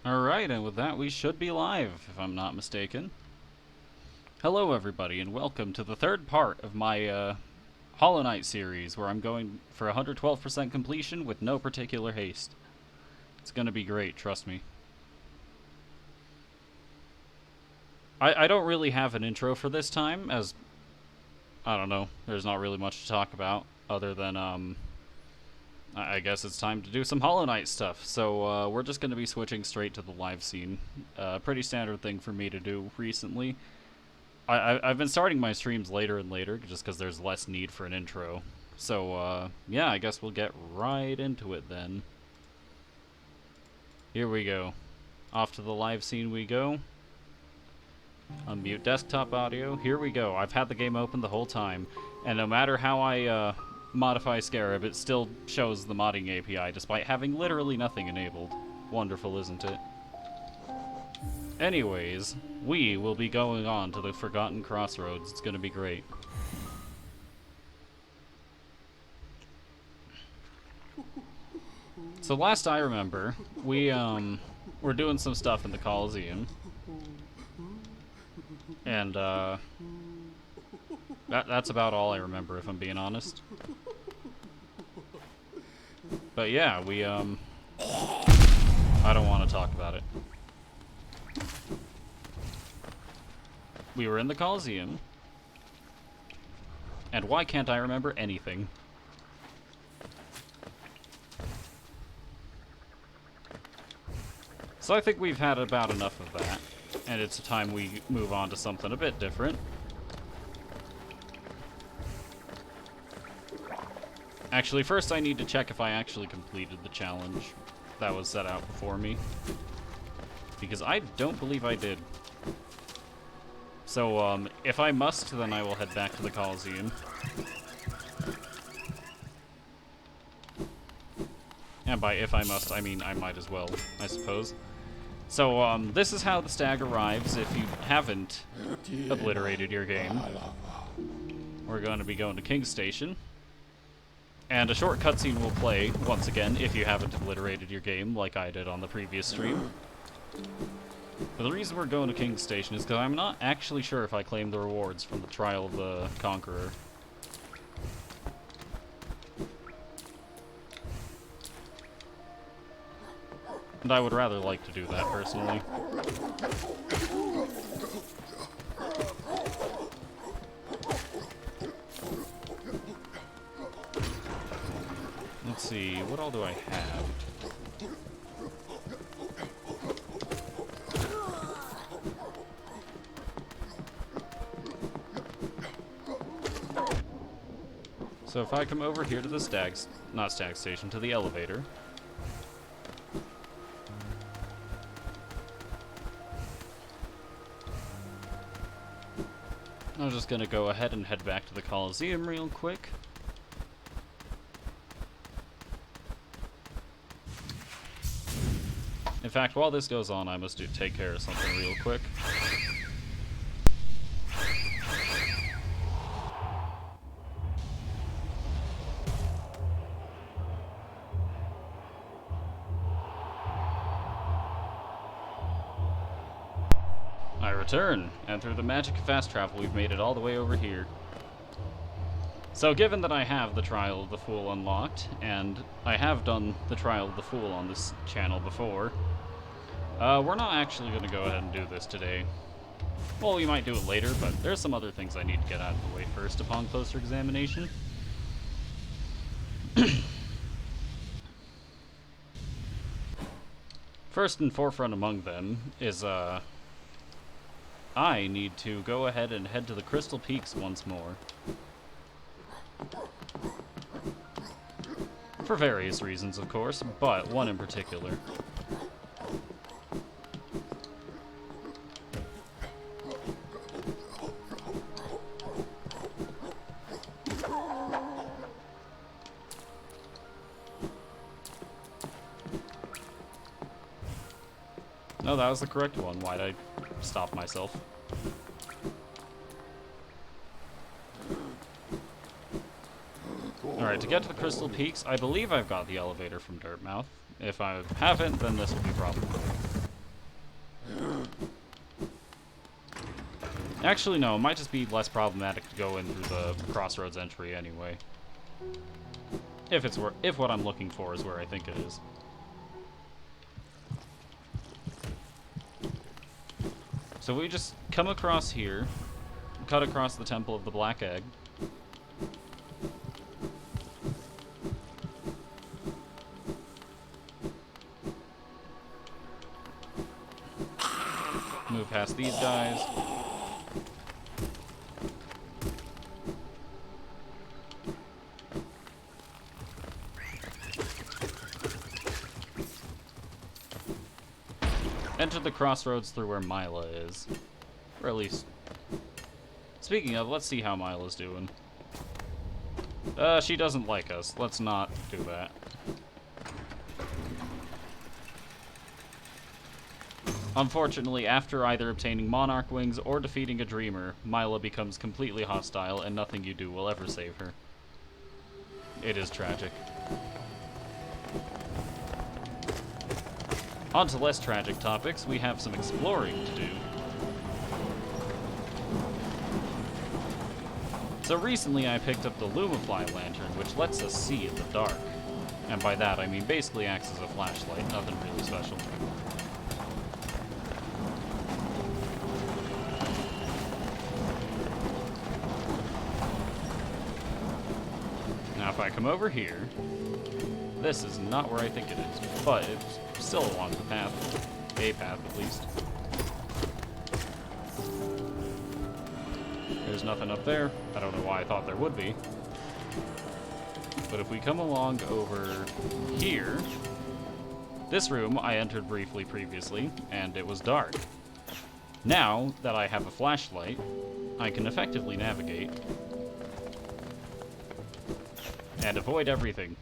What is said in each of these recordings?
Alright, and with that we should be live, if I'm not mistaken. Hello everybody, and welcome to the third part of my Hollow Knight series, where I'm going for 112% completion with no particular haste. It's gonna be great, trust me. I don't really have an intro for this time, as, I don't know, there's not really much to talk about, other than, I guess it's time to do some Hollow Knight stuff, so we're just going to be switching straight to the live scene. Pretty standard thing for me to do recently. I've been starting my streams later and later, just because there's less need for an intro. So, yeah, I guess we'll get right into it then. Here we go. Off to the live scene we go. Unmute desktop audio. Here we go. I've had the game open the whole time, and no matter how I, modify Scarab, it still shows the modding API, despite having literally nothing enabled. Wonderful, isn't it? Anyways, we will be going on to the Forgotten Crossroads. It's gonna be great. So last I remember, we, were doing some stuff in the Coliseum. And, that's about all I remember, if I'm being honest. But yeah, we, I don't want to talk about it. We were in the Coliseum. And why can't I remember anything? So I think we've had about enough of that. And it's time we move on to something a bit different. Actually, first I need to check if I actually completed the challenge that was set out before me. Because I don't believe I did. So, if I must, then I will head back to the Coliseum. And by if I must, I mean I might as well, I suppose. So, this is how the stag arrives if you haven't obliterated your game. We're going to be going to King's Station. And a short cutscene will play, once again, if you haven't obliterated your game, like I did on the previous stream. But the reason we're going to King's Station is because I'm not actually sure if I claimed the rewards from the Trial of the Conqueror. And I would rather like to do that, personally. Let's see, what all do I have? So if I come over here to the not stag station, to the elevator. I'm just gonna go ahead and head back to the Coliseum real quick. In fact, while this goes on, I must take care of something real quick. I return, and through the magic of fast travel, we've made it all the way over here. So given that I have the Trial of the Fool unlocked, and I have done the Trial of the Fool on this channel before, we're not actually going to go ahead and do this today. Well, we might do it later, but there's some other things I need to get out of the way first upon closer examination. First and forefront among them is, I need to go ahead and head to the Crystal Peaks once more. For various reasons, of course, but one in particular. No, that was the correct one. Why'd I stop myself? Alright, to get to the Crystal Peaks, I believe I've got the elevator from Dirtmouth. If I haven't, then this will be problematic. Actually, no, it might just be less problematic to go in through the crossroads entry anyway. If what I'm looking for is where I think it is. So we just come across here, cut across the Temple of the Black Egg. Move past these guys. Enter the crossroads through where Mila is. Or at least... Speaking of, let's see how Mila's doing. She doesn't like us. Let's not do that. Unfortunately, after either obtaining Monarch Wings or defeating a Dreamer, Mila becomes completely hostile and nothing you do will ever save her. It is tragic. On to less tragic topics, we have some exploring to do. So recently I picked up the Lumify lantern, which lets us see in the dark. And by that I mean basically acts as a flashlight, nothing really special. Now if I come over here, this is not where I think it is, but it's still along the path. A path, at least. There's nothing up there. I don't know why I thought there would be. But if we come along over here, this room I entered briefly previously, and it was dark. Now that I have a flashlight, I can effectively navigate and avoid everything.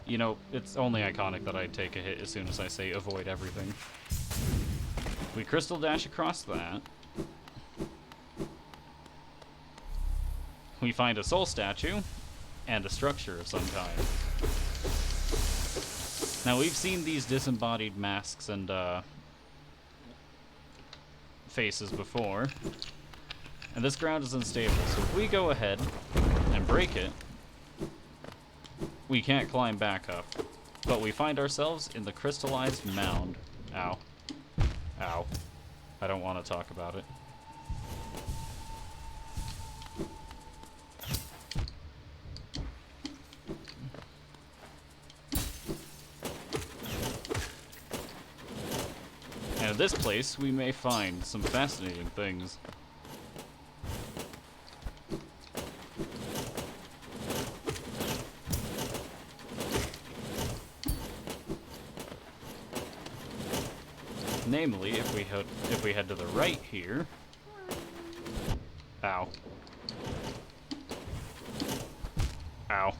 You know, it's only iconic that I take a hit as soon as I say avoid everything. We crystal dash across that. We find a soul statue and a structure of some kind. Now, we've seen these disembodied masks and faces before, and this ground is unstable, so if we go ahead and break it, we can't climb back up, but we find ourselves in the crystallized mound. Ow. Ow. I don't want to talk about it. And in this place, we may find some fascinating things. Namely, if we head to the right here. Ow. Ow.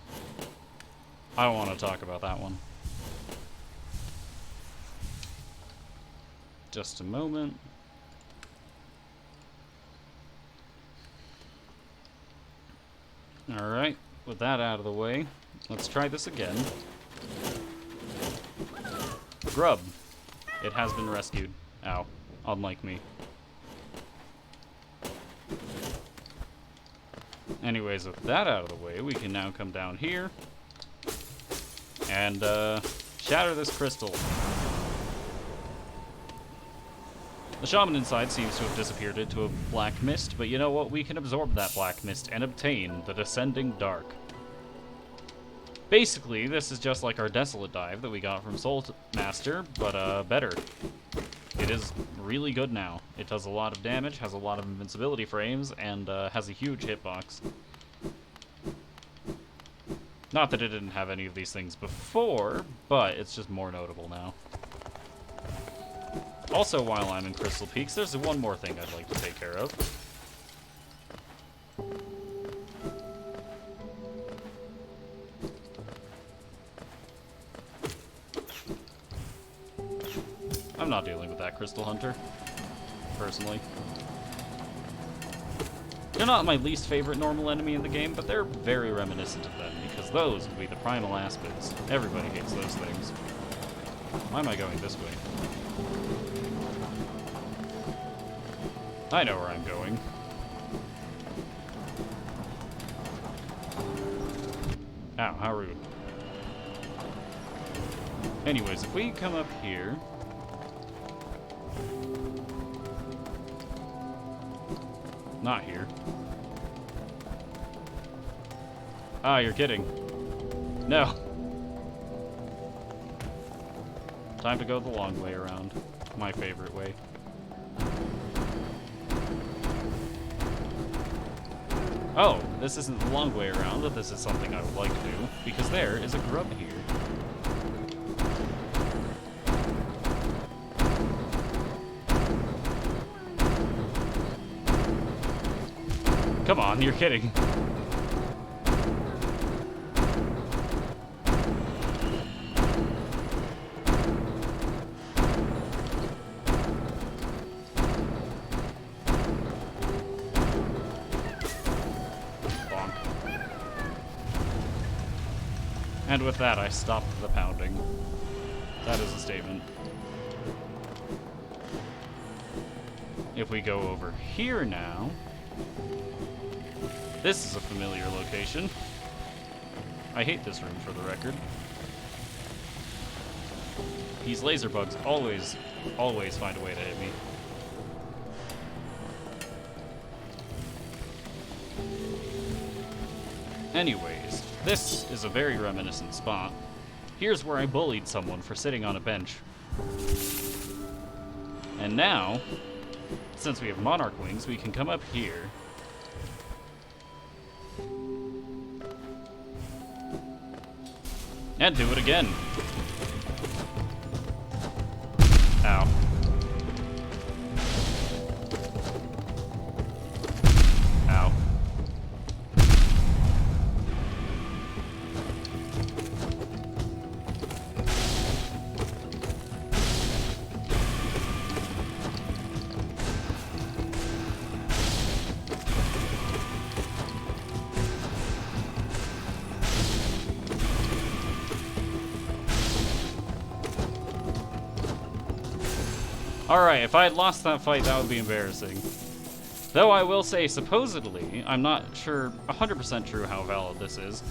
I don't want to talk about that one. Just a moment. Alright, with that out of the way, let's try this again. Grub. It has been rescued. Ow. Unlike me. Anyways, with that out of the way, we can now come down here and shatter this crystal. The shaman inside seems to have disappeared into a black mist, but you know what? We can absorb that black mist and obtain the descending dark. Basically, this is just like our Desolate Dive that we got from Soul Master, but better. It is really good now. It does a lot of damage, has a lot of invincibility frames, and has a huge hitbox. Not that it didn't have any of these things before, but it's just more notable now. Also, while I'm in Crystal Peaks, there's one more thing I'd like to take care of. I'm not dealing with that Crystal Hunter, personally. They're not my least favorite normal enemy in the game, but they're very reminiscent of them, because those would be the primal aspids. Everybody hates those things. Why am I going this way? I know where I'm going. Ow, how rude. Anyways, if we come up here... Not here. Ah, you're kidding. No. Time to go the long way around. My favorite way. Oh, this isn't the long way around, but this is something I would like to do, because there is a grub here. Come on, you're kidding. And with that, I stopped the pounding. That is a statement. If we go over here now... This is a familiar location. I hate this room, for the record. These laser bugs always find a way to hit me. Anyways, this is a very reminiscent spot. Here's where I bullied someone for sitting on a bench. And now, since we have Monarch Wings, we can come up here. And do it again. Ow. Ow. Alright, if I had lost that fight, that would be embarrassing. Though I will say, supposedly, I'm not sure, 100% true how valid this is,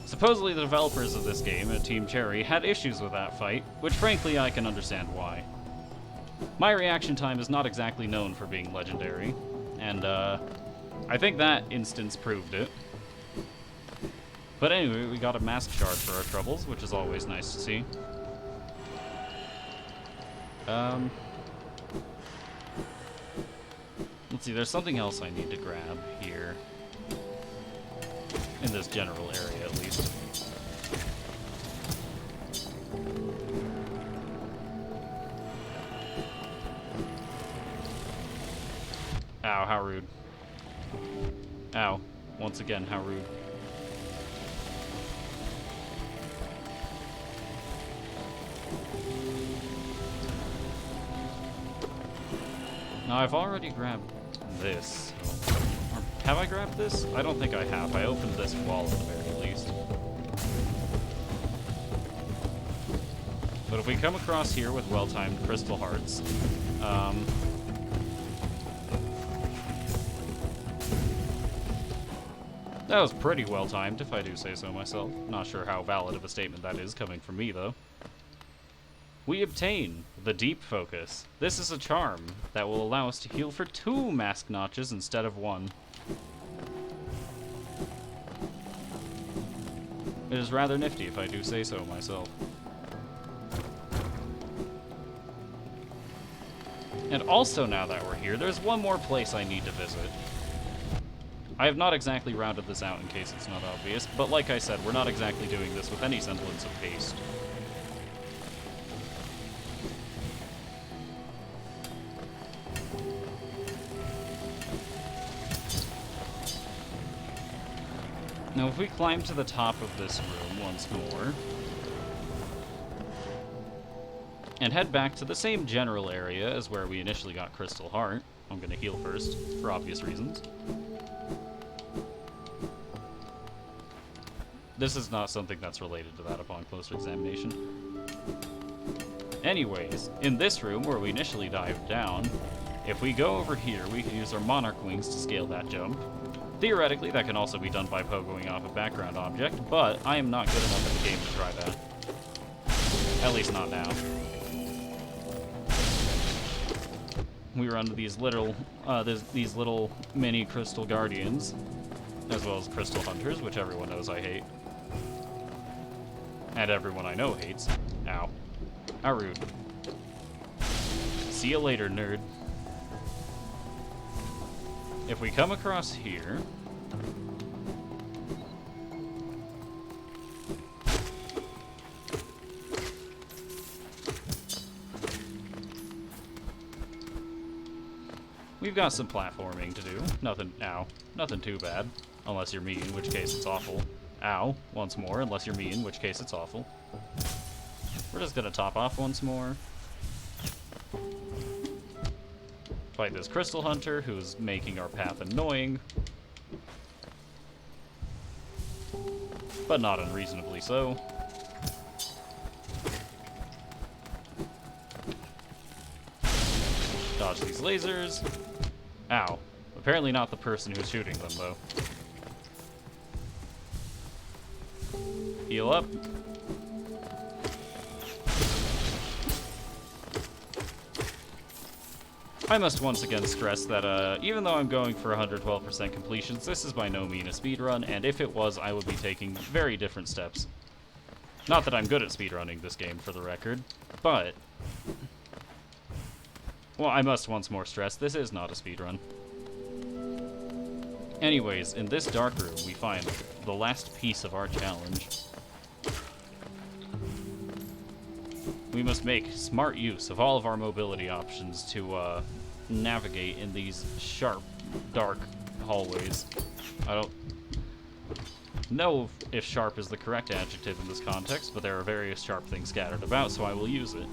supposedly the developers of this game at Team Cherry had issues with that fight, which frankly I can understand why. My reaction time is not exactly known for being legendary, and I think that instance proved it. But anyway, we got a mask shard for our troubles, which is always nice to see. Let's see, there's something else I need to grab here. In this general area, at least. Ow, how rude. Ow. Once again, how rude. Now, I've already grabbed this. So. Have I grabbed this? I don't think I have. I opened this wall at the very least. But if we come across here with well-timed crystal hearts, that was pretty well-timed, if I do say so myself. Not sure how valid of a statement that is coming from me, though. We obtain the Deep Focus. This is a charm that will allow us to heal for 2 mask notches instead of 1. It is rather nifty, if I do say so myself. And also, now that we're here, there's one more place I need to visit. I have not exactly rounded this out in case it's not obvious, but like I said, we're not exactly doing this with any semblance of haste. Now, if we climb to the top of this room once more, and head back to the same general area as where we initially got Crystal Heart, I'm going to heal first, for obvious reasons. This is not something that's related to that upon closer examination. Anyways, in this room where we initially dived down, If we go over here, we can use our Monarch Wings to scale that jump. Theoretically, that can also be done by pogoing off a background object, but I am not good enough at the game to try that. At least not now. We run these little mini Crystal Guardians, as well as Crystal Hunters, which everyone knows I hate. And everyone I know hates. Ow. How rude. See you later, nerd. If we come across here... we've got some platforming to do. Nothing too bad. Unless you're me, in which case it's awful. Ow, once more, unless you're me, in which case it's awful. We're just gonna top off once more. Fight this Crystal Hunter, who's making our path annoying. But not unreasonably so. Dodge these lasers. Ow. Apparently not the person who's shooting them, though. Heal up. I must once again stress that even though I'm going for 112% completions, this is by no means a speedrun, and if it was, I would be taking very different steps. Not that I'm good at speedrunning this game, for the record, but... well, I must once more stress, this is not a speedrun. Anyways, in this dark room, we find the last piece of our challenge. We must make smart use of all of our mobility options to navigate in these sharp, dark hallways. I don't know if sharp is the correct adjective in this context, but there are various sharp things scattered about, so I will use it.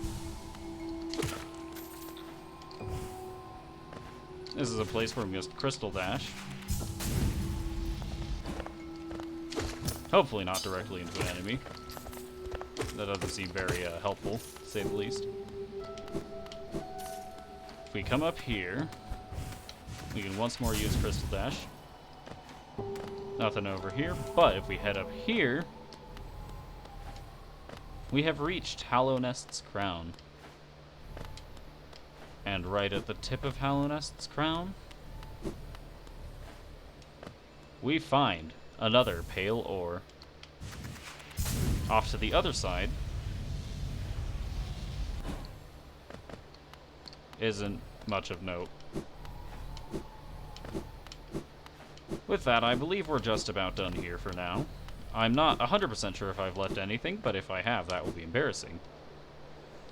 This is a place where we must crystal dash. Hopefully not directly into an enemy. That doesn't seem very helpful, to say the least. If we come up here, we can once more use Crystal Dash. Nothing over here, but if we head up here, we have reached Hallow Nest's crown. And right at the tip of Hallow Nest's crown, we find another pale ore. Off to the other side isn't much of note. With that, I believe we're just about done here for now. I'm not 100% sure if I've left anything, but if I have, that will be embarrassing.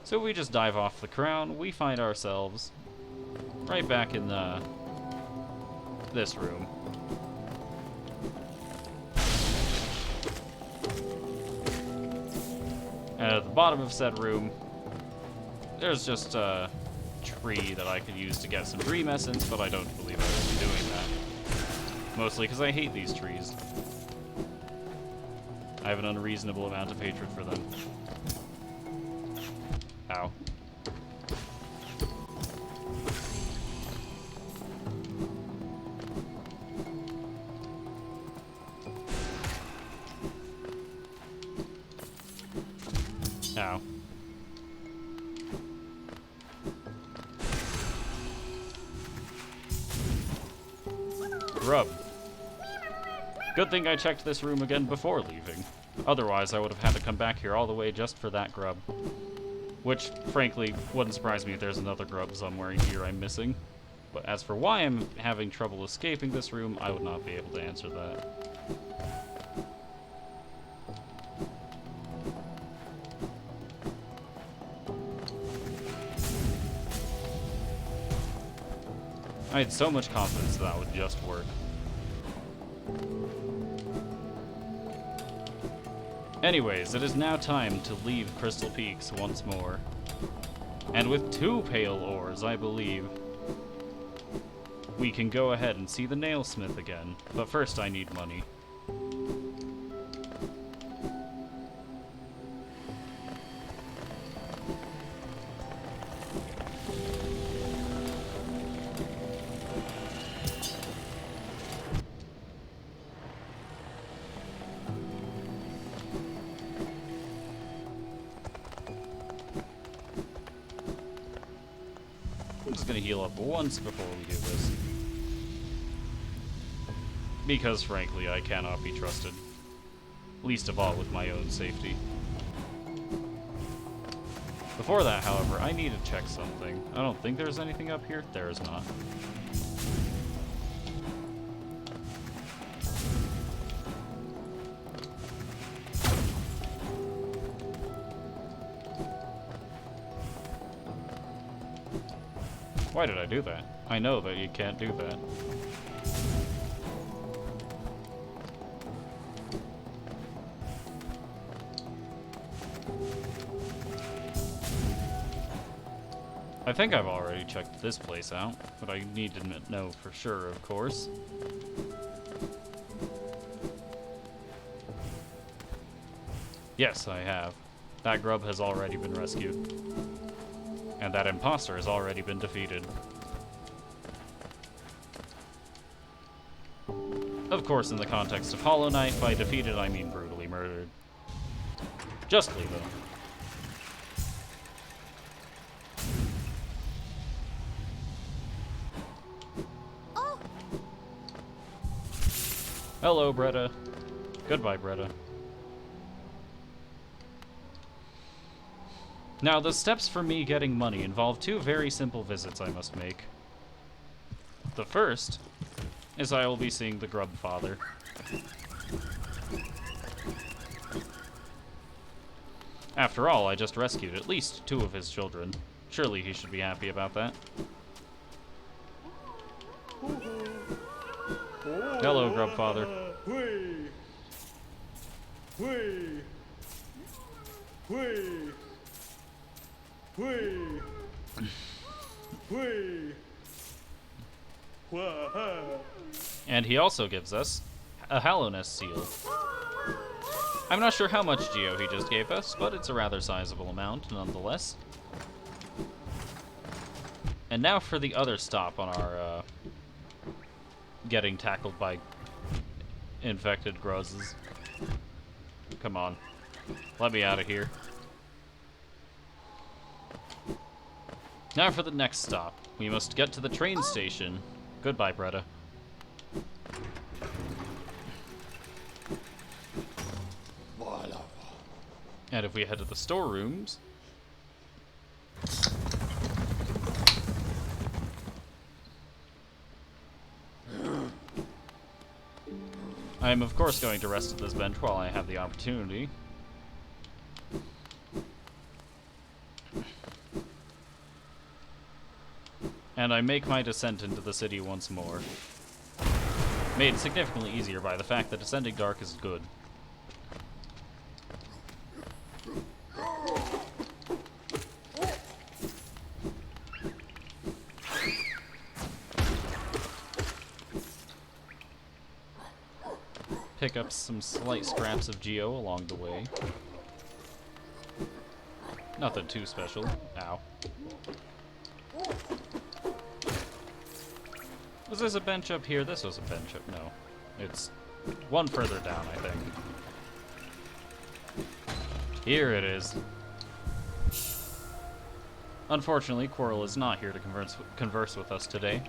So we just dive off the crown, we find ourselves right back in this room. And at the bottom of said room, there's just a tree that I could use to get some dream essence, but I don't believe I will be doing that. Mostly because I hate these trees. I have an unreasonable amount of hatred for them. Ow. Ow. Grub. Good thing I checked this room again before leaving. Otherwise, I would have had to come back here all the way just for that grub. Which, frankly, wouldn't surprise me if there's another grub somewhere here I'm missing. But as for why I'm having trouble escaping this room, I would not be able to answer that. I had so much confidence that would just work. Anyways, it is now time to leave Crystal Peaks once more. And with 2 pale ores, I believe, we can go ahead and see the nailsmith again. But first I need money. I'm just gonna heal up once before we do this. Because, frankly, I cannot be trusted. Least of all with my own safety. Before that, however, I need to check something. I don't think there's anything up here. There is not. Why did I do that? I know that you can't do that. I think I've already checked this place out, but I need to know for sure, of course. Yes, I have. That grub has already been rescued. And that imposter has already been defeated. Of course, in the context of Hollow Knight, by defeated I mean brutally murdered. Justly, though. Hello, Bretta. Goodbye, Bretta. Now, the steps for me getting money involve two very simple visits I must make. The first is I will be seeing the Grub Father. After all, I just rescued at least 2 of his children. Surely he should be happy about that. Hello, Grub Father. And he also gives us a Hallownest seal. I'm not sure how much geo he just gave us, but it's a rather sizable amount nonetheless. And now for the other stop on our getting tackled by infected grozes. Come on. Let me out of here. Now for the next stop. We must get to the train station. Goodbye, Bretta. And if we head to the storerooms... I am, of course, going to rest at this bench while I have the opportunity. And I make my descent into the city once more. Made significantly easier by the fact that descending dark is good. Pick up some slight scraps of geo along the way. Nothing too special. Ow. Was this a bench up here? This was a bench up. No. It's one further down, I think. Here it is. Unfortunately, Quirrell is not here to converse with us today.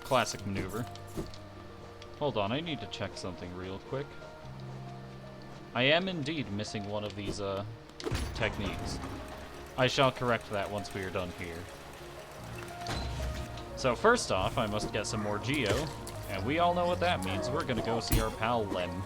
Classic maneuver. Hold on, I need to check something real quick. I am indeed missing one of these techniques. I shall correct that once we are done here. So first off, I must get some more geo, and we all know what that means. We're gonna go see our pal Lem.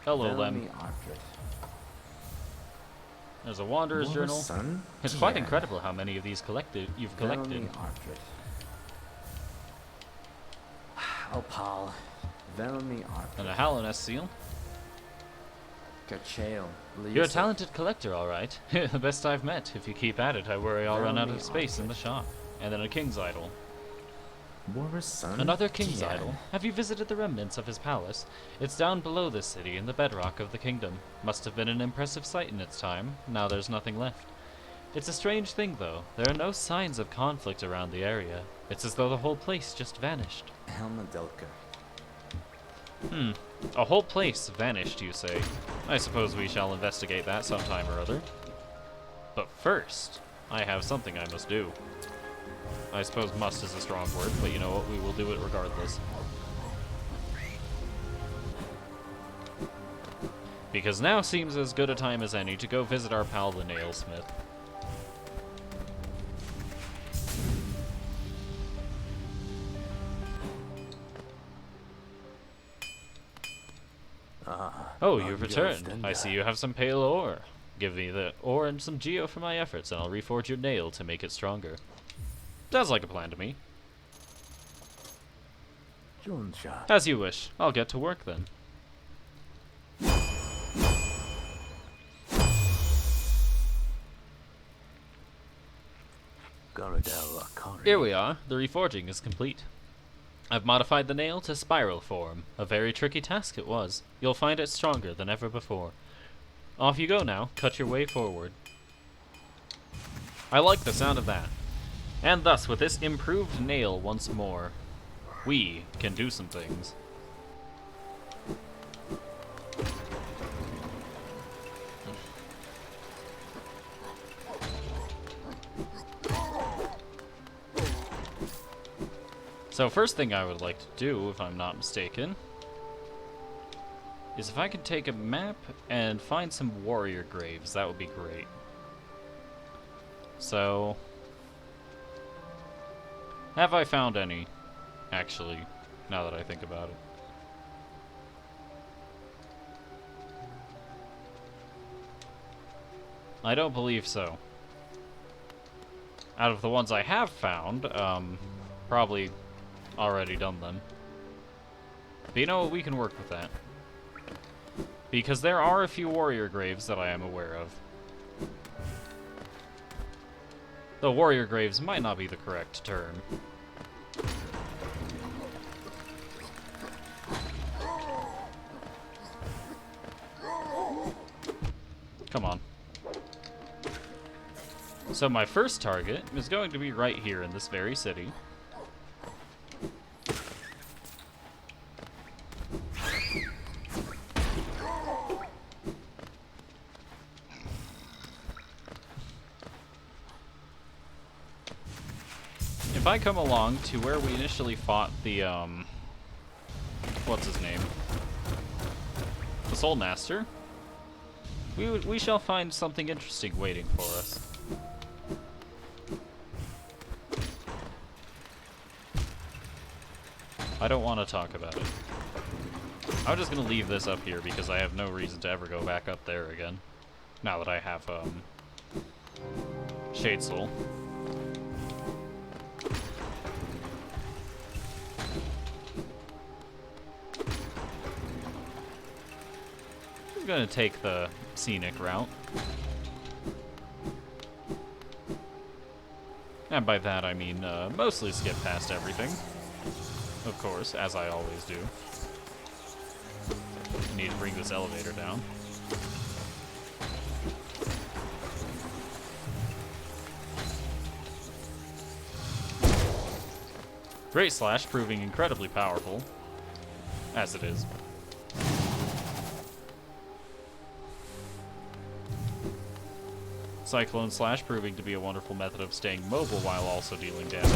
Hello, Lem. There's a Wanderer's Journal. Son? It's quite incredible how many of these you've collected. Oh, pal. And a Hallownest seal. You're a talented collector, all right. The best I've met. If you keep at it, I worry I'll run out of space in the shop. and then a king's idol. War's son? Another king's Yeah. idol. Have you visited the remnants of his palace? It's down below this city in the bedrock of the kingdom. Must have been an impressive sight in its time. Now there's nothing left. It's a strange thing, though. There are no signs of conflict around the area. It's as though the whole place just vanished. Helmadelka. A whole place vanished, you say? I suppose we shall investigate that sometime or other. But first, I have something I must do. I suppose must is a strong word, but you know what, we will do it regardless. Because now seems as good a time as any to go visit our pal the nailsmith. Oh, you've returned. I see you have some pale ore. Give me the ore and some geo for my efforts, and I'll reforge your nail to make it stronger. Sounds like a plan to me. As you wish. I'll get to work then. Here we are. The reforging is complete. I've modified the nail to spiral form. A very tricky task it was. You'll find it stronger than ever before. Off you go now. Cut your way forward. I like the sound of that. And thus, with this improved nail once more, we can do some things. So first thing I would like to do, if I'm not mistaken, is if I could take a map and find some warrior graves, that would be great. So, have I found any, actually, now that I think about it? I don't believe so. Out of the ones I have found, probably already done them. But you know what, we can work with that. Because there are a few warrior graves that I am aware of. Though warrior graves might not be the correct term. Come on. So my first target is going to be right here in this very city. If I come along to where we initially fought the, what's his name? The Soul Master, we shall find something interesting waiting for us. I don't want to talk about it. I'm just going to leave this up here because I have no reason to ever go back up there again. Now that I have, Shade Soul. I'm going to take the scenic route. And by that I mean, mostly skip past everything. Of course, as I always do. I need to bring this elevator down. Great Slash proving incredibly powerful, as it is. Cyclone Slash proving to be a wonderful method of staying mobile while also dealing damage.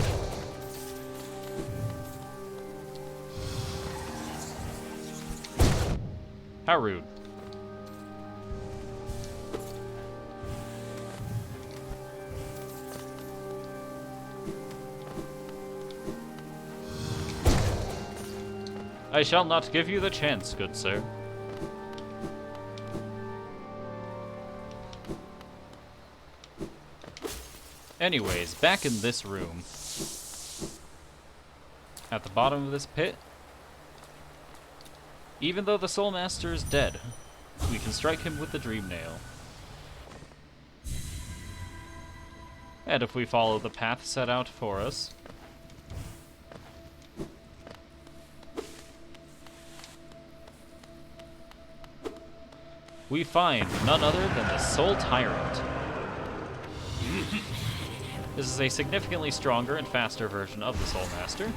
How rude. I shall not give you the chance, good sir. Anyways, back in this room. At the bottom of this pit, even though the Soul Master is dead, we can strike him with the Dream Nail. And if we follow the path set out for us, we find none other than the Soul Tyrant. This is a significantly stronger and faster version of the Soul Master.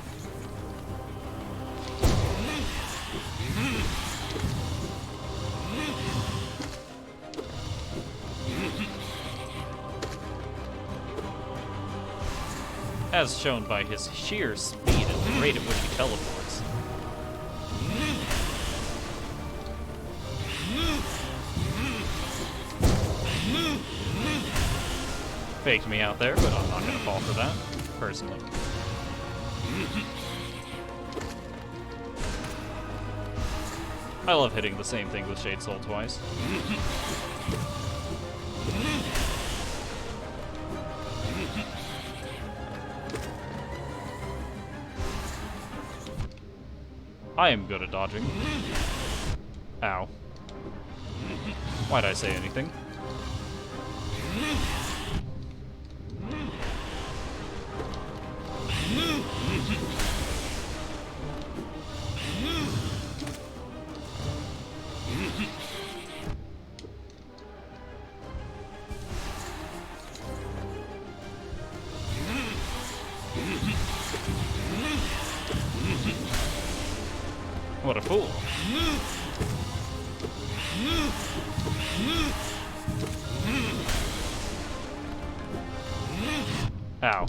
As shown by his sheer speed and the rate at which he teleports. Faked me out there, but I'm not going to fall for that, personally. I love hitting the same thing with Shade Soul twice. I am good at dodging. Ow. Why'd I say anything? What a fool. Ow.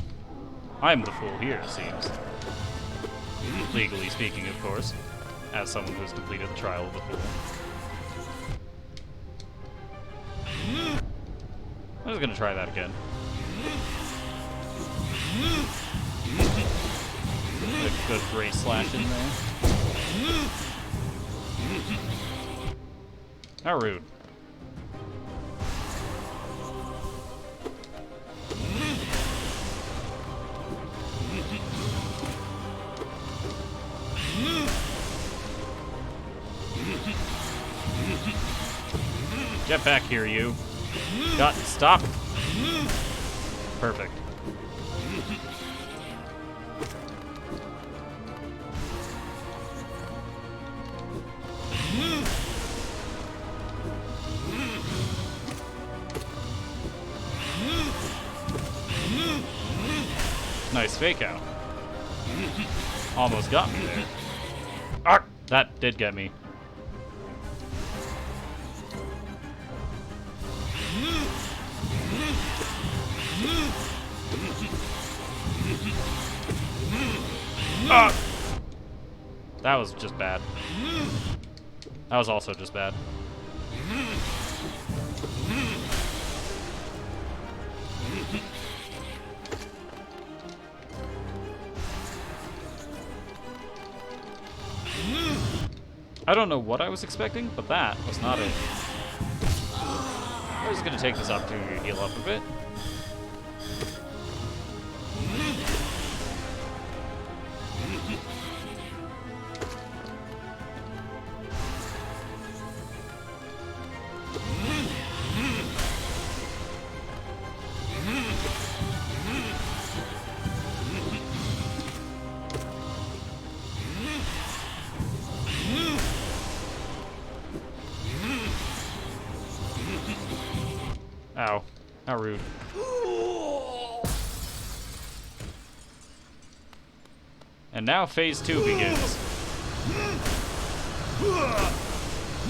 I'm the fool here, it seems. Legally speaking, of course, as someone who's completed the trial of the fool. I'm just gonna try that again. A good brace slash in there. How rude. Get back here, you. Got stop. Perfect. Nice fake out. Almost got me there. Arr! That did get me. Ah! That was just bad. That was also just bad. I don't know what I was expecting, but that was not it. I was gonna take this opportunity to heal up a bit. Ow. How rude. And now phase 2 begins.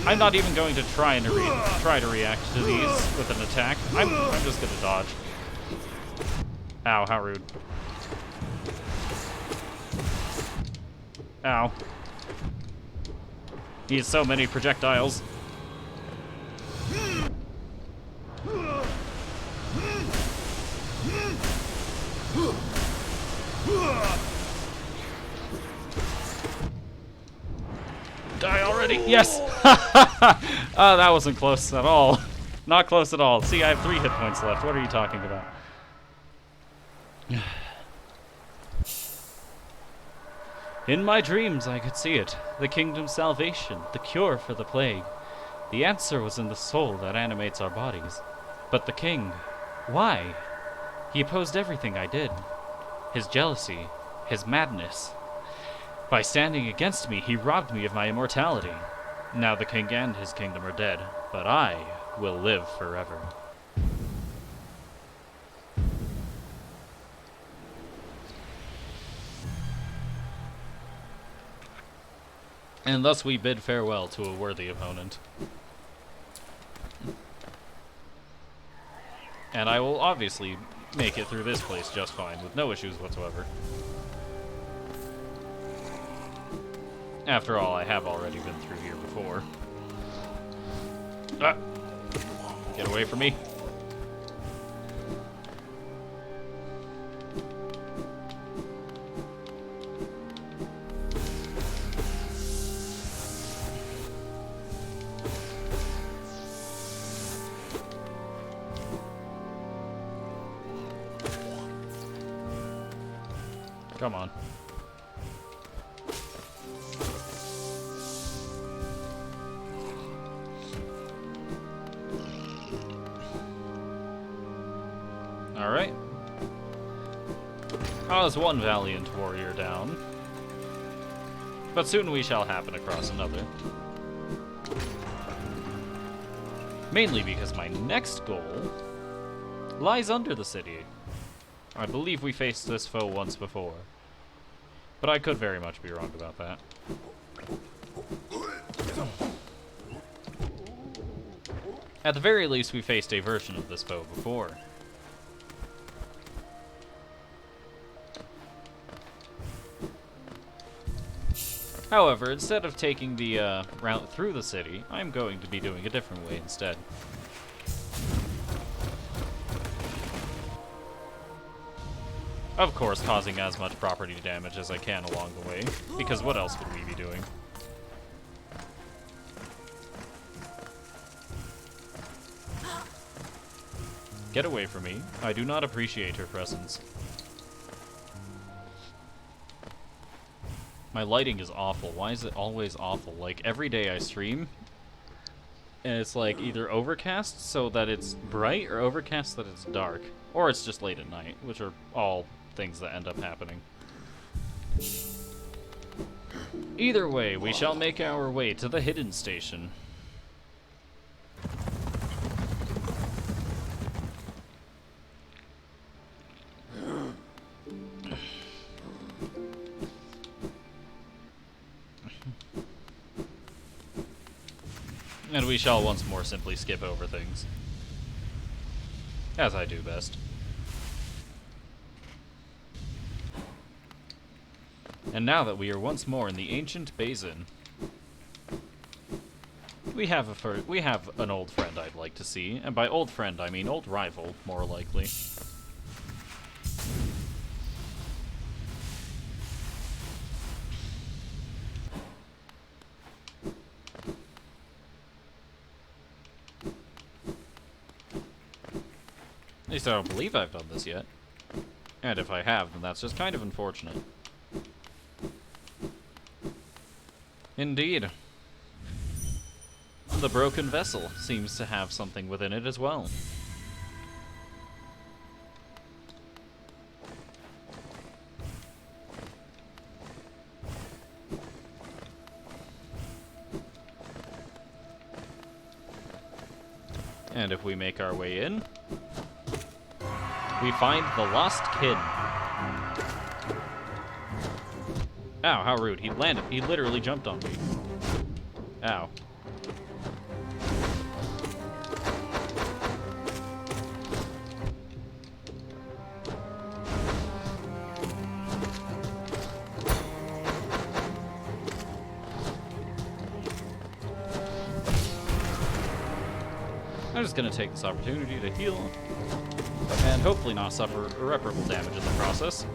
I'm not even going to try to react to these with an attack. I'm just gonna dodge. Ow, how rude. Ow. He has so many projectiles. Die already! Yes! That wasn't close at all. Not close at all. See, I have 3 hit points left. What are you talking about? In my dreams, I could see it. The kingdom's salvation, the cure for the plague. The answer was in the soul that animates our bodies. But the king, why? He opposed everything I did. His jealousy, his madness. By standing against me, he robbed me of my immortality. Now the king and his kingdom are dead, but I will live forever. And thus we bid farewell to a worthy opponent. And I will obviously make it through this place just fine, with no issues whatsoever. After all, I have already been through here before. Ah! Get away from me. Come on. Alright. Oh, there's one valiant warrior down. But soon we shall happen across another. Mainly because my next goal lies under the city. I believe we faced this foe once before, but I could very much be wrong about that. At the very least, we faced a version of this foe before. However, instead of taking the route through the city, I'm going to be doing a different way instead. Of course, causing as much property damage as I can along the way, because what else would we be doing? Get away from me. I do not appreciate her presence. My lighting is awful. Why is it always awful? Like, every day I stream, and it's like either overcast so that it's bright, or overcast that it's dark. Or it's just late at night, which are all things that end up happening. Either way, we shall make our way to the hidden station. And we shall once more simply skip over things. As I do best. And now that we are once more in the ancient basin, we have an old friend I'd like to see, and by old friend I mean old rival, more likely. At least I don't believe I've done this yet. And if I have, then that's just kind of unfortunate. Indeed. The broken vessel seems to have something within it as well. And if we make our way in, we find the lost kid. Ow, how rude. He landed. He literally jumped on me. Ow. I'm just gonna take this opportunity to heal, and hopefully not suffer irreparable damage in the process.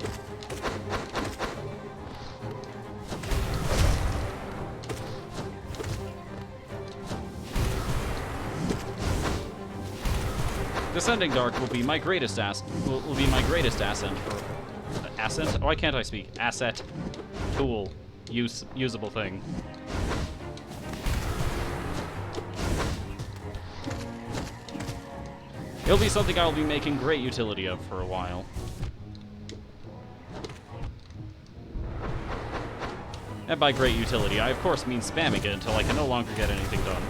Descending Dark will be my greatest will be my greatest asset for asset. Why can't I speak? Asset, tool, usable thing. It'll be something I'll be making great utility of for a while. And by great utility, I of course mean spamming it until I can no longer get anything done.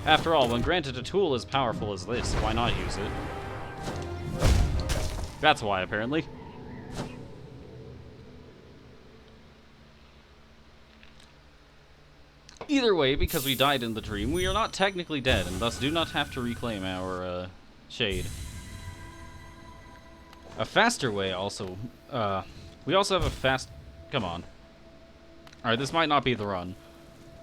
After all, when granted a tool as powerful as this, why not use it? That's why, apparently. Either way, because we died in the dream, we are not technically dead, and thus do not have to reclaim our, shade. A faster way also, we also have a fast... Come on. Alright, this might not be the run.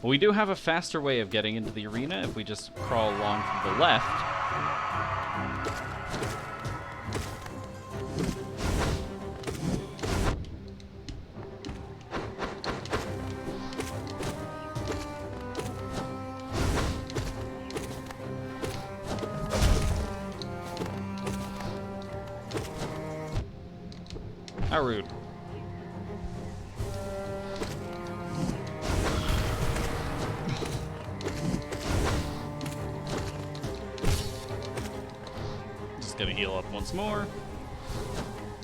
But we do have a faster way of getting into the arena if we just crawl along from the left. How rude. Just gonna heal up once more.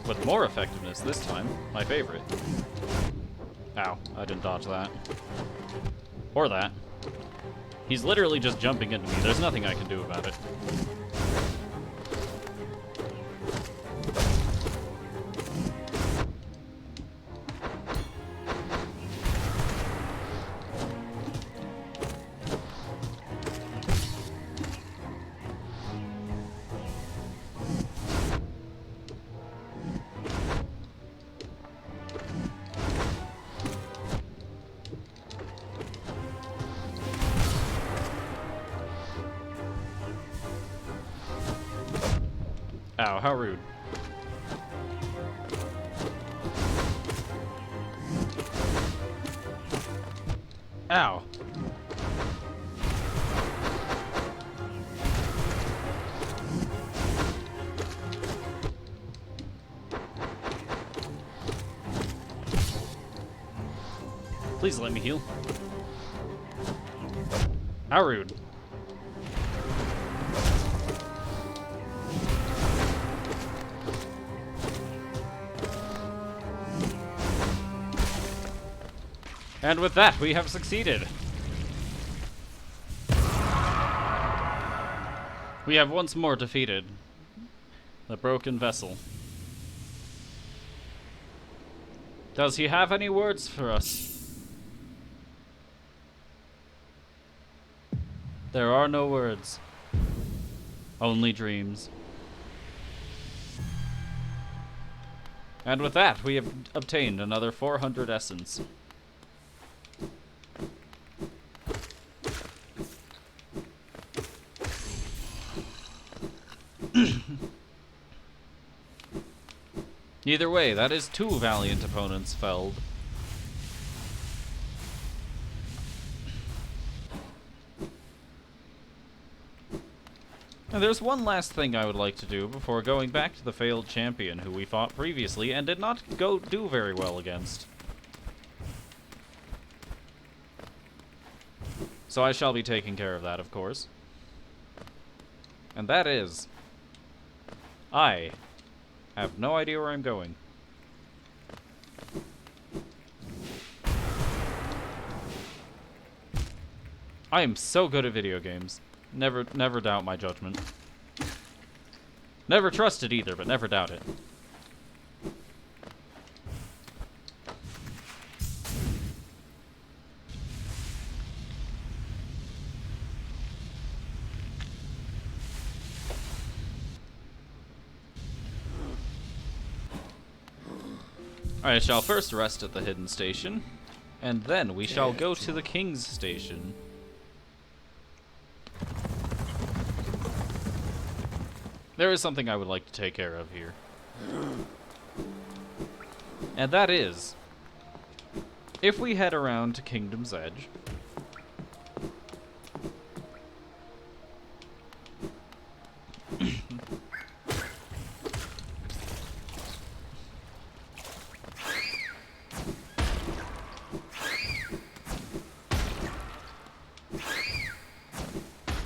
With more effectiveness this time. My favorite. Ow, I didn't dodge that. Or that. He's literally just jumping into me. There's nothing I can do about it. Ow, how rude. Ow. Please let me heal. How rude. And with that, we have succeeded. We have once more defeated the broken vessel. Does he have any words for us? There are no words. Only dreams. And with that, we have obtained another 400 essence. Either way, that is 2 valiant opponents felled. Now, there's one last thing I would like to do before going back to the failed champion who we fought previously and did not do very well against. So I shall be taking care of that, of course. And that is... I have no idea where I'm going. I am so good at video games. Never doubt my judgment. Never trust it either, but never doubt it. I shall first rest at the hidden station, and then we shall go to the king's station. There is something I would like to take care of here. And that is, if we head around to Kingdom's Edge,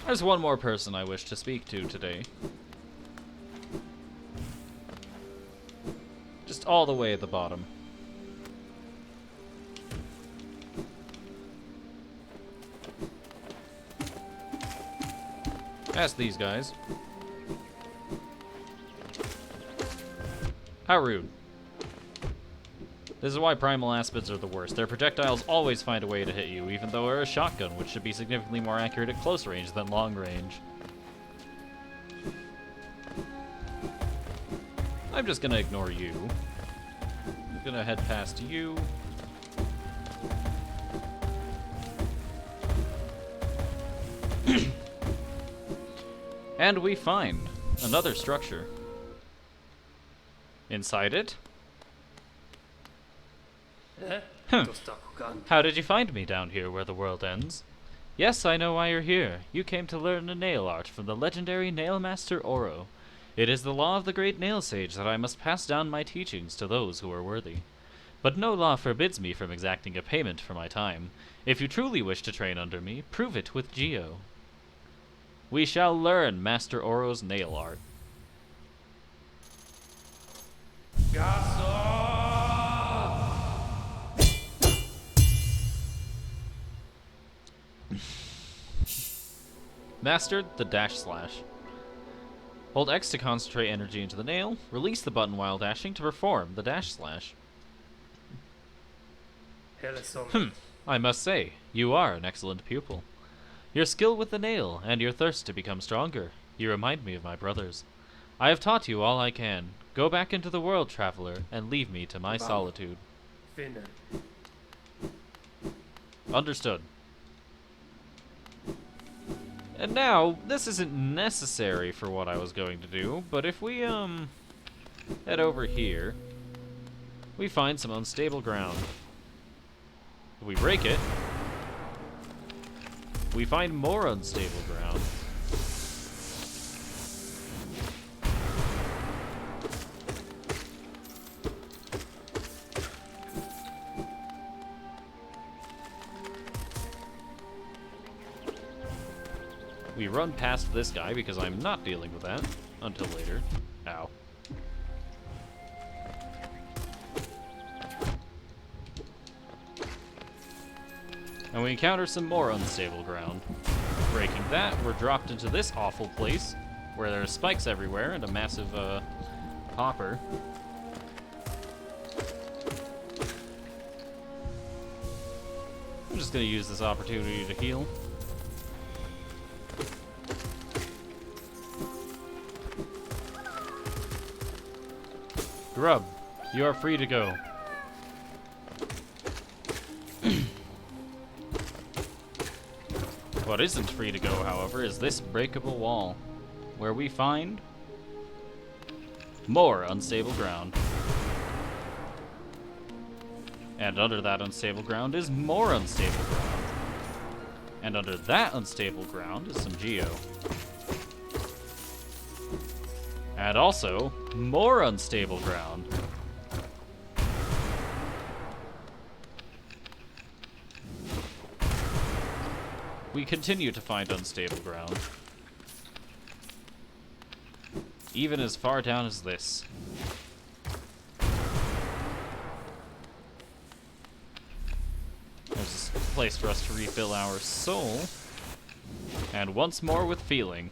There's one more person I wish to speak to today. Just all the way at the bottom. Ask these guys. How rude. This is why primal aspids are the worst. Their projectiles always find a way to hit you, even though they're a shotgun, which should be significantly more accurate at close range than long range. I'm just gonna ignore you. I'm gonna head past you. And we find another structure. Inside it? How did you find me down here where the world ends? Yes, I know why you're here. You came to learn a nail art from the legendary nail master Oro. It is the law of the great nail sage that I must pass down my teachings to those who are worthy. But no law forbids me from exacting a payment for my time. If you truly wish to train under me, prove it with Geo. We shall learn Master Oro's nail art. Mastered the dash slash. Hold X to concentrate energy into the nail. Release the button while dashing to perform the dash slash. I must say, you are an excellent pupil. Your skill with the nail and your thirst to become stronger. You remind me of my brothers. I have taught you all I can. Go back into the world, traveler, and leave me to my solitude. Understood. And now, this isn't necessary for what I was going to do, but if we, head over here, we find some unstable ground. If we break it, we find more unstable ground. We run past this guy because I'm not dealing with that until later. Ow. And we encounter some more unstable ground. Breaking that, we're dropped into this awful place where there are spikes everywhere and a massive hopper. I'm just gonna use this opportunity to heal. Grub, you are free to go. What isn't free to go, however, is this breakable wall, where we find more unstable ground. And under that unstable ground is more unstable ground. And under that unstable ground is some geo. And also, more unstable ground. We continue to find unstable ground. Even as far down as this. There's a place for us to refill our soul. And once more with feeling.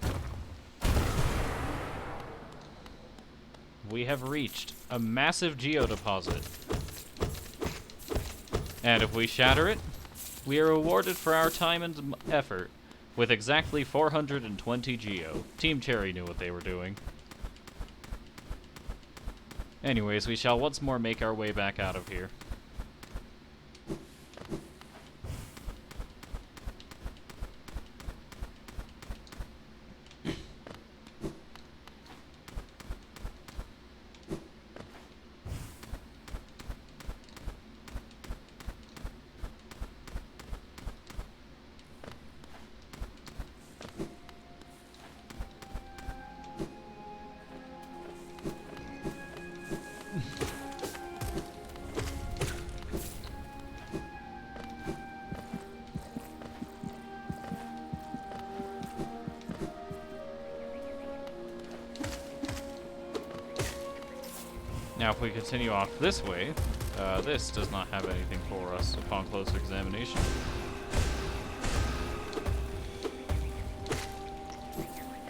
We have reached a massive geodeposit. And if we shatter it, we are rewarded for our time and effort with exactly 420 geo. Team Cherry knew what they were doing. Anyways, we shall once more make our way back out of here. Now, if we continue off this way, this does not have anything for us upon closer examination.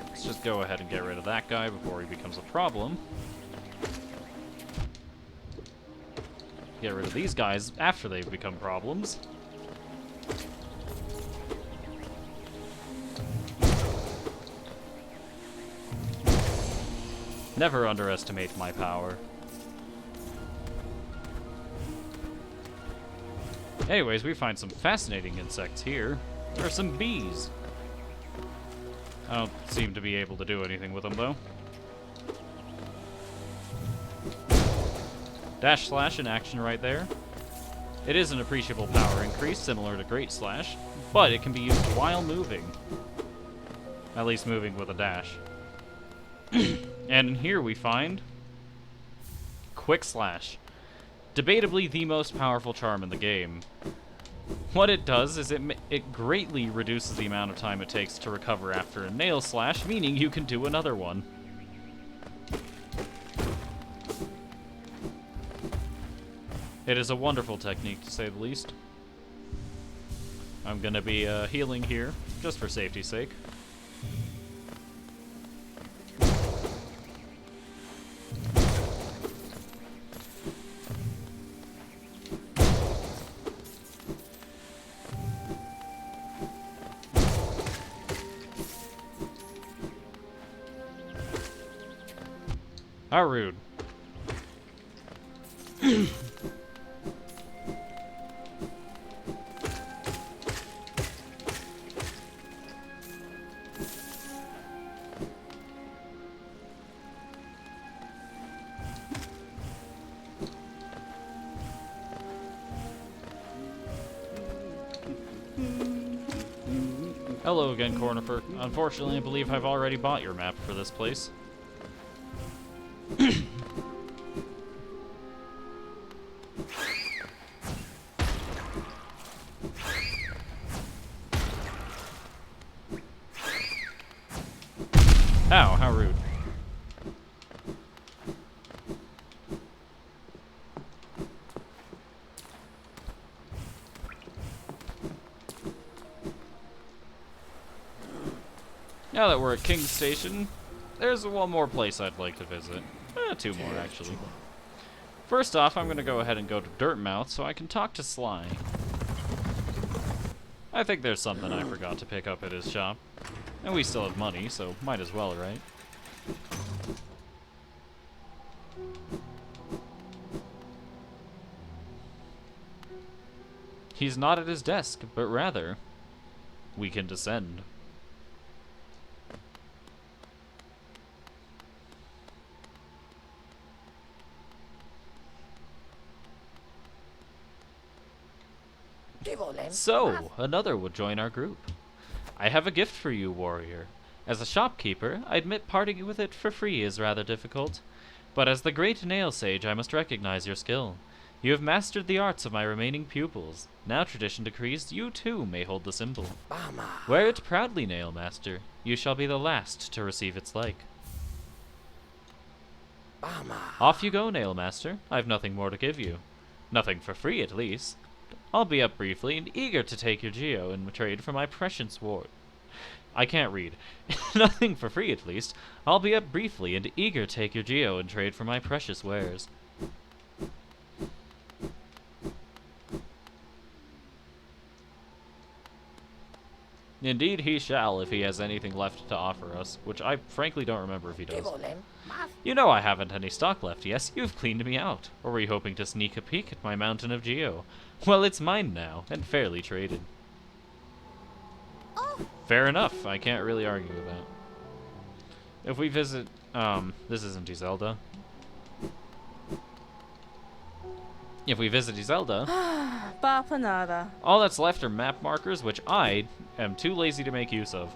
Let's just go ahead and get rid of that guy before he becomes a problem. Get rid of these guys after they've become problems. Never underestimate my power. Anyways, we find some fascinating insects here. There are some bees. I don't seem to be able to do anything with them, though. Dash Slash in action right there. It is an appreciable power increase, similar to Great Slash, but it can be used while moving. At least moving with a dash. And here we find Quick Slash. Debatably the most powerful charm in the game. What it does is it greatly reduces the amount of time it takes to recover after a nail slash, meaning you can do another one. It is a wonderful technique, to say the least. I'm gonna be healing here, just for safety's sake. How rude. Hello again, Cornifer. Unfortunately, I believe I've already bought your map for this place. Ow, how rude. Now that we're at King's Station, there's one more place I'd like to visit. Two more, actually. First off, I'm going to go ahead and go to Dirtmouth so I can talk to Sly. I think there's something I forgot to pick up at his shop. And we still have money, so might as well, right? He's not at his desk, but rather, we can descend. So, another would join our group. I have a gift for you, warrior. As a shopkeeper, I admit parting with it for free is rather difficult. But as the great nail sage, I must recognize your skill. You have mastered the arts of my remaining pupils. Now tradition decrees you too may hold the symbol. Wear it proudly, nail master. You shall be the last to receive its like. Off you go, nail master. I've nothing more to give you. Nothing for free, at least. I'll be up briefly and eager to take your geo in trade for my precious ward. I can't read. Nothing for free, at least. I'll be up briefly and eager to take your geo in trade for my precious wares. Indeed he shall, if he has anything left to offer us, which I frankly don't remember if he does. You know I haven't any stock left, yes? You've cleaned me out. Or were you hoping to sneak a peek at my mountain of geo? Well, it's mine now, and fairly traded. Fair enough, I can't really argue with that. If we visit, this isn't Zelda. If we visit Zelda, all that's left are map markers, which I am too lazy to make use of.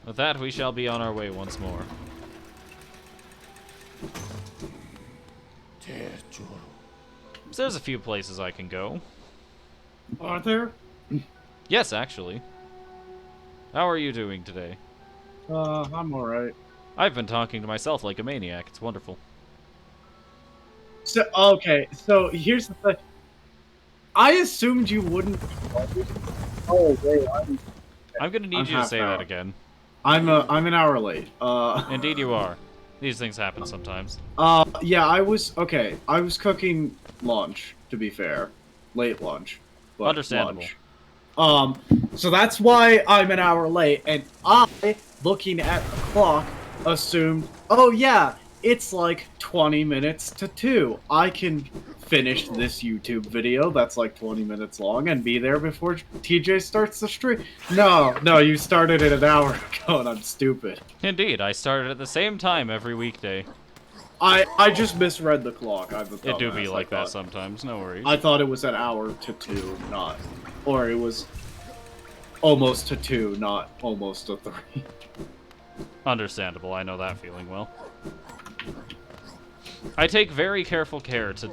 With that, we shall be on our way once more. So there's a few places I can go. Are there? Yes, actually. How are you doing today? I'm alright. I've been talking to myself like a maniac. It's wonderful. So okay, so here's the thing. I assumed you wouldn't. Oh wait, I'm gonna need I'm you to half say an that hour. again. I'm an hour late. Indeed you are. These things happen sometimes. Yeah, I was okay. I was cooking lunch. To be fair, late lunch, but Understandable. lunch. So that's why I'm an hour late, and I, looking at the clock, assumed, oh yeah, it's like 20 minutes to 2. I can finish this YouTube video that's like 20 minutes long and be there before TJ starts the stream. No, you started it an hour ago, and I'm stupid. Indeed, I started at the same time every weekday. I just misread the clock. I'm a It do dumbass, be like I that thought. sometimes, no worries. I thought it was an hour to 2, not, or it was almost to 2, not almost to 3. Understandable, I know that feeling well. I take very careful care to...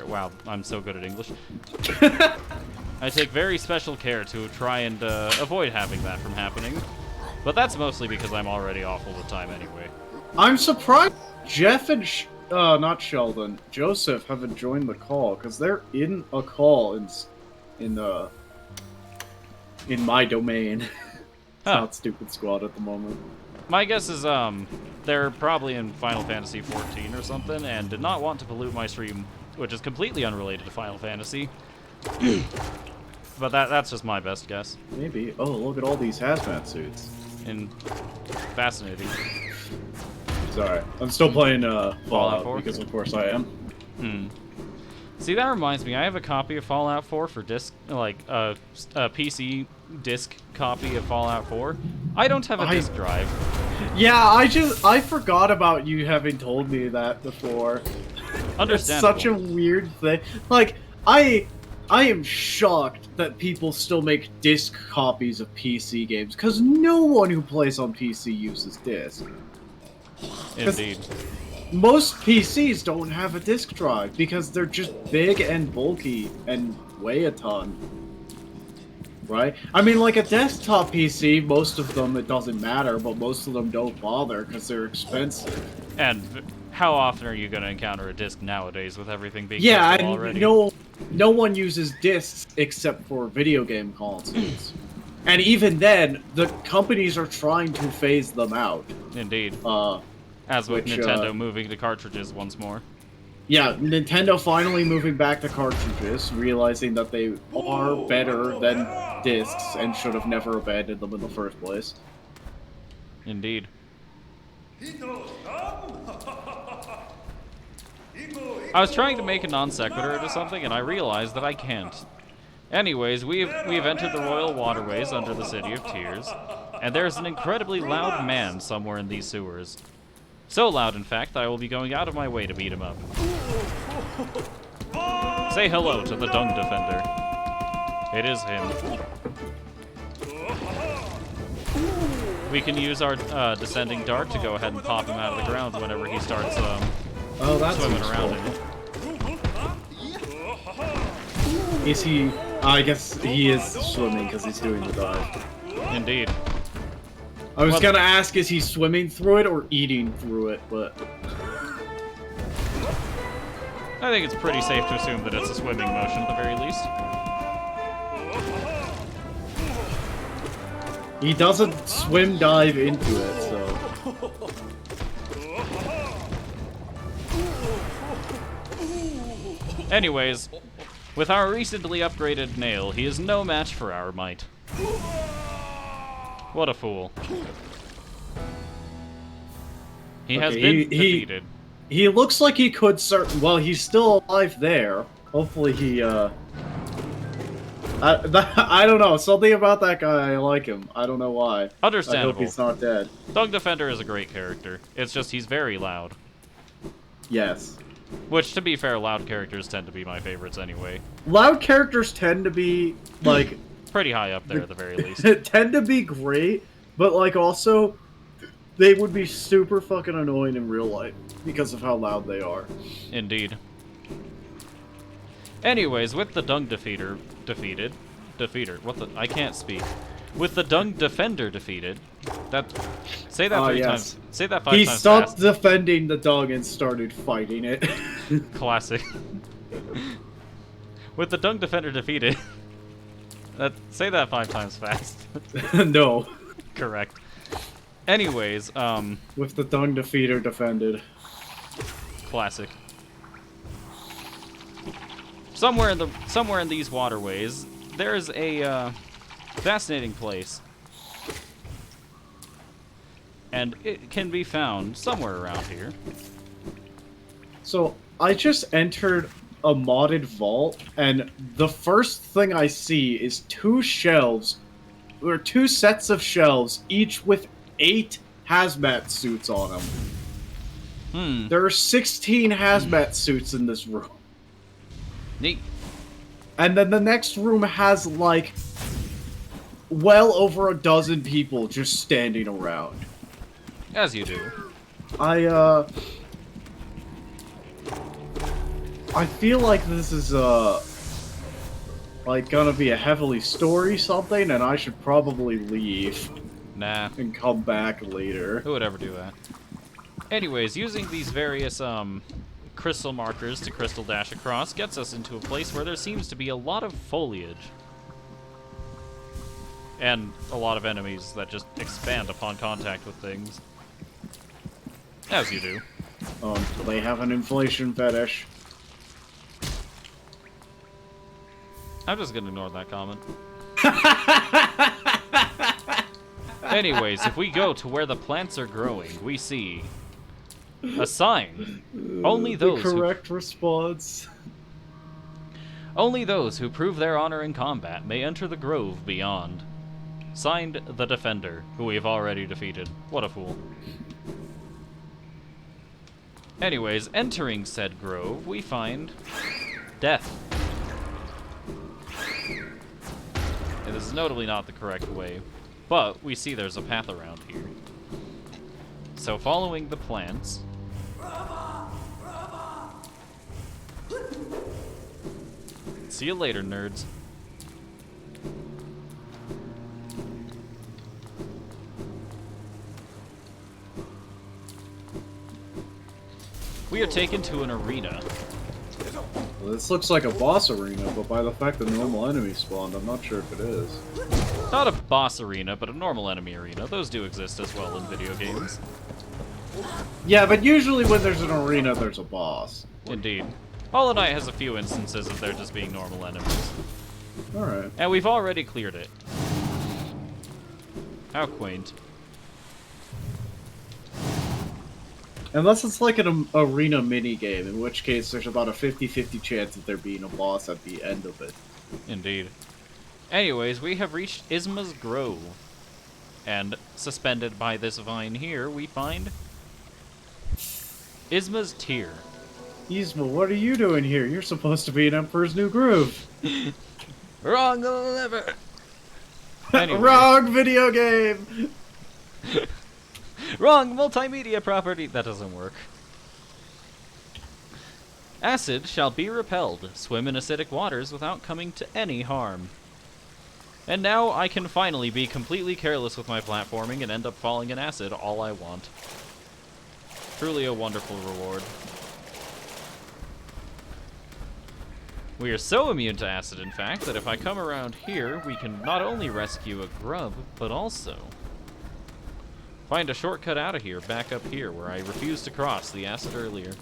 Wow, I'm so good at English. I take very special care to try and avoid having that from happening. But that's mostly because I'm already off all the time anyway. I'm surprised Jeff and not Sheldon, Joseph haven't joined the call because they're in a call in my domain. It's Huh. not Stupid Squad at the moment. My guess is, they're probably in Final Fantasy XIV or something, and did not want to pollute my stream, which is completely unrelated to Final Fantasy. But that's just my best guess. Maybe. Oh, look at all these hazmat suits. And fascinating. Sorry, I'm still playing Fallout 4? Fallout because of course I am. Hmm. See, that reminds me, I have a copy of Fallout 4 for disc, like, a PC disc copy of Fallout 4. I don't have a disc drive. Yeah, I forgot about you having told me that before. It's Understandable. such a weird thing. Like, I am shocked that people still make disc copies of PC games, because no one who plays on PC uses disc. Indeed. Most PCs don't have a disk drive because they're just big and bulky and weigh a ton. Right? I mean, like a desktop PC, most of them it doesn't matter, but most of them don't bother because they're expensive. And how often are you going to encounter a disc nowadays with everything being Yeah, digital and already? no one uses discs except for video game consoles. And even then, the companies are trying to phase them out. Indeed. As with which, Nintendo moving to cartridges once more. Yeah, Nintendo finally moving back to cartridges, realizing that they are better than discs and should have never abandoned them in the first place. Indeed. I was trying to make a non sequitur to something, and I realized that I can't. Anyways, we've entered the royal waterways under the City of Tears, and there's an incredibly loud man somewhere in these sewers. So loud, in fact, that I will be going out of my way to beat him up. Say hello to the Dung Defender. It is him. We can use our descending dart to go ahead and pop him out of the ground whenever he starts swimming around in it. Is he... I guess he is swimming because he's doing the dive. Indeed. I was Well- gonna ask, is he swimming through it or eating through it, but... I think it's pretty safe to assume that it's a swimming motion at the very least. He doesn't swim dive into it, so... Anyways, with our recently upgraded nail, he is no match for our might. What a fool. He has been defeated. He looks like he could well, he's still alive there. Hopefully he, I don't know, something about that guy, I like him. I don't know why. I Understandable. hope he's not dead. Dung Defender is a great character. It's just he's very loud. Yes. Which, to be fair, loud characters tend to be my favorites anyway. Loud characters tend to be, like... Pretty high up there at the very least. tend to be great, but, like, also, they would be super fucking annoying in real life because of how loud they are. Indeed. Anyways, with the Dung Defeater defeated... I can't speak. With the Dung Defender defeated, That. Say that 3 yes. times. Say that 5 He times stopped fast. defending the dog and started fighting it. Classic. With the dung defender defeated. Say that 5 times fast. No. Correct. Anyways, With the dung defeater defended. classic. Somewhere in these waterways, there's a fascinating place. And it can be found somewhere around here. So, I just entered a modded vault, and the first thing I see is 2 shelves, or 2 sets of shelves, each with 8 hazmat suits on them. There are 16 hazmat suits in this room. Neat. And then the next room has, like, well over a dozen people just standing around. As you do. I feel like this is, like, gonna be a heavily story something, and I should probably leave. Nah. And come back later. Who would ever do that? Anyways, using these various, crystal markers to crystal dash across gets us into a place where there seems to be a lot of foliage. And a lot of enemies that just expand upon contact with things. As you do. They have an inflation fetish. I'm just gonna ignore that comment. Anyways, if we go to where the plants are growing, we see a sign. Only those the correct response. Only those who prove their honor in combat may enter the grove beyond. Signed, the Defender, who we have already defeated. What a fool. Anyways, entering said grove, we find death. And this is notably not the correct way, but we see there's a path around here. So following the plants... See you later, nerds. We are taken to an arena. Well, this looks like a boss arena, but by the fact that normal enemies spawned, I'm not sure if it is. Not a boss arena, but a normal enemy arena. Those do exist as well in video games. Yeah, but usually when there's an arena, there's a boss. Indeed. Hollow Knight has a few instances of there just being normal enemies. Alright. And we've already cleared it. How quaint. Unless it's like an arena minigame, in which case there's about a 50-50 chance of there being a boss at the end of it. Indeed. Anyways, we have reached Isma's Grove. And suspended by this vine here, we find Isma's Tear. Yzma, what are you doing here? You're supposed to be in Emperor's New Groove. Wrong lever! Anyway. Wrong video game! Wrong multimedia property! That doesn't work. Acid shall be repelled. Swim in acidic waters without coming to any harm. And now I can finally be completely careless with my platforming and end up falling in acid all I want. Truly a wonderful reward. We are so immune to acid, in fact, that if I come around here, we can not only rescue a grub, but also find a shortcut out of here, back up here, where I refused to cross the acid earlier.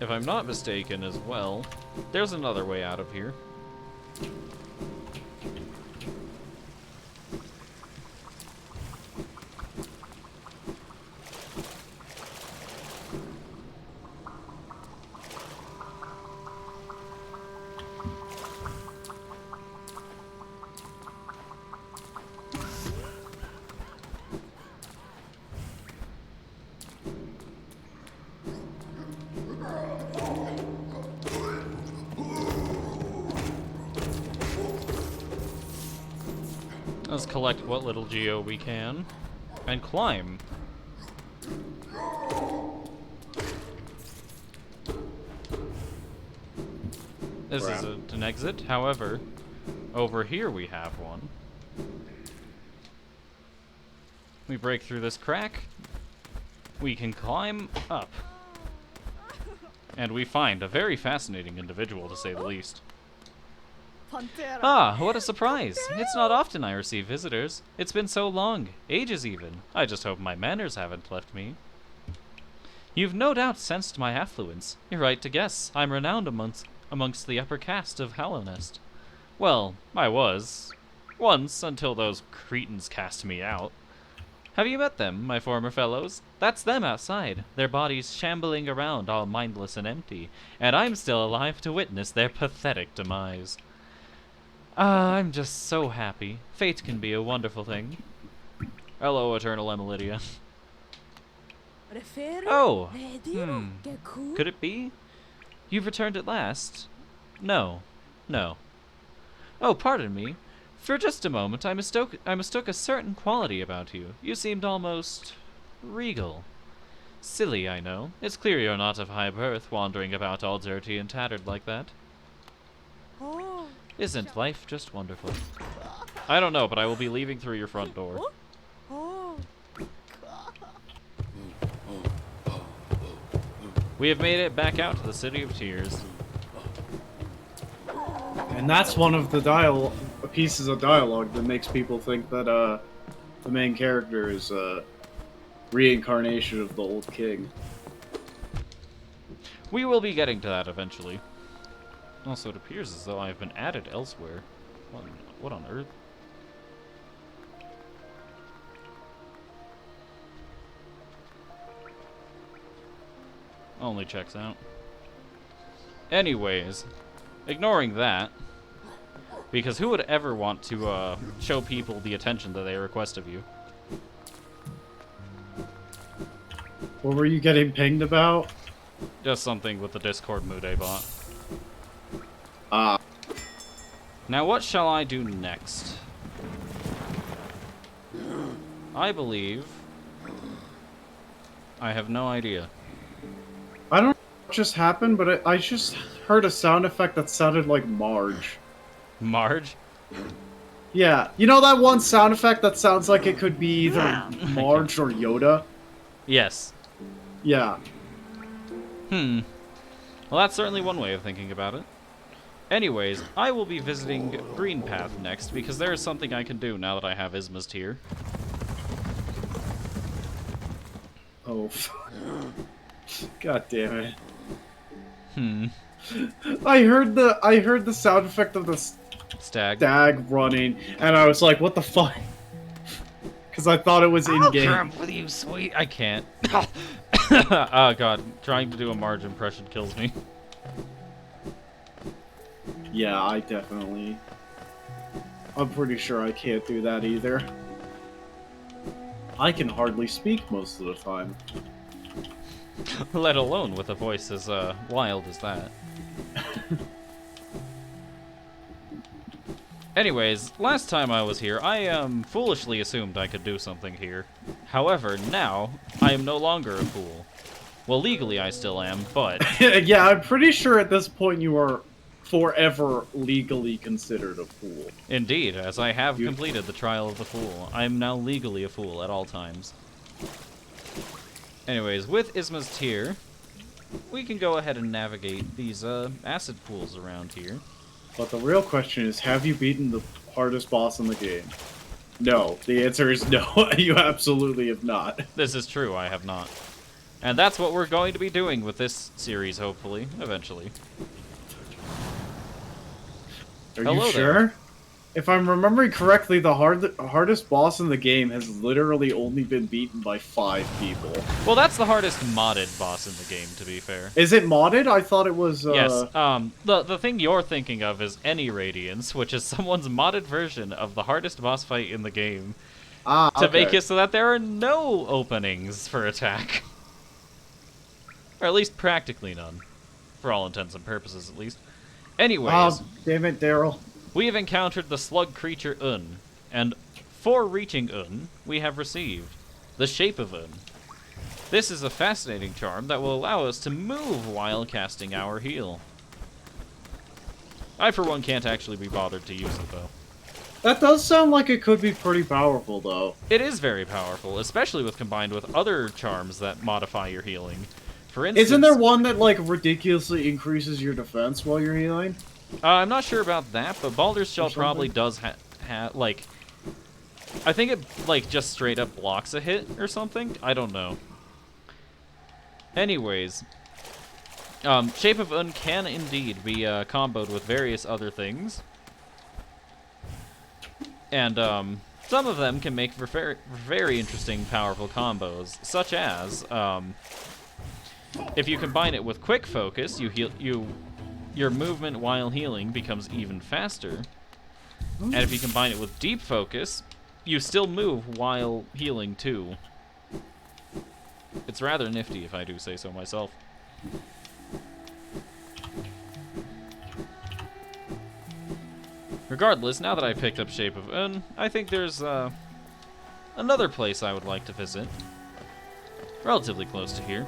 If I'm not mistaken as well, there's another way out of here. Let's collect what little geo we can, and climb. This is an exit, however, over here we have one. We break through this crack. We can climb up. And we find a very fascinating individual, to say the least. Ah, what a surprise. It's not often I receive visitors. It's been so long, ages even. I just hope my manners haven't left me. You've no doubt sensed my affluence. You're right to guess. I'm renowned amongst the upper caste of Hallowest. Well, I was. Once, until those cretins cast me out. Have you met them, my former fellows? That's them outside, their bodies shambling around all mindless and empty, and I'm still alive to witness their pathetic demise. Ah, I'm just so happy. Fate can be a wonderful thing. Hello, Eternal Emilidia. Oh! Could it be? You've returned at last? No. No. Oh, pardon me. For just a moment, I mistook a certain quality about you. You seemed almost regal. Silly, I know. It's clear you're not of high birth, wandering about all dirty and tattered like that. Isn't life just wonderful? I don't know, but I will be leaving through your front door. We have made it back out to the City of Tears. And that's one of the pieces of dialogue that makes people think that the main character is a reincarnation of the old king. We will be getting to that eventually. Also, it appears as though I've been added elsewhere. What on earth? Only checks out. Anyways, ignoring that, because who would ever want to show people the attention that they request of you? What were you getting pinged about? Just something with the Discord mood I bought. Now what shall I do next? I believe... I have no idea. I don't know what just happened, but I just heard a sound effect that sounded like Marge. Marge? Yeah, you know that one sound effect that sounds like it could be either Marge or Yoda? Yes. Yeah. Well, that's certainly one way of thinking about it. Anyways, I will be visiting Green Path next, because there is something I can do now that I have Ismast here. Oh. God damn it. I heard the sound effect of the Stag running, and I was like, what the fuck? Because I thought it was in-game. I'll with you, sweet. I can't. Oh god, trying to do a Marge impression kills me. Yeah, I'm pretty sure I can't do that either. I can hardly speak most of the time. Let alone with a voice as wild as that. Anyways, last time I was here, I foolishly assumed I could do something here. However, now, I am no longer a fool. Well, legally I still am, but... Yeah, I'm pretty sure at this point you are forever legally considered a fool. Indeed, as I have completed the trial of the fool. I am now legally a fool at all times. Anyways, with Ismast here, we can go ahead and navigate these acid pools around here. But the real question is, have you beaten the hardest boss in the game? No. The answer is no, you absolutely have not. This is true, I have not. And that's what we're going to be doing with this series, hopefully, eventually. Are Hello you sure? there. If I'm remembering correctly, the hardest boss in the game has literally only been beaten by 5 people. Well, that's the hardest modded boss in the game, to be fair. Is it modded? I thought it was, Yes, the thing you're thinking of is Any Radiance, which is someone's modded version of the hardest boss fight in the game. To make it so that there are no openings for attack. Or at least practically none. For all intents and purposes, at least. Anyways. Oh, damn it, Daryl. We have encountered the slug creature Un, and for reaching Un, we have received the Shape of Un. This is a fascinating charm that will allow us to move while casting our heal. I, for one, can't actually be bothered to use it, though. That does sound like it could be pretty powerful, though. It is very powerful, especially with combined with other charms that modify your healing. For instance, Isn't there one that, like, ridiculously increases your defense while you're healing? I'm not sure about that, but Baldur's Shell something? probably does like, I think it, like, just straight up blocks a hit or something? I don't know. Anyways, Shape of Un can indeed be comboed with various other things. And, some of them can make for very interesting, powerful combos, such as, if you combine it with Quick Focus, your movement while healing becomes even faster. And if you combine it with Deep Focus, you still move while healing too. It's rather nifty, if I do say so myself. Regardless, now that I picked up Shape of Un, I think there's another place I would like to visit. Relatively close to here.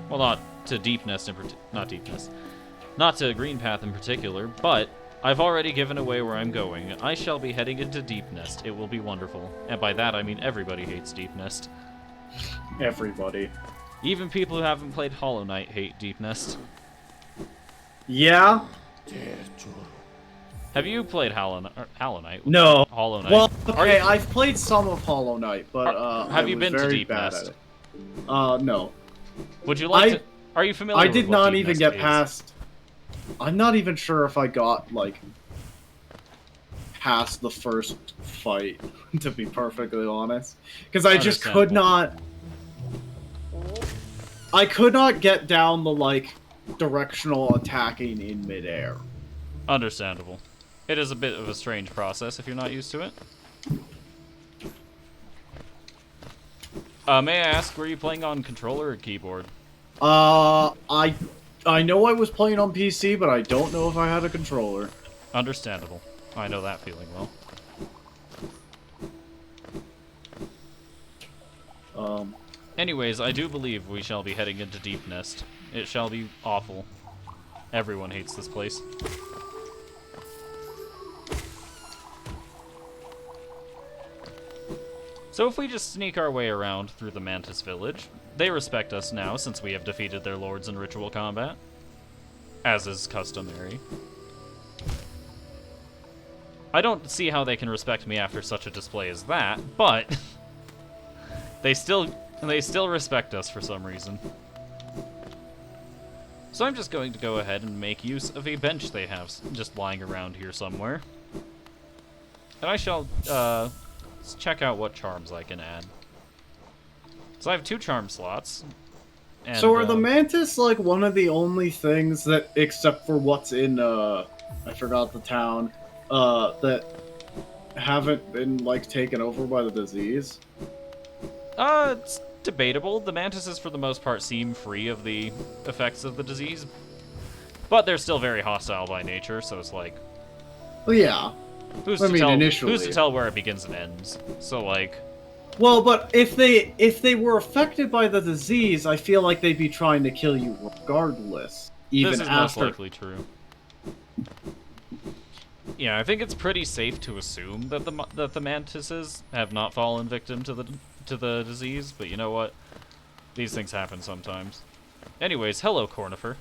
Well, not to Deep Nest not to Green Path in particular, but I've already given away where I'm going. I shall be heading into Deep Nest. It will be wonderful. And by that, I mean everybody hates Deep Nest. Everybody. Even people who haven't played Hollow Knight hate Deep Nest. Yeah? Have you played Hollow Knight? No. Hollow Knight. Well, okay, I've played some of Hollow Knight, but have I you was been to very Deep bad Nest? at it. No. Would you like to? Are you familiar? I with did what not Deep even Nest get is? past. I'm not even sure if I got like past the first fight, to be perfectly honest, because I just could not. I could not get down the like directional attacking in midair. Understandable. It is a bit of a strange process if you're not used to it. May I ask, were you playing on controller or keyboard? I know I was playing on PC, but I don't know if I had a controller. Understandable. I know that feeling well. Anyways, I do believe we shall be heading into Deep Nest. It shall be awful. Everyone hates this place. So if we just sneak our way around through the Mantis Village, they respect us now since we have defeated their lords in ritual combat, as is customary. I don't see how they can respect me after such a display as that, but they still respect us for some reason. So I'm just going to go ahead and make use of a bench they have just lying around here somewhere. And I shall let's check out what charms I can add. So I have 2 charm slots. And, so are the Mantis like one of the only things that, except for what's in I forgot the town, that haven't been like taken over by the disease? It's debatable. The mantises for the most part seem free of the effects of the disease. But they're still very hostile by nature, so it's like, Well, yeah. who's I to mean, tell initially. who's to tell where it begins and ends? So like, Well, but if they were affected by the disease, I feel like they'd be trying to kill you regardless, even this is after. most likely true. Yeah, I think it's pretty safe to assume that the mantises have not fallen victim to the disease, but you know what? These things happen sometimes. Anyways, hello, Cornifer.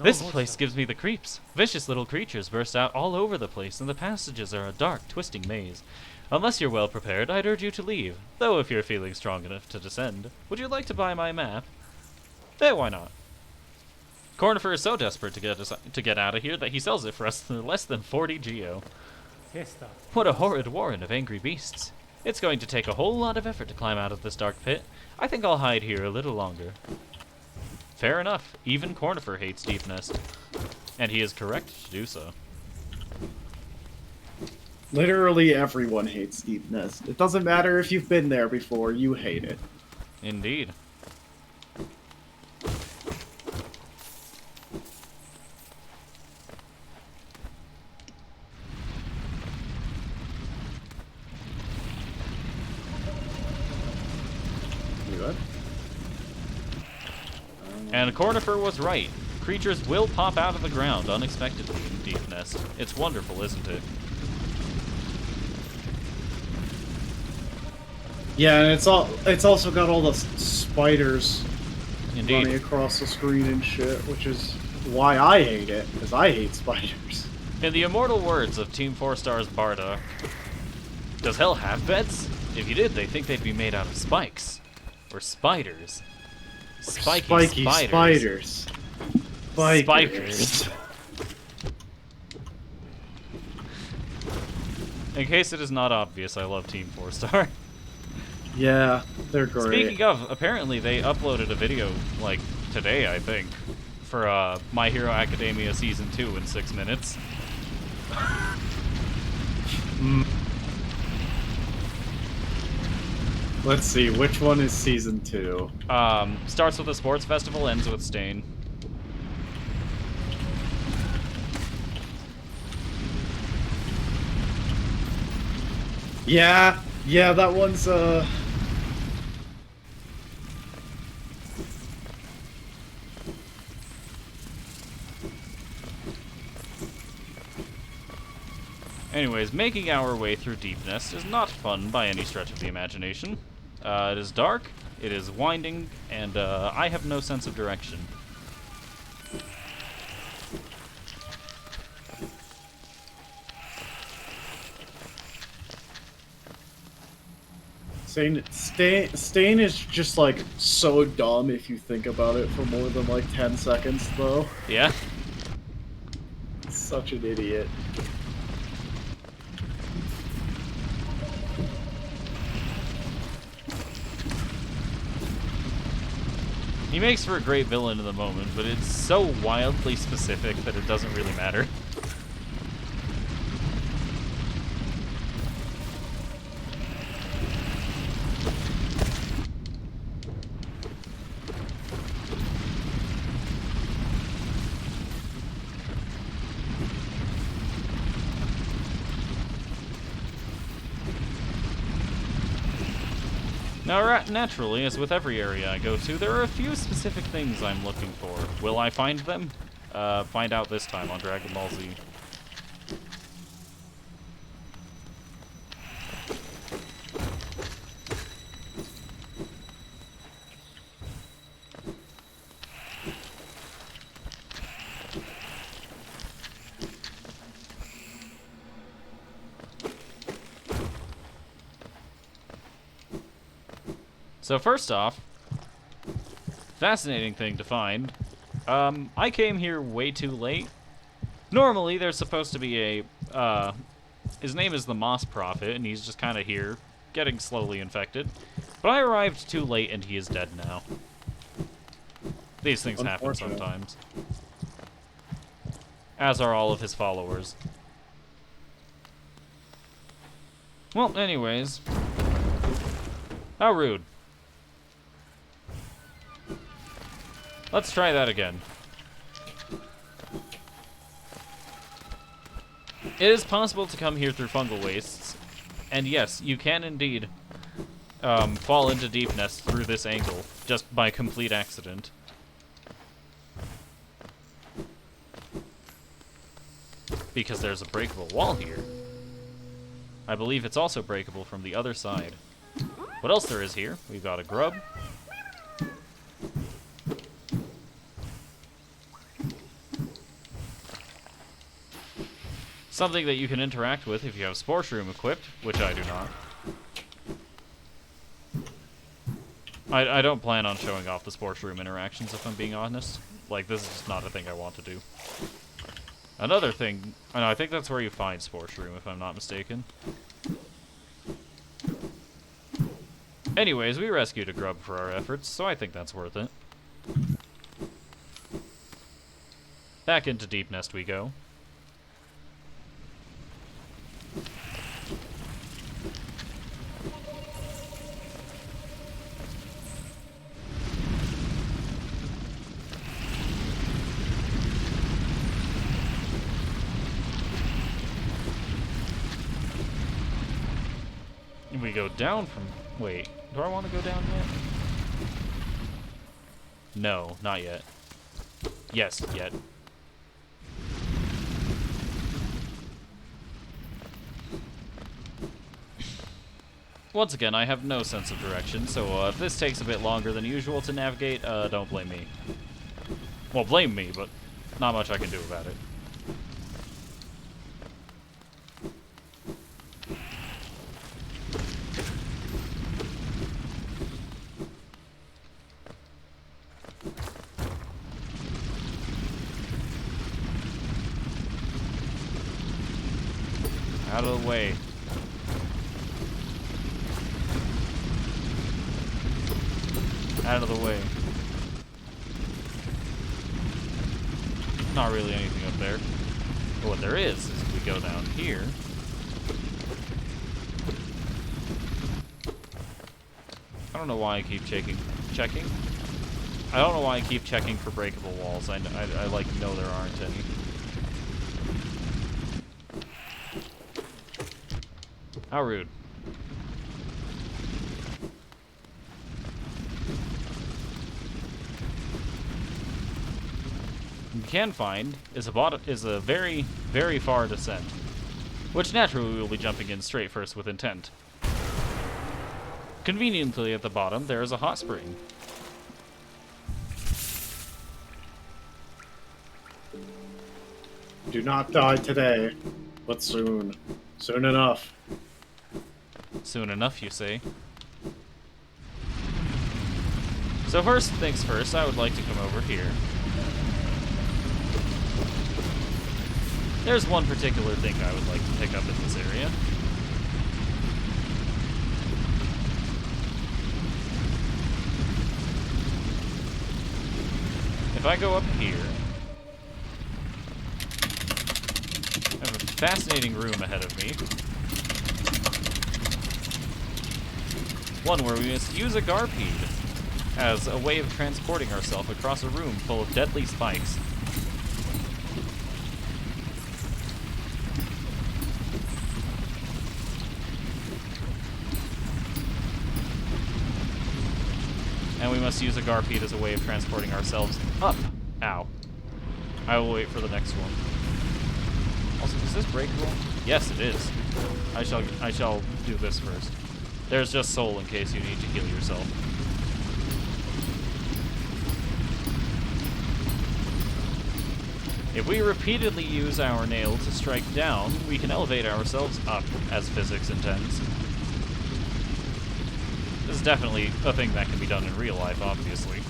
This place gives me the creeps. Vicious little creatures burst out all over the place, and the passages are a dark, twisting maze. Unless you're well prepared, I'd urge you to leave. Though if you're feeling strong enough to descend, would you like to buy my map? Why not? Cornifer is so desperate to get out of here that he sells it for us for less than 40 geo. What a horrid warren of angry beasts. It's going to take a whole lot of effort to climb out of this dark pit. I think I'll hide here a little longer. Fair enough. Even Cornifer hates Deep Nest. And he is correct to do so. Literally everyone hates Deep Nest. It doesn't matter if you've been there before, you hate it. Indeed. You good? And Cornifer was right. Creatures will pop out of the ground unexpectedly in Deep Nest. It's wonderful, isn't it? Yeah, and it's also got all the spiders Indeed. running across the screen and shit, which is why I hate it, because I hate spiders. In the immortal words of Team 4 Star's Bardock, does hell have beds? If you did, they think they'd be made out of spikes. Or spiders. Spiky spiders. Spikers. In case it is not obvious, I love Team 4 Star. Yeah, they're great. Speaking of, apparently they uploaded a video, like, today, I think, for My Hero Academia Season 2 in 6 minutes. Let's see, which one is Season 2? Starts with a sports festival, ends with Stain. Yeah, that one's, Anyways, making our way through Deep Nest is not fun by any stretch of the imagination. It is dark, it is winding, and I have no sense of direction. Stain is just, like, so dumb if you think about it for more than, like, 10 seconds, though. Yeah? Such an idiot. He makes for a great villain in the moment, but it's so wildly specific that it doesn't really matter. Now, naturally, as with every area I go to, there are a few specific things I'm looking for. Will I find them? Find out this time on Dragon Ball Z. So first off, fascinating thing to find. I came here way too late. Normally, there's supposed to be a, his name is the Moss Prophet, and he's just kind of here, getting slowly infected. But I arrived too late, and he is dead now. These things happen sometimes. As are all of his followers. Well, anyways. How rude. Let's try that again. It is possible to come here through fungal wastes, and yes, you can indeed fall into Deep Nest through this angle, just by complete accident. Because there's a breakable wall here. I believe it's also breakable from the other side. What else there is here? We've got a grub. Something that you can interact with if you have Spore Shroom equipped, which I do not. I don't plan on showing off the Spore Shroom interactions, if I'm being honest. Like, this is just not a thing I want to do. Another thing, I think that's where you find Spore Shroom, if I'm not mistaken. Anyways, we rescued a grub for our efforts, so I think that's worth it. Back into Deep Nest we go. We go down from... Wait, do I want to go down yet? No, not yet. Yes, yet. Once again, I have no sense of direction, so if this takes a bit longer than usual to navigate, don't blame me. Well, blame me, but not much I can do about it. Out of the way. Out of the way. Not really anything up there. But what there is if we go down here. I don't know why I keep checking. I don't know why I keep checking for breakable walls. I like know there aren't any. How rude. What you can find is a very, very far descent, which naturally we will be jumping in straight first with intent. Conveniently at the bottom, there is a hot spring. Do not die today, but soon. Soon enough. Soon enough, you say? So first things first, I would like to come over here. There's one particular thing I would like to pick up in this area. If I go up here, I have a fascinating room ahead of me. One where we must use a Garpede as a way of transporting ourselves across a room full of deadly spikes. And we must use a Garpede as a way of transporting ourselves up. Ow. I will wait for the next one. Also, is this breakable? Yes, it is. I shall do this first. There's just soul in case you need to heal yourself. If we repeatedly use our nail to strike down, we can elevate ourselves up, as physics intends. This is definitely a thing that can be done in real life, obviously.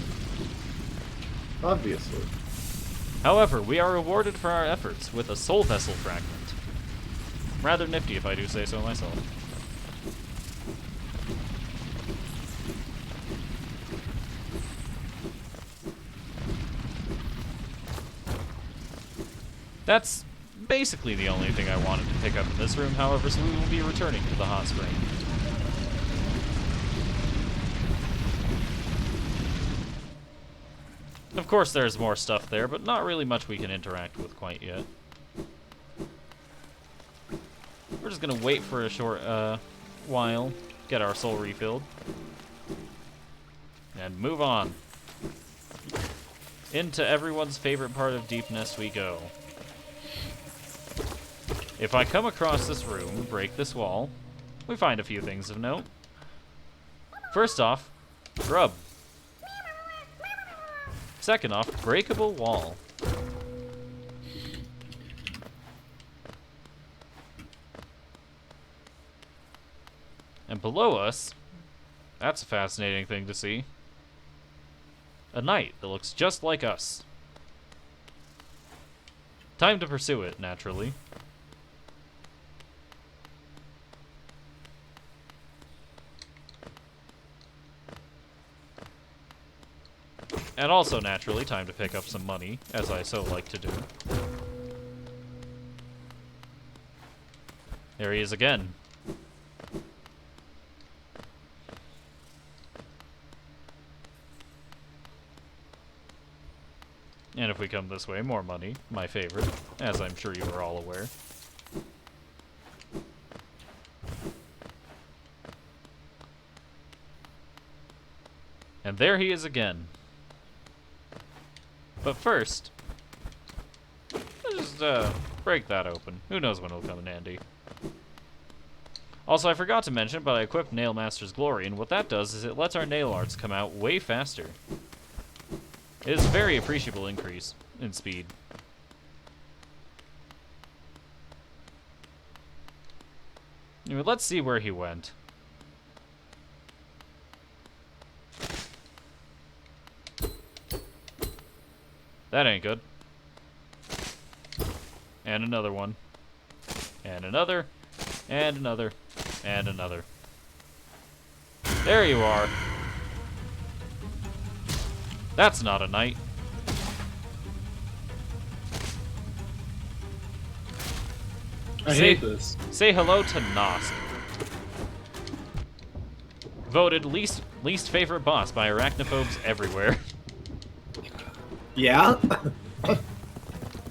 Obviously. However, we are rewarded for our efforts with a soul vessel fragment. Rather nifty, if I do say so myself. That's basically the only thing I wanted to pick up in this room, however, so we will be returning to the hot spring. Of course there's more stuff there, but not really much we can interact with quite yet. We're just gonna wait for a short while, get our soul refilled, and move on. Into everyone's favorite part of Deep Nest we go. If I come across this room, break this wall, we find a few things of note. First off, grub. Second off, breakable wall. And below us, that's a fascinating thing to see. A knight that looks just like us. Time to pursue it, naturally. And also, naturally, time to pick up some money, as I so like to do. There he is again. And if we come this way, more money, my favorite, as I'm sure you are all aware. And there he is again. But first, let's just break that open. Who knows when it'll come in handy. Also, I forgot to mention, but I equipped Nail Master's Glory, and what that does is it lets our nail arts come out way faster. It is a very appreciable increase in speed. Anyway, let's see where he went. That ain't good. And another one. And another. And another. And another. There you are. That's not a knight. I hate this. Say hello to Nosk. Voted least favorite boss by arachnophobes everywhere. Yeah?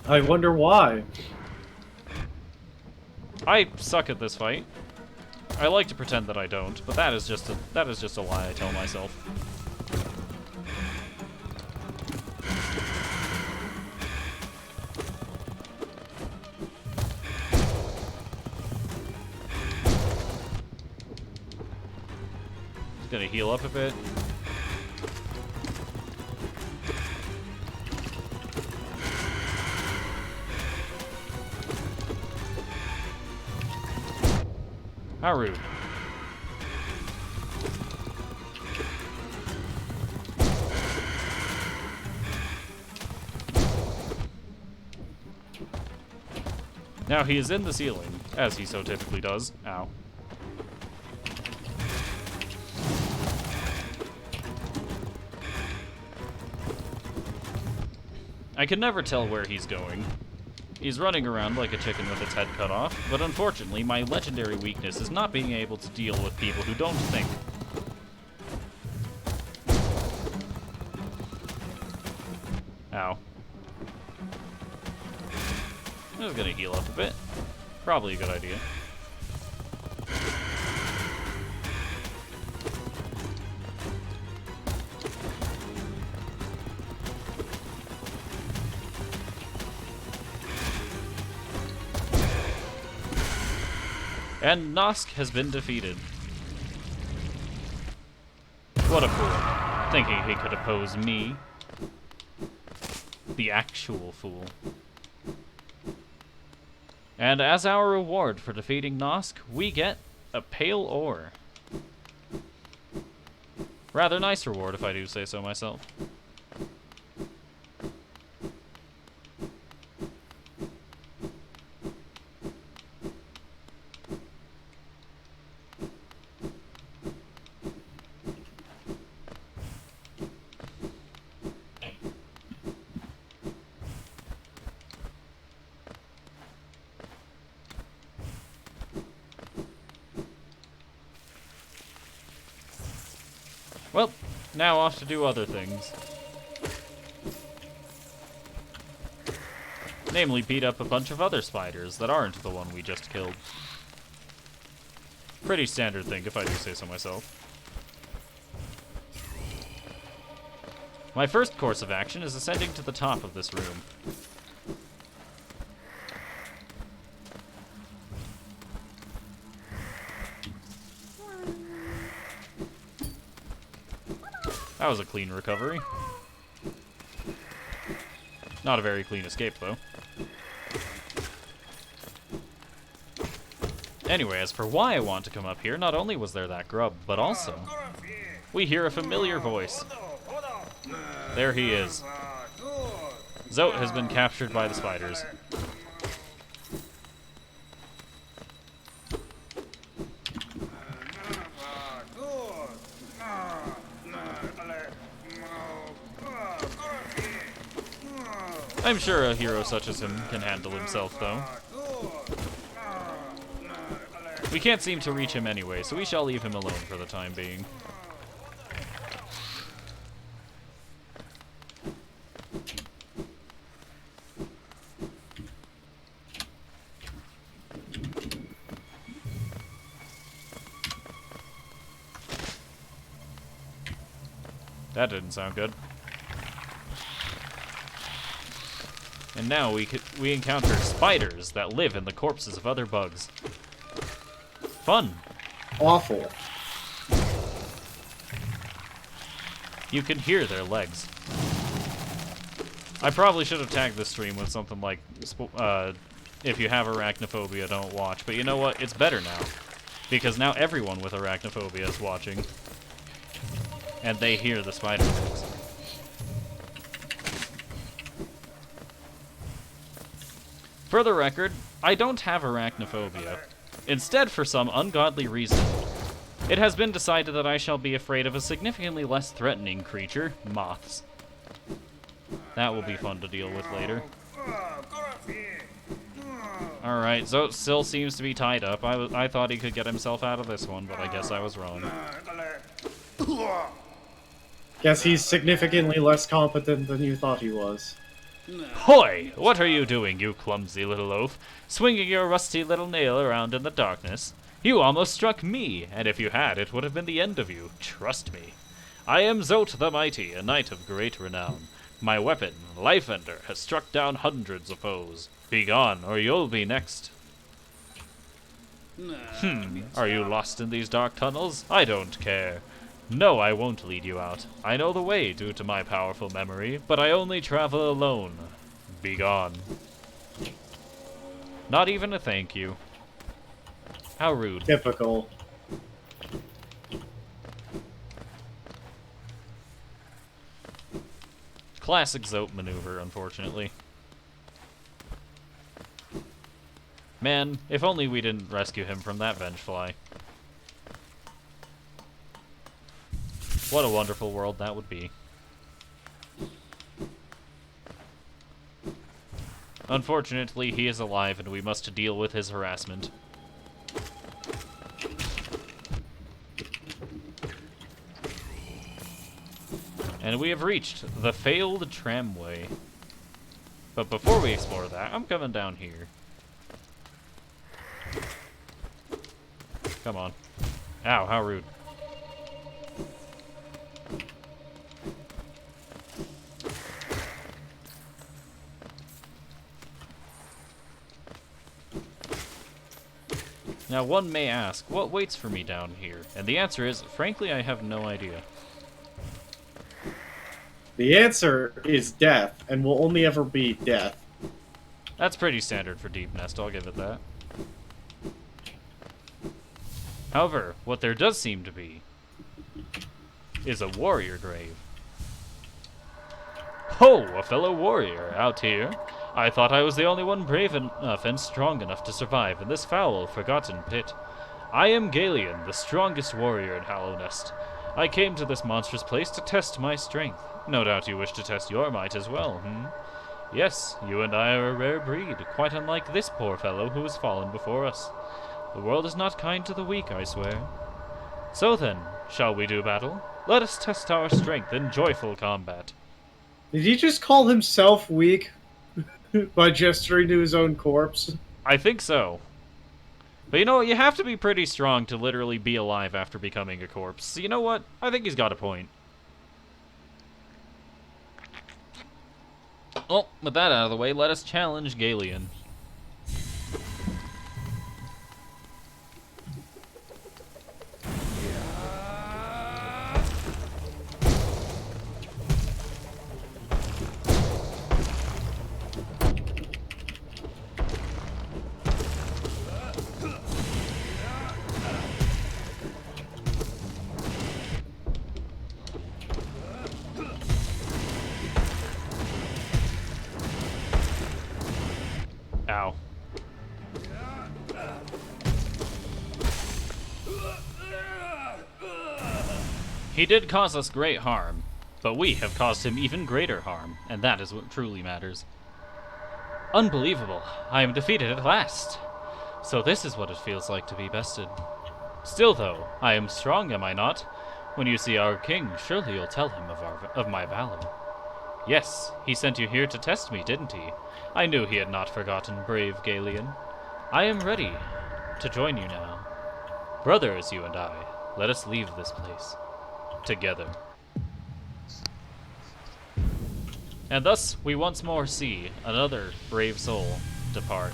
I wonder why. I suck at this fight. I like to pretend that I don't, but that is just a lie I tell myself. Just gonna heal up a bit. How rude. Now he is in the ceiling, as he so typically does. Ow. I can never tell where he's going. He's running around like a chicken with its head cut off, but unfortunately, my legendary weakness is not being able to deal with people who don't think. Ow. I'm just gonna heal up a bit. Probably a good idea. And Nosk has been defeated. What a fool. Thinking he could oppose me. The actual fool. And as our reward for defeating Nosk, we get a pale ore. Rather nice reward, if I do say so myself. Well, now off to do other things. Namely, beat up a bunch of other spiders that aren't the one we just killed. Pretty standard thing, if I do say so myself. My first course of action is ascending to the top of this room. That was a clean recovery. Not a very clean escape, though. Anyway, as for why I want to come up here, not only was there that grub, but also we hear a familiar voice. There he is. Zote has been captured by the spiders. I'm sure a hero such as him can handle himself, though. We can't seem to reach him anyway, so we shall leave him alone for the time being. That didn't sound good. And now we encounter spiders that live in the corpses of other bugs. Fun. Awful. You can hear their legs. I probably should have tagged this stream with something like, if you have arachnophobia, don't watch. But you know what? It's better now. Because now everyone with arachnophobia is watching. And they hear the spider legs. For the record, I don't have arachnophobia. Instead, for some ungodly reason, it has been decided that I shall be afraid of a significantly less threatening creature, moths. That will be fun to deal with later. Alright, Zote still seems to be tied up. I thought he could get himself out of this one, but I guess I was wrong. Guess he's significantly less competent than you thought he was. Hoy! What are you doing, you clumsy little loaf? Swinging your rusty little nail around in the darkness? You almost struck me, and if you had, it would have been the end of you. Trust me. I am Zote the Mighty, a knight of great renown. My weapon, Life Ender, has struck down hundreds of foes. Be gone, or you'll be next. Are you lost in these dark tunnels? I don't care. No, I won't lead you out. I know the way due to my powerful memory, but I only travel alone. Be gone. Not even a thank you. How rude. Typical. Classic Zote maneuver, unfortunately. Man, if only we didn't rescue him from that Vengefly. What a wonderful world that would be. Unfortunately, he is alive and we must deal with his harassment. And we have reached the failed tramway. But before we explore that, I'm coming down here. Come on. Ow, how rude. Now, one may ask, what waits for me down here? And the answer is, frankly, I have no idea. The answer is death, and will only ever be death. That's pretty standard for Deep Nest, I'll give it that. However, what there does seem to be is a warrior grave. Ho, a fellow warrior out here. I thought I was the only one brave enough and strong enough to survive in this foul, forgotten pit. I am Galion, the strongest warrior in Hallow Nest. I came to this monstrous place to test my strength. No doubt you wish to test your might as well, Yes, you and I are a rare breed, quite unlike this poor fellow who has fallen before us. The world is not kind to the weak, I swear. So then, shall we do battle? Let us test our strength in joyful combat. Did he just call himself weak by gesturing to his own corpse? I think so. But you know what? You have to be pretty strong to literally be alive after becoming a corpse. So you know what? I think he's got a point. Well, with that out of the way, let us challenge Galion. Ow. He did cause us great harm, but we have caused him even greater harm, and that is what truly matters. Unbelievable. I am defeated at last. So this is what it feels like to be bested. Still, though, I am strong, am I not? When you see our king, surely you'll tell him of my valor. Yes, he sent you here to test me, didn't he? I knew he had not forgotten brave Galion. I am ready to join you now. Brothers, you and I, let us leave this place. Together. And thus, we once more see another brave soul depart.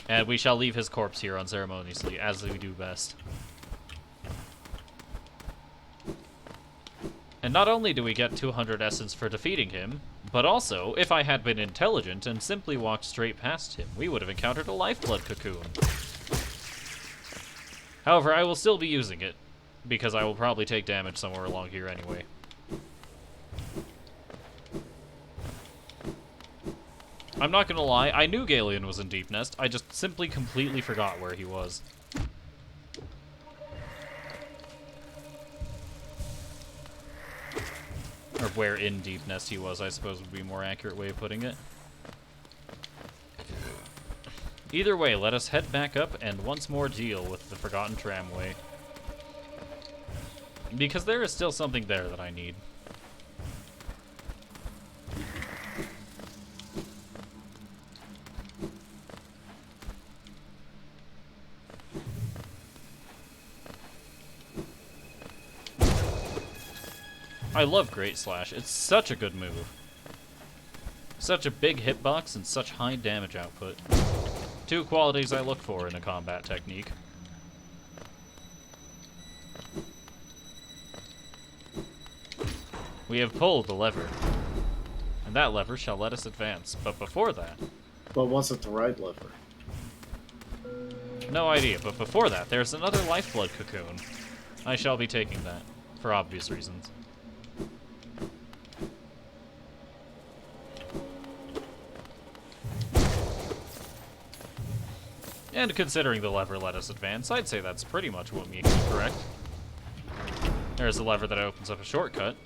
And we shall leave his corpse here unceremoniously, as we do best. And not only do we get 200 essence for defeating him, but also, if I had been intelligent and simply walked straight past him, we would have encountered a lifeblood cocoon. However, I will still be using it, because I will probably take damage somewhere along here anyway. I'm not gonna lie, I knew Galeon was in Deep Nest, I just simply completely forgot where he was. Or where in Deep Nest he was, I suppose would be a more accurate way of putting it. Either way, let us head back up and once more deal with the Forgotten Tramway. Because there is still something there that I need. I love Great Slash. It's such a good move. Such a big hitbox and such high damage output. Two qualities I look for in a combat technique. We have pulled the lever. And that lever shall let us advance. But before that... But was it the right lever? No idea, but before that, there's another lifeblood cocoon. I shall be taking that, for obvious reasons. And considering the lever let us advance, I'd say that's pretty much what makes it correct. There's the lever that opens up a shortcut.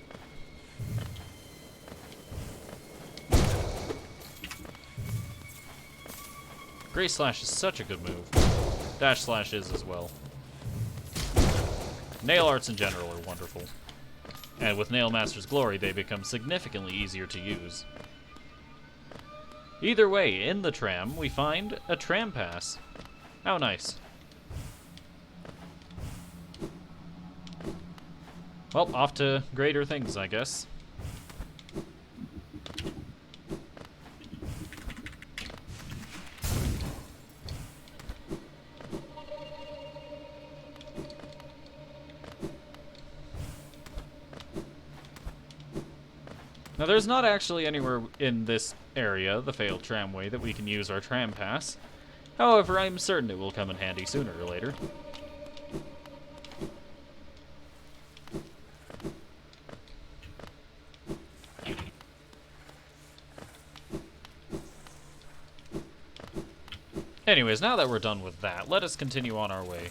Great Slash is such a good move. Dash Slash is as well. Nail arts in general are wonderful. And with Nail Master's Glory, they become significantly easier to use. Either way, in the tram, we find a tram pass. How nice. Well, off to greater things, I guess. Now, there's not actually anywhere in this area, the failed tramway, that we can use our tram pass. However, I'm certain it will come in handy sooner or later. Anyways, now that we're done with that, let us continue on our way.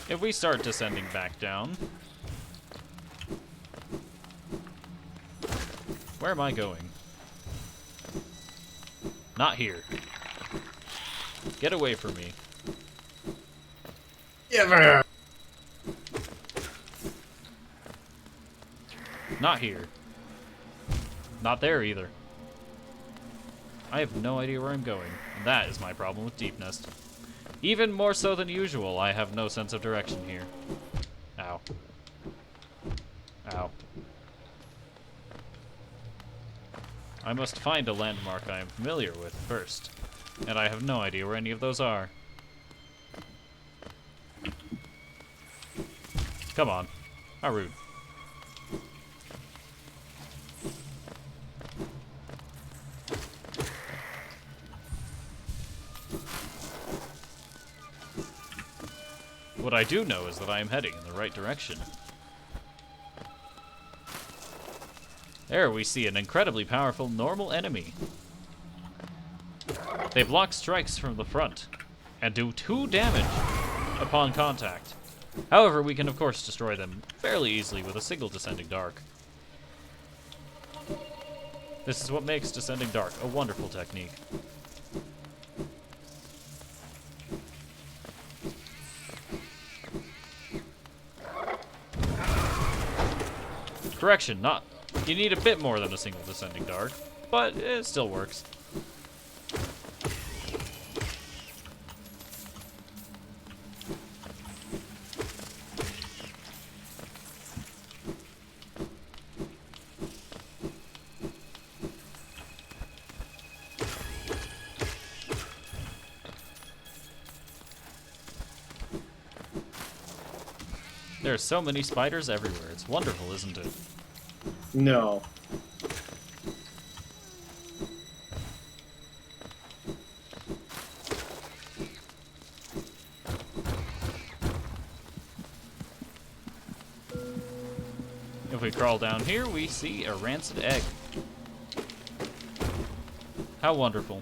If we start descending back down... Where am I going? Not here. Get away from me. Yeah. Not here. Not there either. I have no idea where I'm going, and that is my problem with Deep Nest. Even more so than usual, I have no sense of direction here. Ow. Ow. I must find a landmark I am familiar with first, and I have no idea where any of those are. Come on. How rude. What I do know is that I am heading in the right direction. There we see an incredibly powerful normal enemy. They block strikes from the front and do 2 damage upon contact. However, we can of course destroy them fairly easily with a single Descending Dark. This is what makes Descending Dark a wonderful technique. Correction, not... You need a bit more than a single Descending Dark, but it still works. There are so many spiders everywhere. It's wonderful, isn't it? No. If we crawl down here, we see a rancid egg. How wonderful.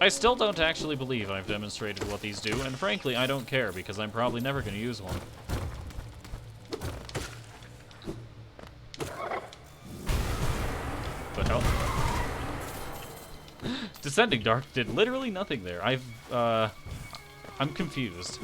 I still don't actually believe I've demonstrated what these do, and frankly, I don't care, because I'm probably never going to use one. The hell? Descending Dark did literally nothing there. I'm confused.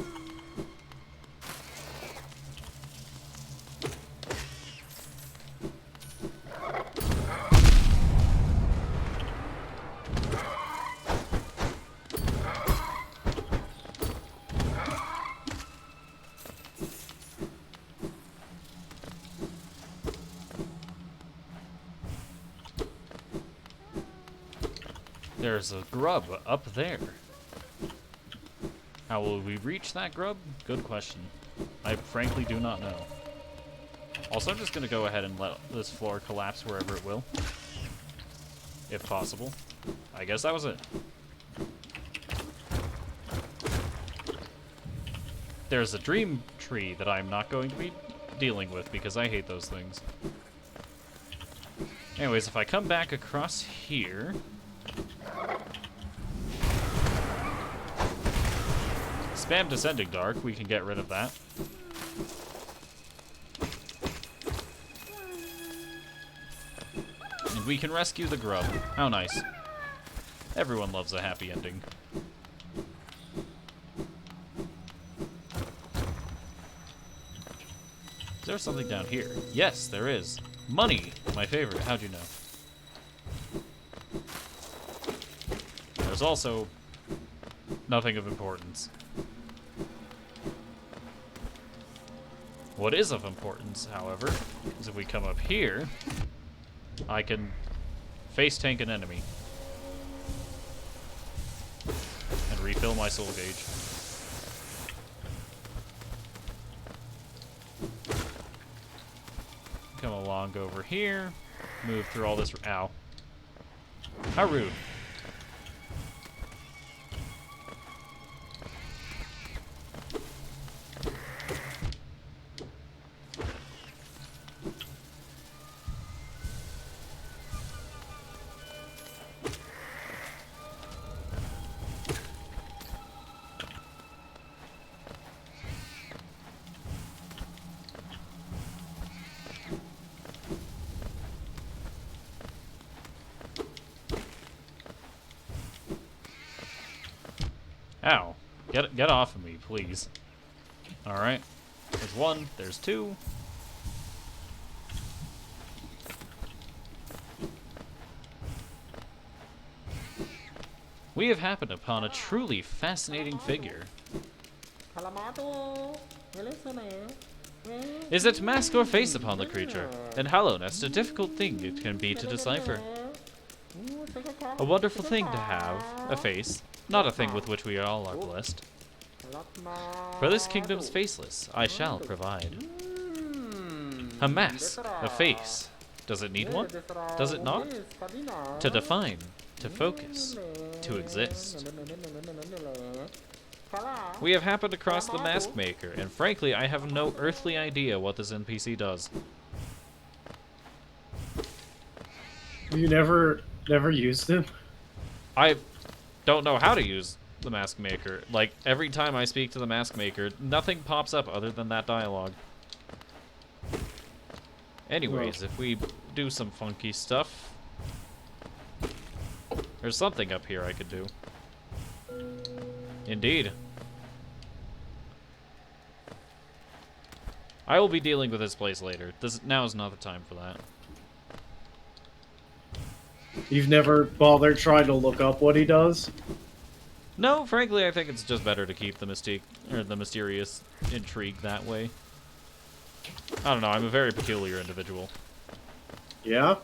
There's a grub up there. How will we reach that grub? Good question. I frankly do not know. Also, I'm just going to go ahead and let this floor collapse wherever it will. If possible. I guess that was it. There's a dream tree that I'm not going to be dealing with because I hate those things. Anyways, if I come back across here... Spam Descending Dark, we can get rid of that. And we can rescue the grub. How nice. Everyone loves a happy ending. Is there something down here? Yes, there is. Money! My favorite. How'd you know? There's also nothing of importance. What is of importance, however, is if we come up here, I can face tank an enemy and refill my soul gauge. Come along over here, move through all this. Ow. How rude. Ow. Get off of me, please. Alright. There's one, there's two. We have happened upon a truly fascinating figure. Is it mask or face upon the creature? In Hollownest, a difficult thing it can be to decipher. A wonderful thing to have, a face. Not a thing with which we all are blessed. For this kingdom's faceless, I shall provide. A mask, a face. Does it need one? Does it not? To define, to focus, to exist. We have happened across the Mask Maker, and frankly, I have no earthly idea what this NPC does. You never used him? I don't know how to use the Mask Maker. Like, every time I speak to the Mask Maker, nothing pops up other than that dialogue. Anyways, if we do some funky stuff... There's something up here I could do. Indeed. I will be dealing with this place later. Now is not the time for that. You've never bothered trying to look up what he does? No, frankly, I think it's just better to keep the mystique or the mysterious intrigue that way. I don't know, I'm a very peculiar individual. Yeah?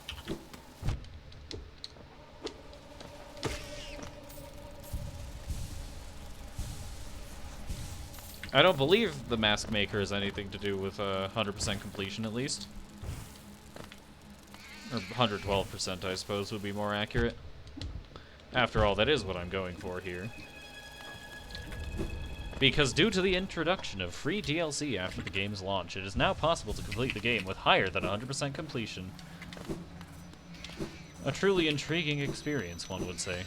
I don't believe the mask maker has anything to do with 100% completion, at least. Or 112%, I suppose, would be more accurate. After all, that is what I'm going for here. Because due to the introduction of free DLC after the game's launch, it is now possible to complete the game with higher than 100% completion. A truly intriguing experience, one would say.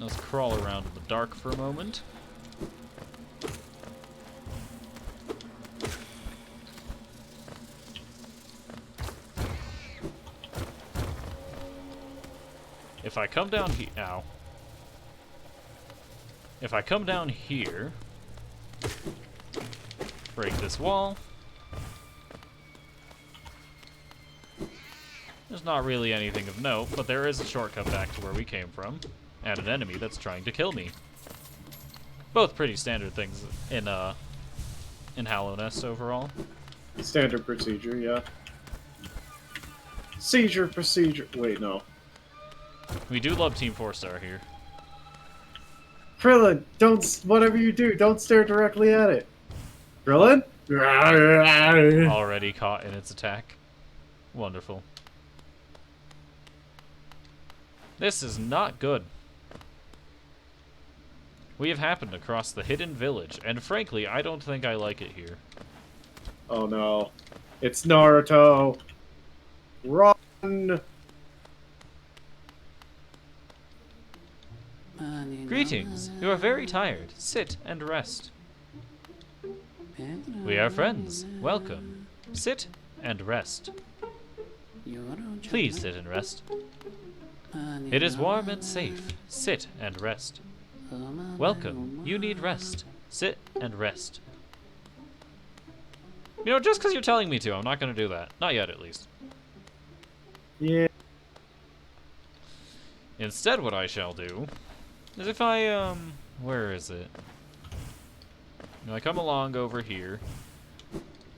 Let's crawl around in the dark for a moment. If I come down here, ow. If I come down here, break this wall. There's not really anything of note, but there is a shortcut back to where we came from, and an enemy that's trying to kill me. Both pretty standard things in Hollow Nest overall. Standard procedure, yeah. Seizure procedure. Wait, no. We do love Team 4-Star here. Krillin, don't. Whatever you do, don't stare directly at it. Krillin? Already caught in its attack. Wonderful. This is not good. We have happened across the hidden village, and frankly, I don't think I like it here. Oh no. It's Naruto. Run! Greetings. You are very tired. Sit and rest. We are friends. Welcome. Sit and rest. Please sit and rest. It is warm and safe. Sit and rest. Welcome. You need rest. Sit and rest. You know, just because you're telling me to, I'm not going to do that. Not yet, at least. Yeah. Instead, what I shall do is if I, where is it? I come along over here.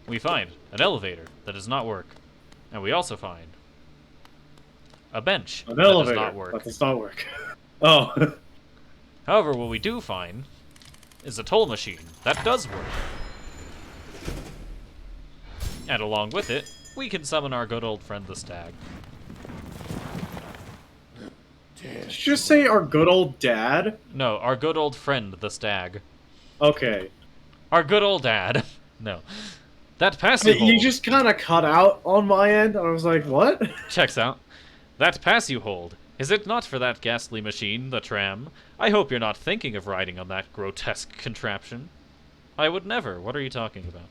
We find an elevator that does not work. And we also find a bench An that elevator. does not work. That does not work. Oh. However, what we do find is a toll machine that does work. And along with it, we can summon our good old friend the stag. Did you just say our good old dad? No, our good old friend the stag. Okay. Our good old dad. No. That passive You just kind of cut out on my end, and I was like, what? Checks out. That pass you hold, is it not for that ghastly machine, the tram? I hope you're not thinking of riding on that grotesque contraption. I would never. What are you talking about?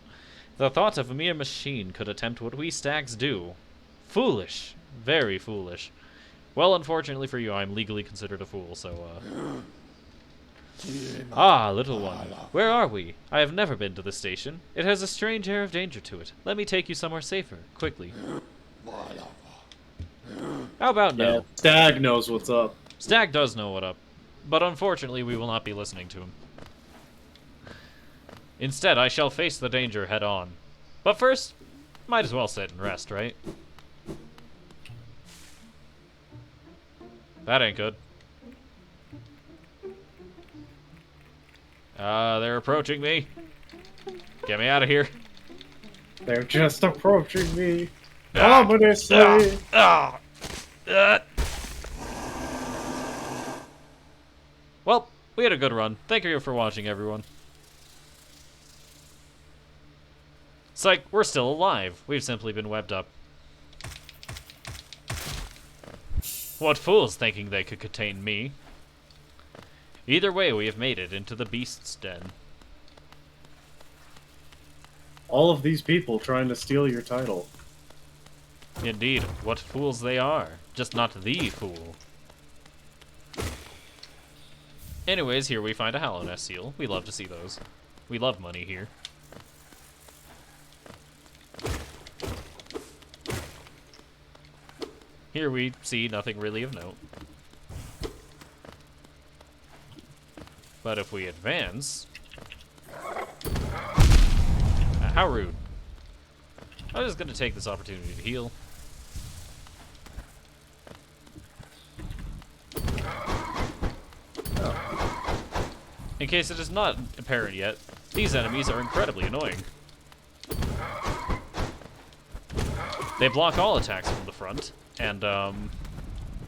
The thought of a mere machine could attempt what we stags do. Foolish. Very foolish. Well, unfortunately for you, I'm legally considered a fool, so, Ah, little one. Where are we? I have never been to this station. It has a strange air of danger to it. Let me take you somewhere safer, quickly. How about no? Yeah, Stag knows what's up. Stag does know what up, but unfortunately we will not be listening to him. Instead, I shall face the danger head on. But first, might as well sit and rest, right? That ain't good. They're approaching me. Get me out of here. They're just approaching me. Ominously. Well, we had a good run. Thank you for watching, everyone. Psych, we're still alive. We've simply been webbed up. What fools thinking they could contain me. Either way, we have made it into the beast's den. All of these people trying to steal your title. Indeed, what fools they are. Just not the fool. Anyways, here we find a Hollow Nest seal. We love to see those. We love money here. Here we see nothing really of note. But if we advance... how rude. I'm just going to take this opportunity to heal. In case it is not apparent yet, these enemies are incredibly annoying. They block all attacks from the front, and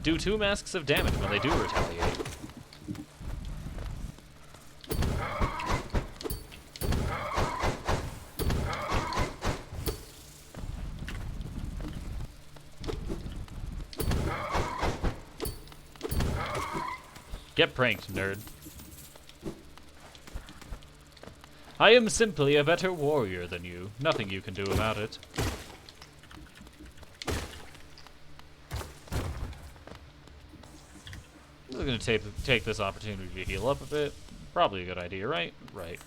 do 2 masks of damage when they do retaliate. Get pranked, nerd. I am simply a better warrior than you. Nothing you can do about it. I'm gonna take this opportunity to heal up a bit. Probably a good idea, right? Right.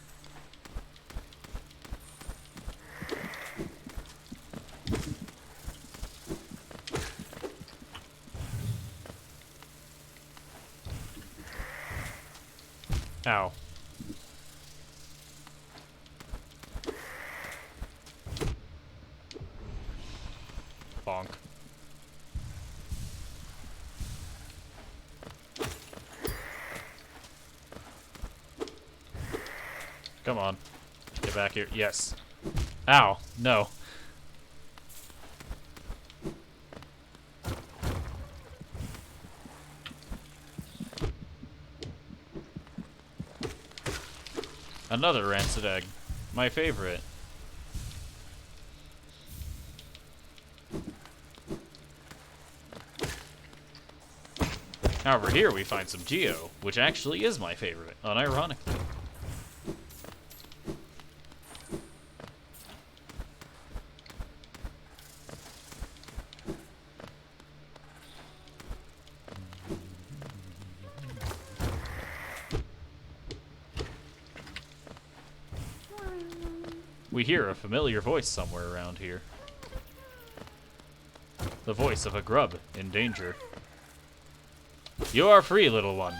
Ow. Bonk. Come on. Get back here. Yes. Ow. No. Another rancid egg. My favorite. However, here we find some Geo, which actually is my favorite, unironically. We hear a familiar voice somewhere around here. The voice of a grub in danger. You are free, little one.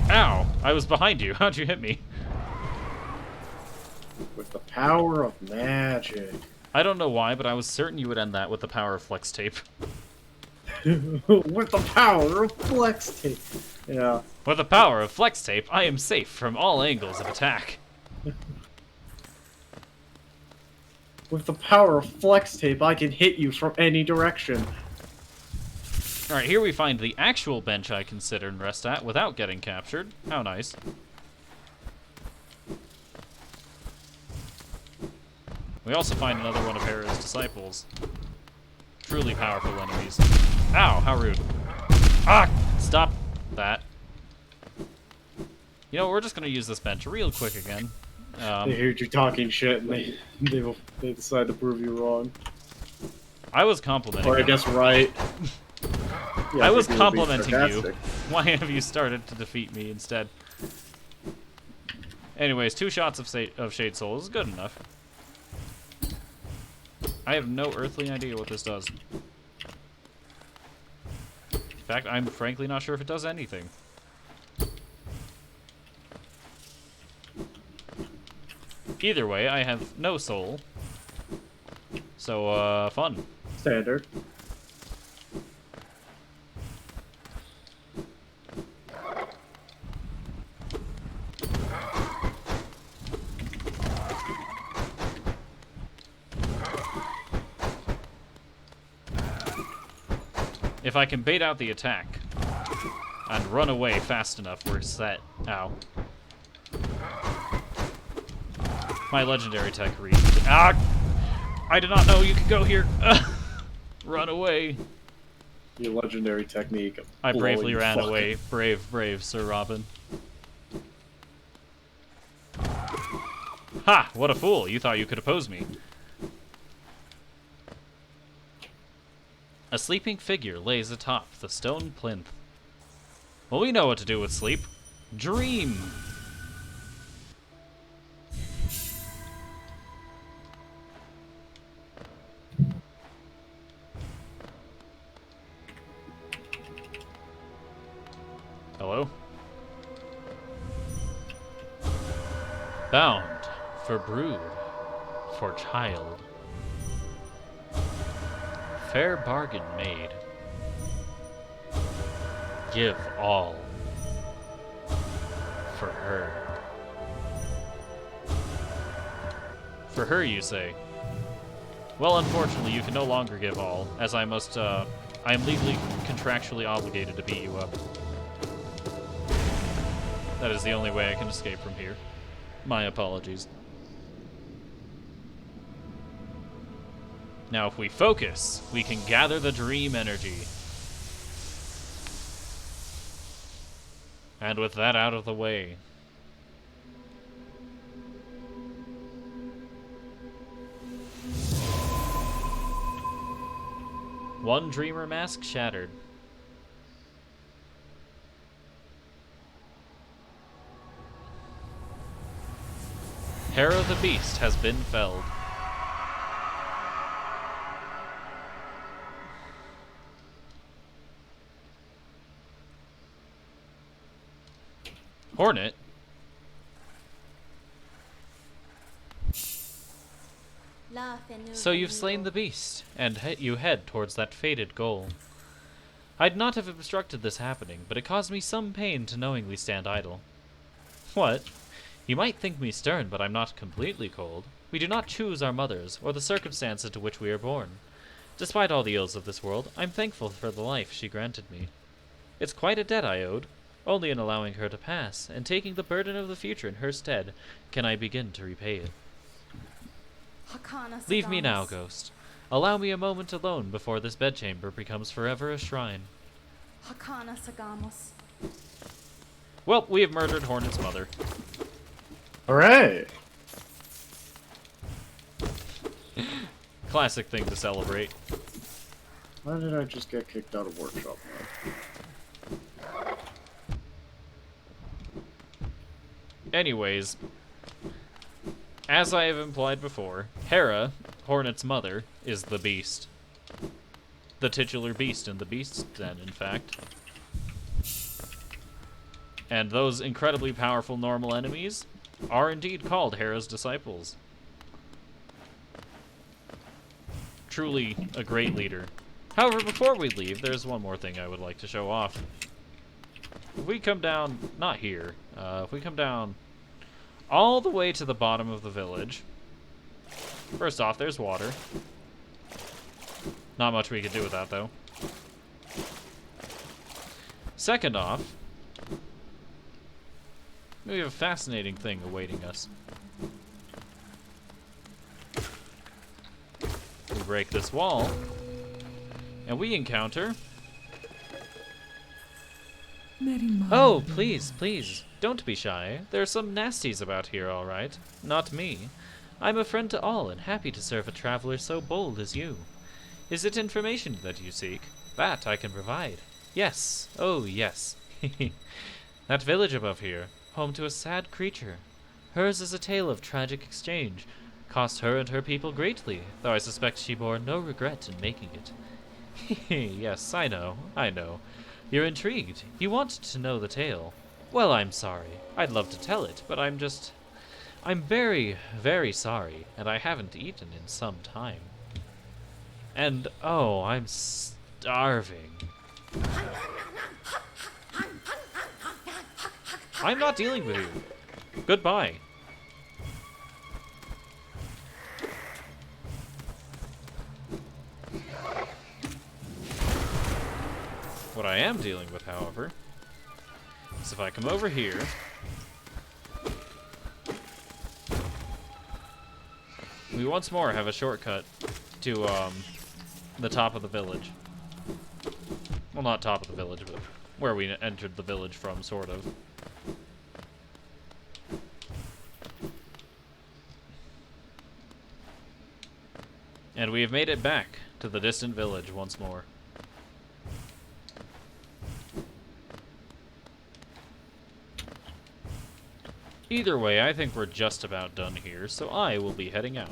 Ow! I was behind you. How'd you hit me? With the power of magic. I don't know why, but I was certain you would end that with the power of flex tape. With the power of flex tape. Yeah. With the power of flex tape, I am safe from all angles of attack. With the power of flex tape, I can hit you from any direction. Alright, here we find the actual bench I can sit and rest at without getting captured. How nice. We also find another one of Hera's disciples. Truly powerful enemies. Ow, how rude. Ah! Stop that. You know, we're just gonna use this bench real quick again. They heard you talking shit and they decide to prove you wrong. I was complimenting Or I you. guess right. Yeah, I was maybe it would be complimenting you. sarcastic. Why have you started to defeat me instead? Anyways, 2 shots of Shade Soul is good enough. I have no earthly idea what this does. In fact, I'm frankly not sure if it does anything. Either way, I have no soul. So, fun. Standard. If I can bait out the attack and run away fast enough, we're set. Ow. My legendary tech reached. Ah! I did not know you could go here. Run away. Your legendary technique. Of I bravely blowing ran fuck. away. Brave, brave Sir Robin. Ha! What a fool. You thought you could oppose me. A sleeping figure lays atop the stone plinth. Well, we know what to do with sleep. Dream! Hello? Bound for brood, for child. Fair bargain made. Give all for her. For her, you say? Well, unfortunately, you can no longer give all, as I must, I am legally, contractually obligated to beat you up. That is the only way I can escape from here. My apologies. Now, if we focus, we can gather the dream energy. And with that out of the way, one dreamer mask shattered. Hera the Beast has been felled. Hornet? So you've slain the beast, and you head towards that fated goal. I'd not have obstructed this happening, but it caused me some pain to knowingly stand idle. What? You might think me stern, but I'm not completely cold. We do not choose our mothers, or the circumstances to which we are born. Despite all the ills of this world, I'm thankful for the life she granted me. It's quite a debt I owed. Only in allowing her to pass, and taking the burden of the future in her stead, can I begin to repay it. Leave me now, ghost. Allow me a moment alone before this bedchamber becomes forever a shrine. Well, we have murdered Hornet's mother. Hooray! Classic thing to celebrate. Why did I just get kicked out of workshop mode? Anyways, as I have implied before, Hera, Hornet's mother, is the beast. The titular beast in the Beast's Den, in fact. And those incredibly powerful normal enemies are indeed called Hera's disciples. Truly a great leader. However, before we leave, there's one more thing I would like to show off. If we come down, not here, if we come down all the way to the bottom of the village, first off, there's water. Not much we could do with that, though. Second off, we have a fascinating thing awaiting us. We break this wall, and we encounter... Oh, please, please, don't be shy. There are some nasties about here, all right. Not me. I'm a friend to all and happy to serve a traveler so bold as you. Is it information that you seek? That I can provide. Yes, oh yes. That village above here, home to a sad creature. Hers is a tale of tragic exchange. Cost her and her people greatly, though I suspect she bore no regret in making it. Yes, I know. You're intrigued. You wanted to know the tale. Well, I'm sorry. I'd love to tell it, but I'm very, very sorry, and I haven't eaten in some time. And, oh, I'm starving. I'm not dealing with you. Goodbye. What I am dealing with, however, is if I come over here, we once more have a shortcut to the top of the village. Well, not top of the village, but where we entered the village from, sort of. And we have made it back to the distant village once more. Either way, I think we're just about done here, so I will be heading out.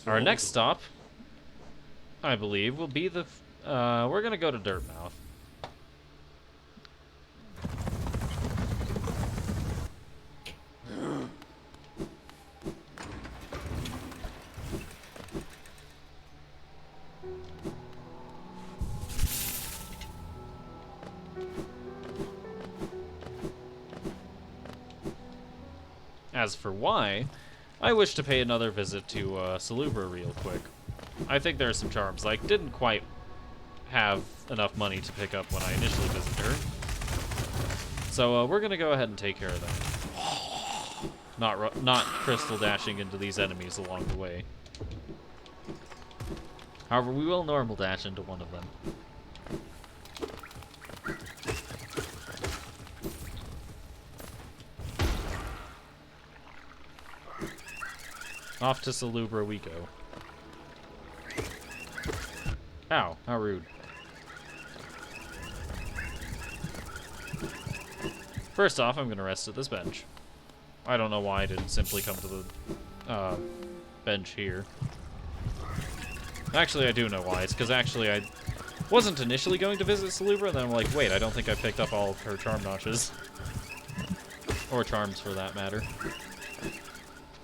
Our next stop, I believe, will be the... we're gonna go to Dirtmouth. As for why, I wish to pay another visit to Salubra real quick. I think there are some charms. I didn't quite have enough money to pick up when I initially visited her. So we're gonna go ahead and take care of them. Not crystal dashing into these enemies along the way. However, we will normal dash into one of them. Off to Salubra we go. Ow, how rude. First off, I'm gonna rest at this bench. I don't know why I didn't simply come to the bench here. Actually, I do know why. It's because actually I wasn't initially going to visit Salubra, and then I'm like, wait, I don't think I picked up all of her charm notches. Or charms, for that matter.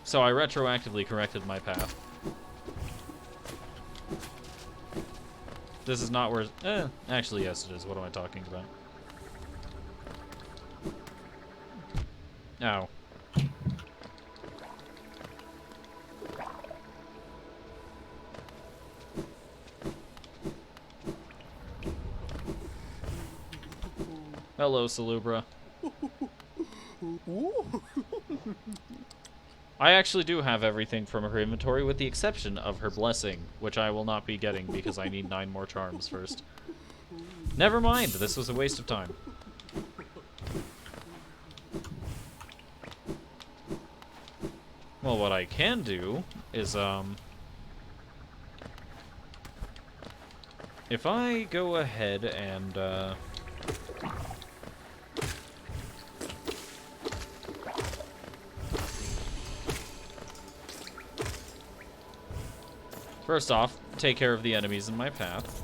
So I retroactively corrected my path. This is not where... actually, yes, it is. What am I talking about? Ow. Hello, Salubra. I actually do have everything from her inventory with the exception of her blessing, which I will not be getting because I need 9 more charms first. Never mind, this was a waste of time. Well, what I can do is, if I go ahead and, first off, take care of the enemies in my path.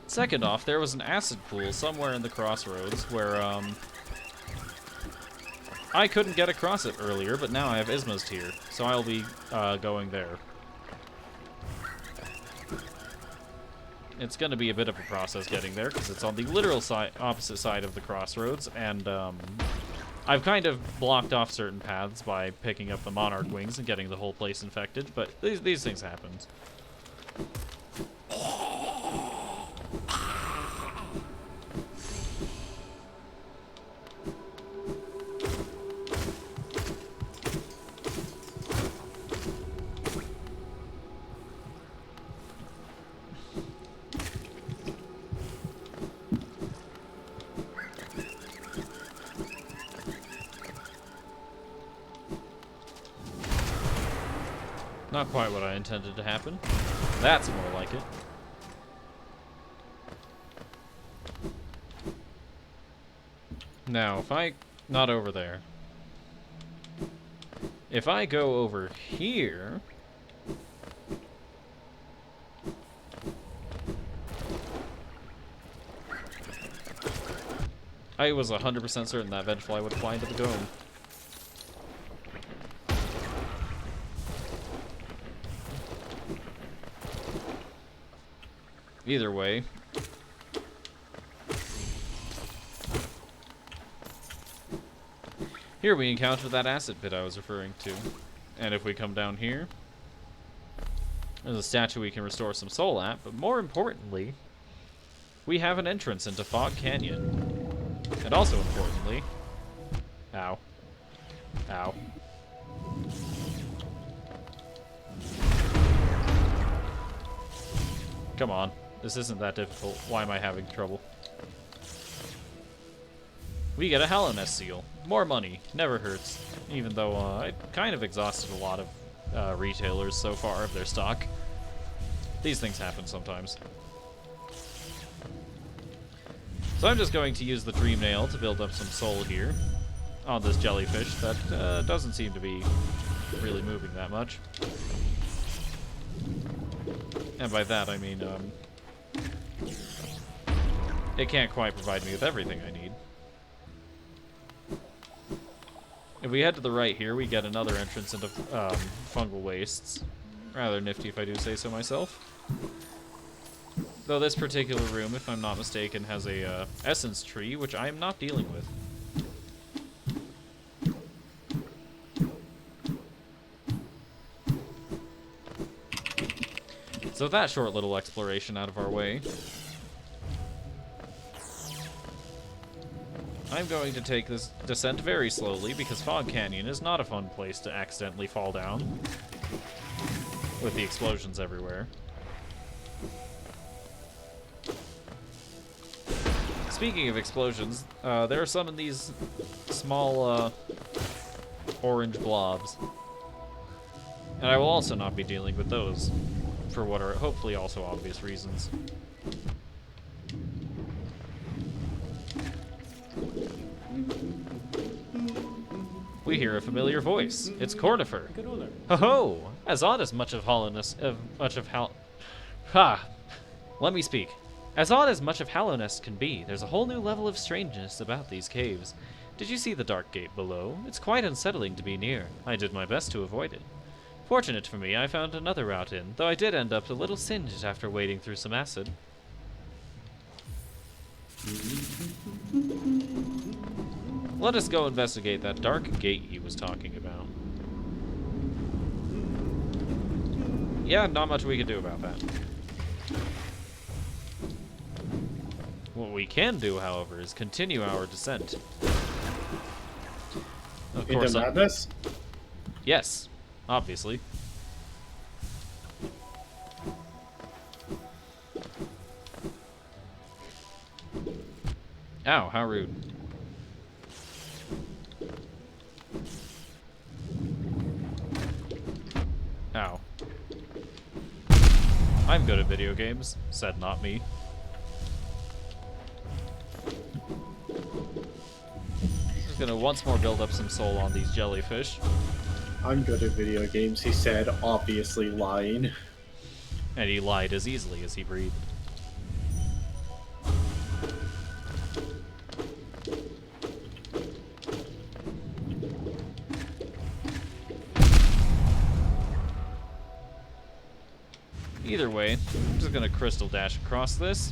Second off, there was an acid pool somewhere in the crossroads where, I couldn't get across it earlier, but now I have Isma's here, so I'll be, going there. It's going to be a bit of a process getting there, because it's on the literal opposite side of the crossroads, and I've kind of blocked off certain paths by picking up the Monarch Wings and getting the whole place infected, but these things happen. Not quite what I intended to happen. That's more like it. Now, if I... not over there. If I go over here... I was 100% certain that Vengefly would fly into the dome. Either way. Here we encounter that acid pit I was referring to. And if we come down here, there's a statue we can restore some soul at, but more importantly, we have an entrance into Fog Canyon. And also importantly... Ow. Ow. Come on. This isn't that difficult. Why am I having trouble? We get a Hallownest seal. More money. Never hurts. Even though I kind of exhausted a lot of retailers so far of their stock. These things happen sometimes. So I'm just going to use the Dream Nail to build up some soul here on this jellyfish that doesn't seem to be really moving that much. And by that I mean, it can't quite provide me with everything I need. If we head to the right here, we get another entrance into fungal wastes. Rather nifty, if I do say so myself. Though this particular room, if I'm not mistaken, has a essence tree, which I am not dealing with. So that short little exploration out of our way, I'm going to take this descent very slowly because Fog Canyon is not a fun place to accidentally fall down with the explosions everywhere. Speaking of explosions, there are some in these small orange blobs. And I will also not be dealing with those for what are hopefully also obvious reasons. We hear a familiar voice. It's Cornifer. Ho ho! As odd as much of hollowness Let me speak. As odd as much of Hallownest can be, there's a whole new level of strangeness about these caves. Did you see the dark gate below? It's quite unsettling to be near. I did my best to avoid it. Fortunate for me, I found another route in, though I did end up a little singed after wading through some acid. Let us go investigate that dark gate he was talking about. Yeah, not much we can do about that. What we can do, however, is continue our descent. Of course, into madness? yes, obviously. Ow, how rude. Ow. I'm good at video games, said not me. Just gonna once more build up some soul on these jellyfish. I'm good at video games, he said, obviously lying. And he lied as easily as he breathed. Either way, I'm just gonna crystal dash across this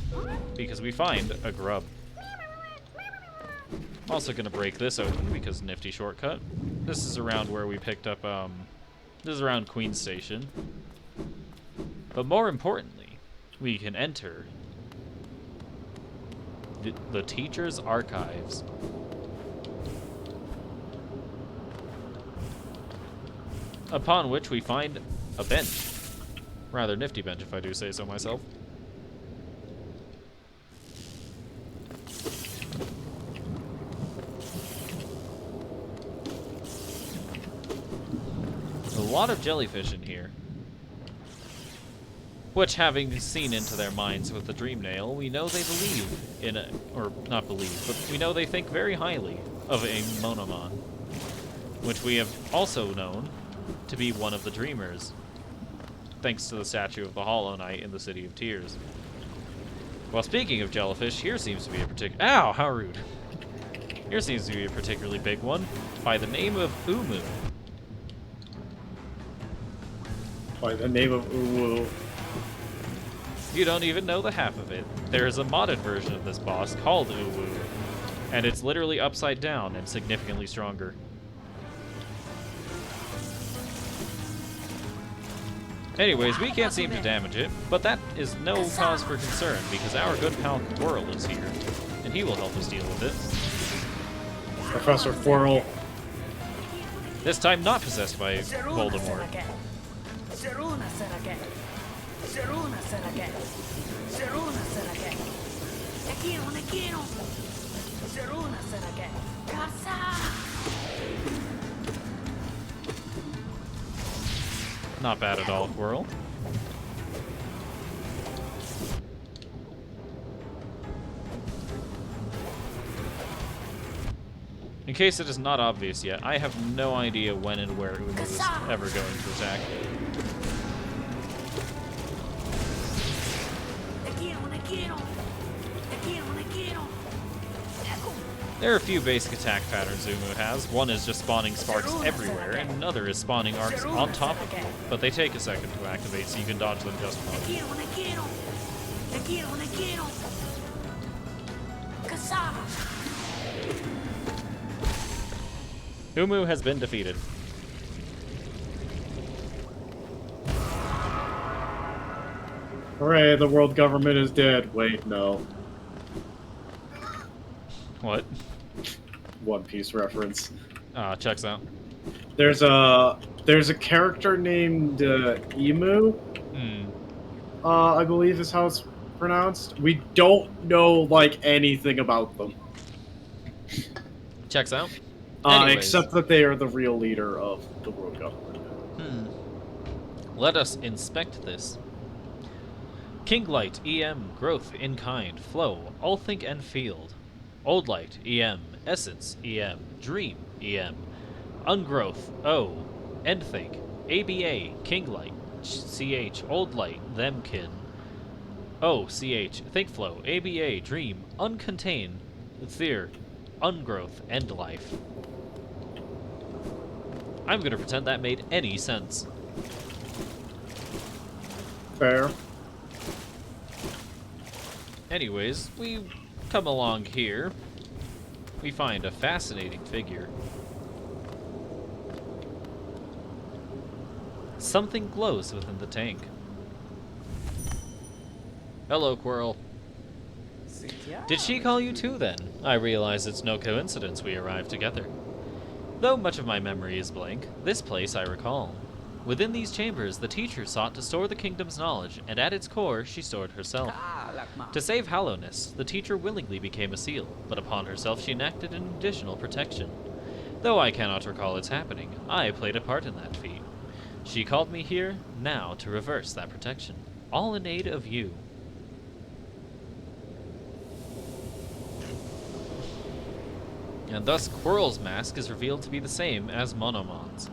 because we find a grub. Also gonna break this open because nifty shortcut. This is around where we picked up, this is around Queen Station. But more importantly, we can enter the teacher's archives. Upon which we find a bench. Rather nifty bench, if I do say so myself. A lot of jellyfish in here. Which, having seen into their minds with the dream nail, we know they believe in a, or not believe, but we know they think very highly of a monomon. Which we have also known to be one of the dreamers. Thanks to the statue of the Hollow Knight in the City of Tears. Well, speaking of jellyfish, here seems to be a particular... Ow, how rude. Here seems to be a particularly big one, by the name of Umu. By the name of Uwu. You don't even know the half of it. There is a modded version of this boss called Uwu, and it's literally upside down and significantly stronger. Anyways, we can't seem to damage it, but that is no cause for concern because our good pal Quirrell is here, and he will help us deal with it. Professor Quirrell. This time not possessed by Voldemort. Not bad at all, Quirrell. In case it is not obvious yet, I have no idea when and where Umu is ever going to attack. There are a few basic attack patterns Umu has. One is just spawning sparks everywhere, and another is spawning arcs on top of them. But they take a second to activate, so you can dodge them just fine. Umu has been defeated. Hooray, the world government is dead. Wait, no. What? One Piece reference. Checks out. There's a character named Emu. I believe is how it's pronounced. We don't know like anything about them. Checks out. Except that they are the real leader of the world government. Let us inspect this. King Light, EM, growth, in kind, flow, all think and field. Old Light, EM, essence, EM, dream, EM. Ungrowth, O, end think, ABA, King Light, CH, Old Light, themkin. O, CH, think flow, ABA, dream, uncontained, fear, ungrowth, end life. I'm gonna pretend that made any sense. Fair. Anyways, we come along here. We find a fascinating figure. Something glows within the tank. Hello, Quirrell. Did she call you too, then? I realize it's no coincidence we arrived together. Though much of my memory is blank, this place I recall. Within these chambers, the teacher sought to store the kingdom's knowledge, and at its core, she stored herself. To save Hallowness, the teacher willingly became a seal, but upon herself she enacted an additional protection. Though I cannot recall its happening, I played a part in that feat. She called me here, now, to reverse that protection. All in aid of you. And thus, Quirrell's mask is revealed to be the same as Monomon's.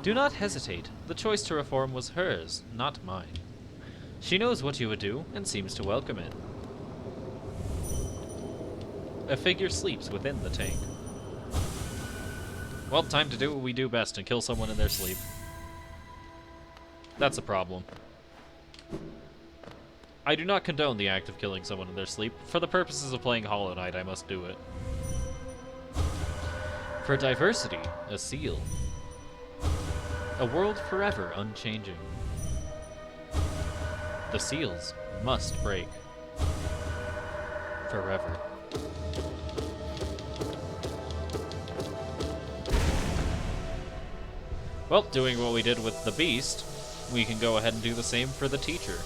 Do not hesitate. The choice to reform was hers, not mine. She knows what you would do, and seems to welcome it. A figure sleeps within the tank. Well, time to do what we do best and kill someone in their sleep. That's a problem. I do not condone the act of killing someone in their sleep. For the purposes of playing Hollow Knight, I must do it. For diversity, a seal. A world forever unchanging. The seals must break. Forever. Well, doing what we did with the beast, we can go ahead and do the same for the teacher.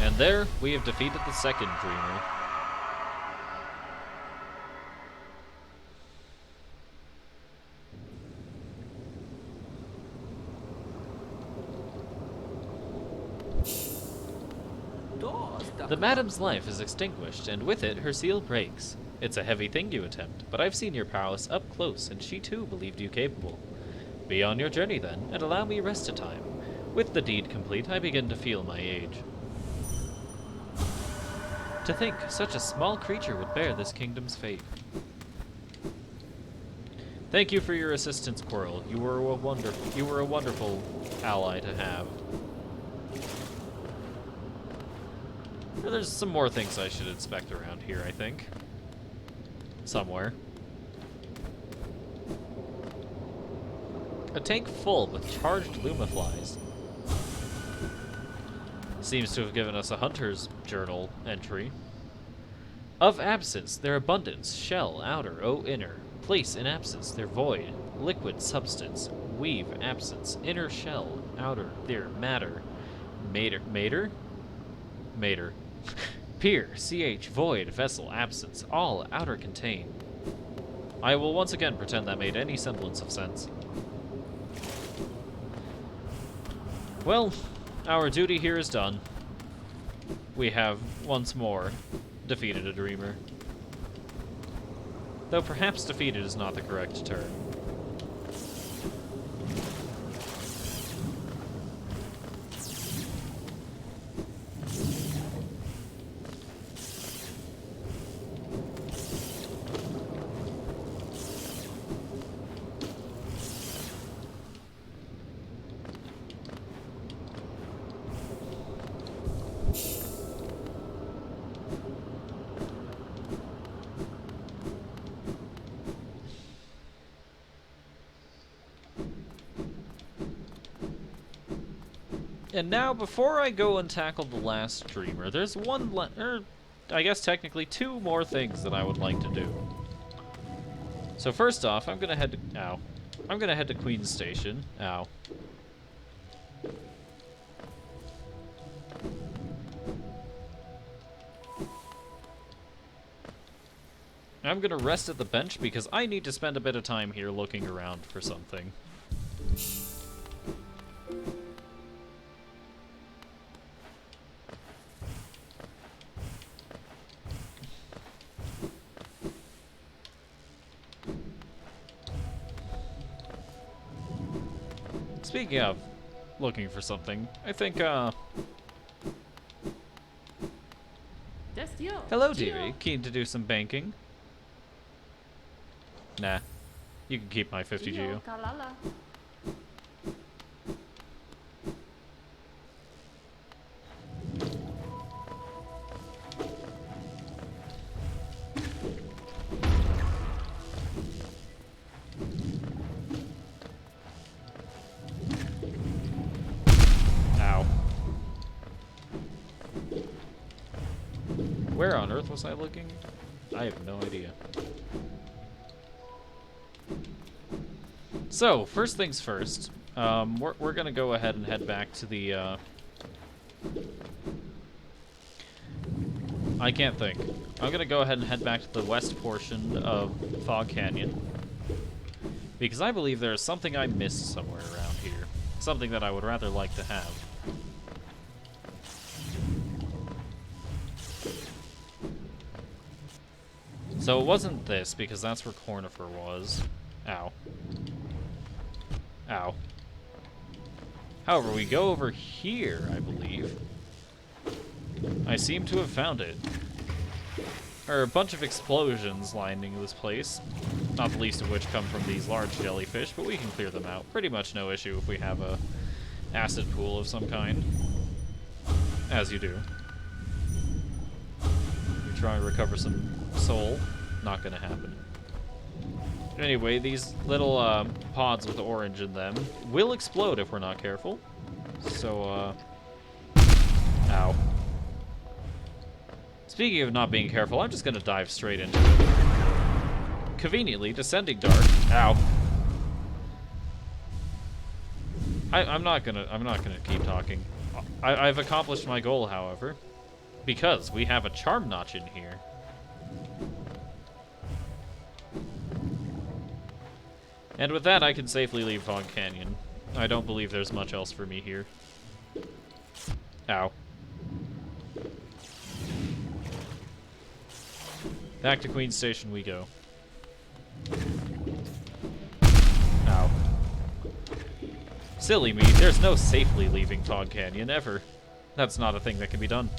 And there, we have defeated the second Dreamer. The madam's life is extinguished, and with it, her seal breaks. It's a heavy thing you attempt, but I've seen your prowess up close, and she too believed you capable. Be on your journey then, and allow me rest a time. With the deed complete, I begin to feel my age. To think such a small creature would bear this kingdom's fate. Thank you for your assistance, Quirrell. You were a wonderful ally to have. There's some more things I should inspect around here, I think. Somewhere. A tank full with charged lumaflies. Seems to have given us a hunter's journal entry. Of absence, their abundance, shell, outer, O inner. Place in absence, their void, liquid substance. Weave, absence, inner shell, outer, their matter. Mater? Pier, CH, void, vessel, absence, all outer contain. I will once again pretend that made any semblance of sense. Well, Our duty here is done. We have, once more, defeated a dreamer. Though perhaps defeated is not the correct term. And now, before I go and tackle the last dreamer, there's I guess technically 2 more things that I would like to do. So first off, I'm gonna head to, I'm gonna head to Queen's Station. Ow. I'm gonna rest at the bench because I need to spend a bit of time here looking around for something. Speaking of looking for something, I think, hello, dearie. Keen to do some banking? Nah. You can keep my 50 geo. Where on earth was I looking? I have no idea. So, first things first, we're gonna go ahead and head back to the, I can't think. I'm gonna go ahead and head back to the west portion of Fog Canyon, because I believe there is something I missed somewhere around here. Something that I would rather like to have. So it wasn't this, because that's where Cornifer was. Ow. Ow. However, we go over here, I believe. I seem to have found it. There are a bunch of explosions lining this place, not the least of which come from these large jellyfish, but we can clear them out. Pretty much no issue if we have a acid pool of some kind. As you do. We try and recover some soul. Not gonna happen. Anyway, these little pods with orange in them will explode if we're not careful. So, ow. Speaking of not being careful, I'm just gonna dive straight into it. Conveniently, descending dark. Ow. I'm not gonna keep talking. I've accomplished my goal, however, because we have a charm notch in here. And with that, I can safely leave Fog Canyon. I don't believe there's much else for me here. Ow. Back to Queen's Station we go. Ow. Silly me, there's no safely leaving Fog Canyon, ever. That's not a thing that can be done.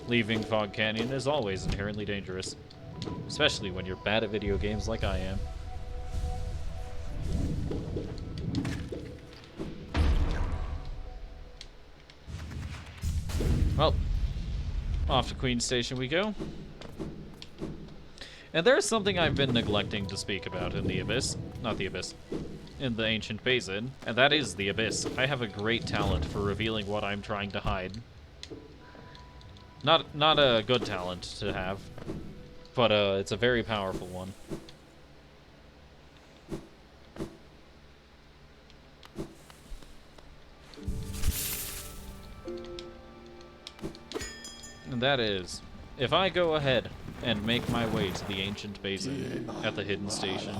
Leaving Fog Canyon is always inherently dangerous. Especially when you're bad at video games like I am. Well, off to Queen's Station we go. And there's something I've been neglecting to speak about in the Abyss. Not the Abyss. In the Ancient Basin, and that is the Abyss. I have a great talent for revealing what I'm trying to hide. Not a good talent to have, but it's a very powerful one. And that is, if I go ahead and make my way to the Ancient Basin at the Hidden Station.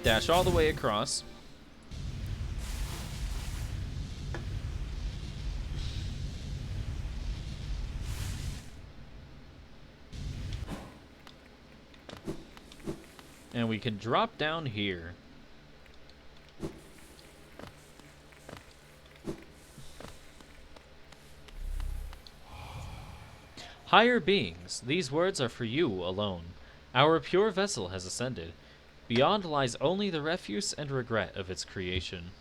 Dash all the way across. And we can drop down here. Higher beings, these words are for you alone. Our pure vessel has ascended. Beyond lies only the refuse and regret of its creation.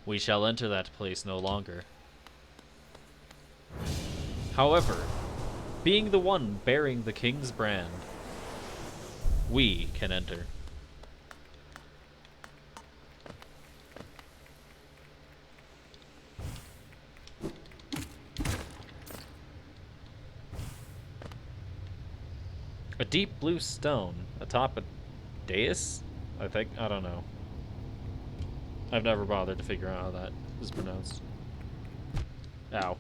We shall enter that place no longer. However, being the one bearing the king's brand, we can enter. A deep blue stone atop a dais? I think. I don't know. I've never bothered to figure out how that is pronounced. Ow.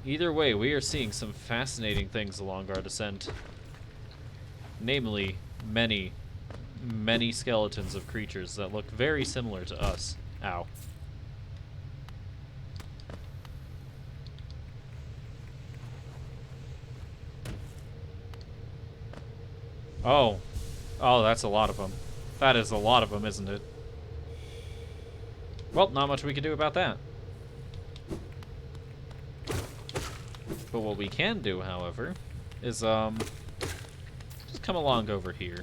Either way, we are seeing some fascinating things along our descent. Namely, many, many skeletons of creatures that look very similar to us. Ow. Oh. Oh, that's a lot of them. That is a lot of them, isn't it? Well, not much we can do about that. But what we can do, however, is, just come along over here.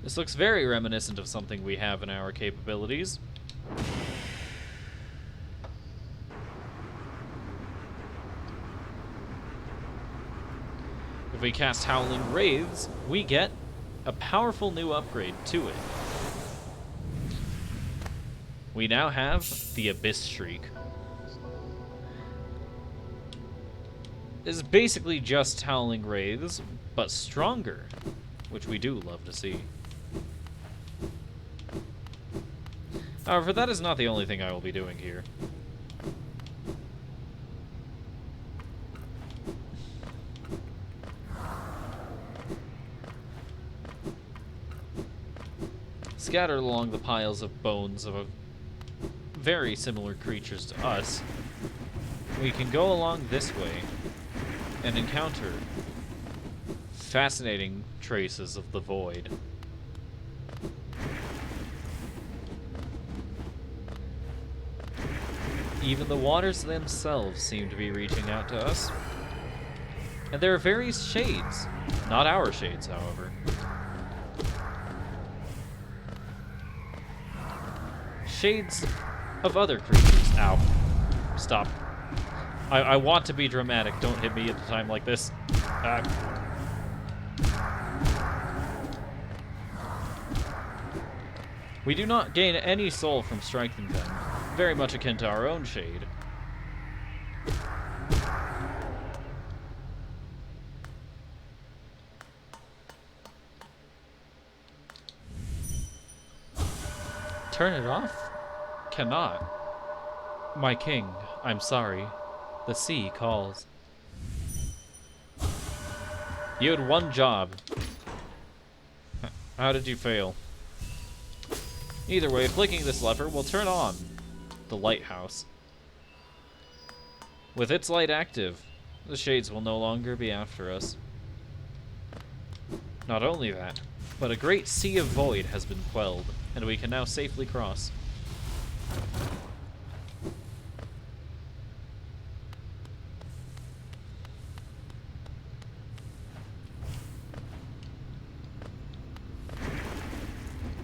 This looks very reminiscent of something we have in our capabilities. If we cast Howling Wraiths, we get a powerful new upgrade to it. We now have the Abyss Shriek. It's basically just Howling Wraiths, but stronger, which we do love to see. However, that is not the only thing I will be doing here. Scattered along the piles of bones of very similar creatures to us, we can go along this way and encounter fascinating traces of the void. Even the waters themselves seem to be reaching out to us. And there are various shades. Not our shades, however. Shades of other creatures. Ow. Stop. I want to be dramatic. Don't hit me at a time like this. We do not gain any soul from striking them. Very much akin to our own shade. Turn it off? Cannot. My king, I'm sorry. The sea calls. You had one job. How did you fail? Either way, flicking this lever will turn on the lighthouse. With its light active, the shades will no longer be after us. Not only that, but a great sea of void has been quelled, and we can now safely cross.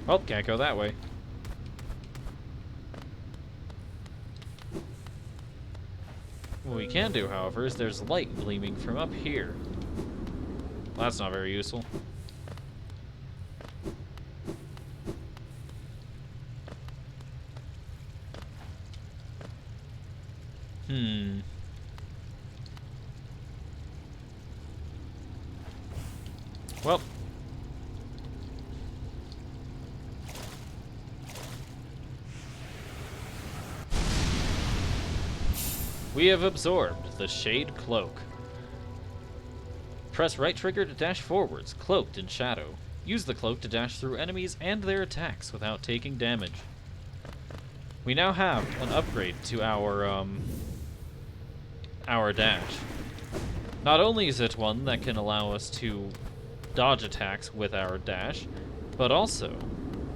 Oh, can't go that way. What we can do, however, is there's light gleaming from up here. Well, that's not very useful. Well. We have absorbed the Shade Cloak. Press right trigger to dash forwards, cloaked in shadow. Use the cloak to dash through enemies and their attacks without taking damage. We now have an upgrade to our dash. Not only is it one that can allow us to dodge attacks with our dash, but also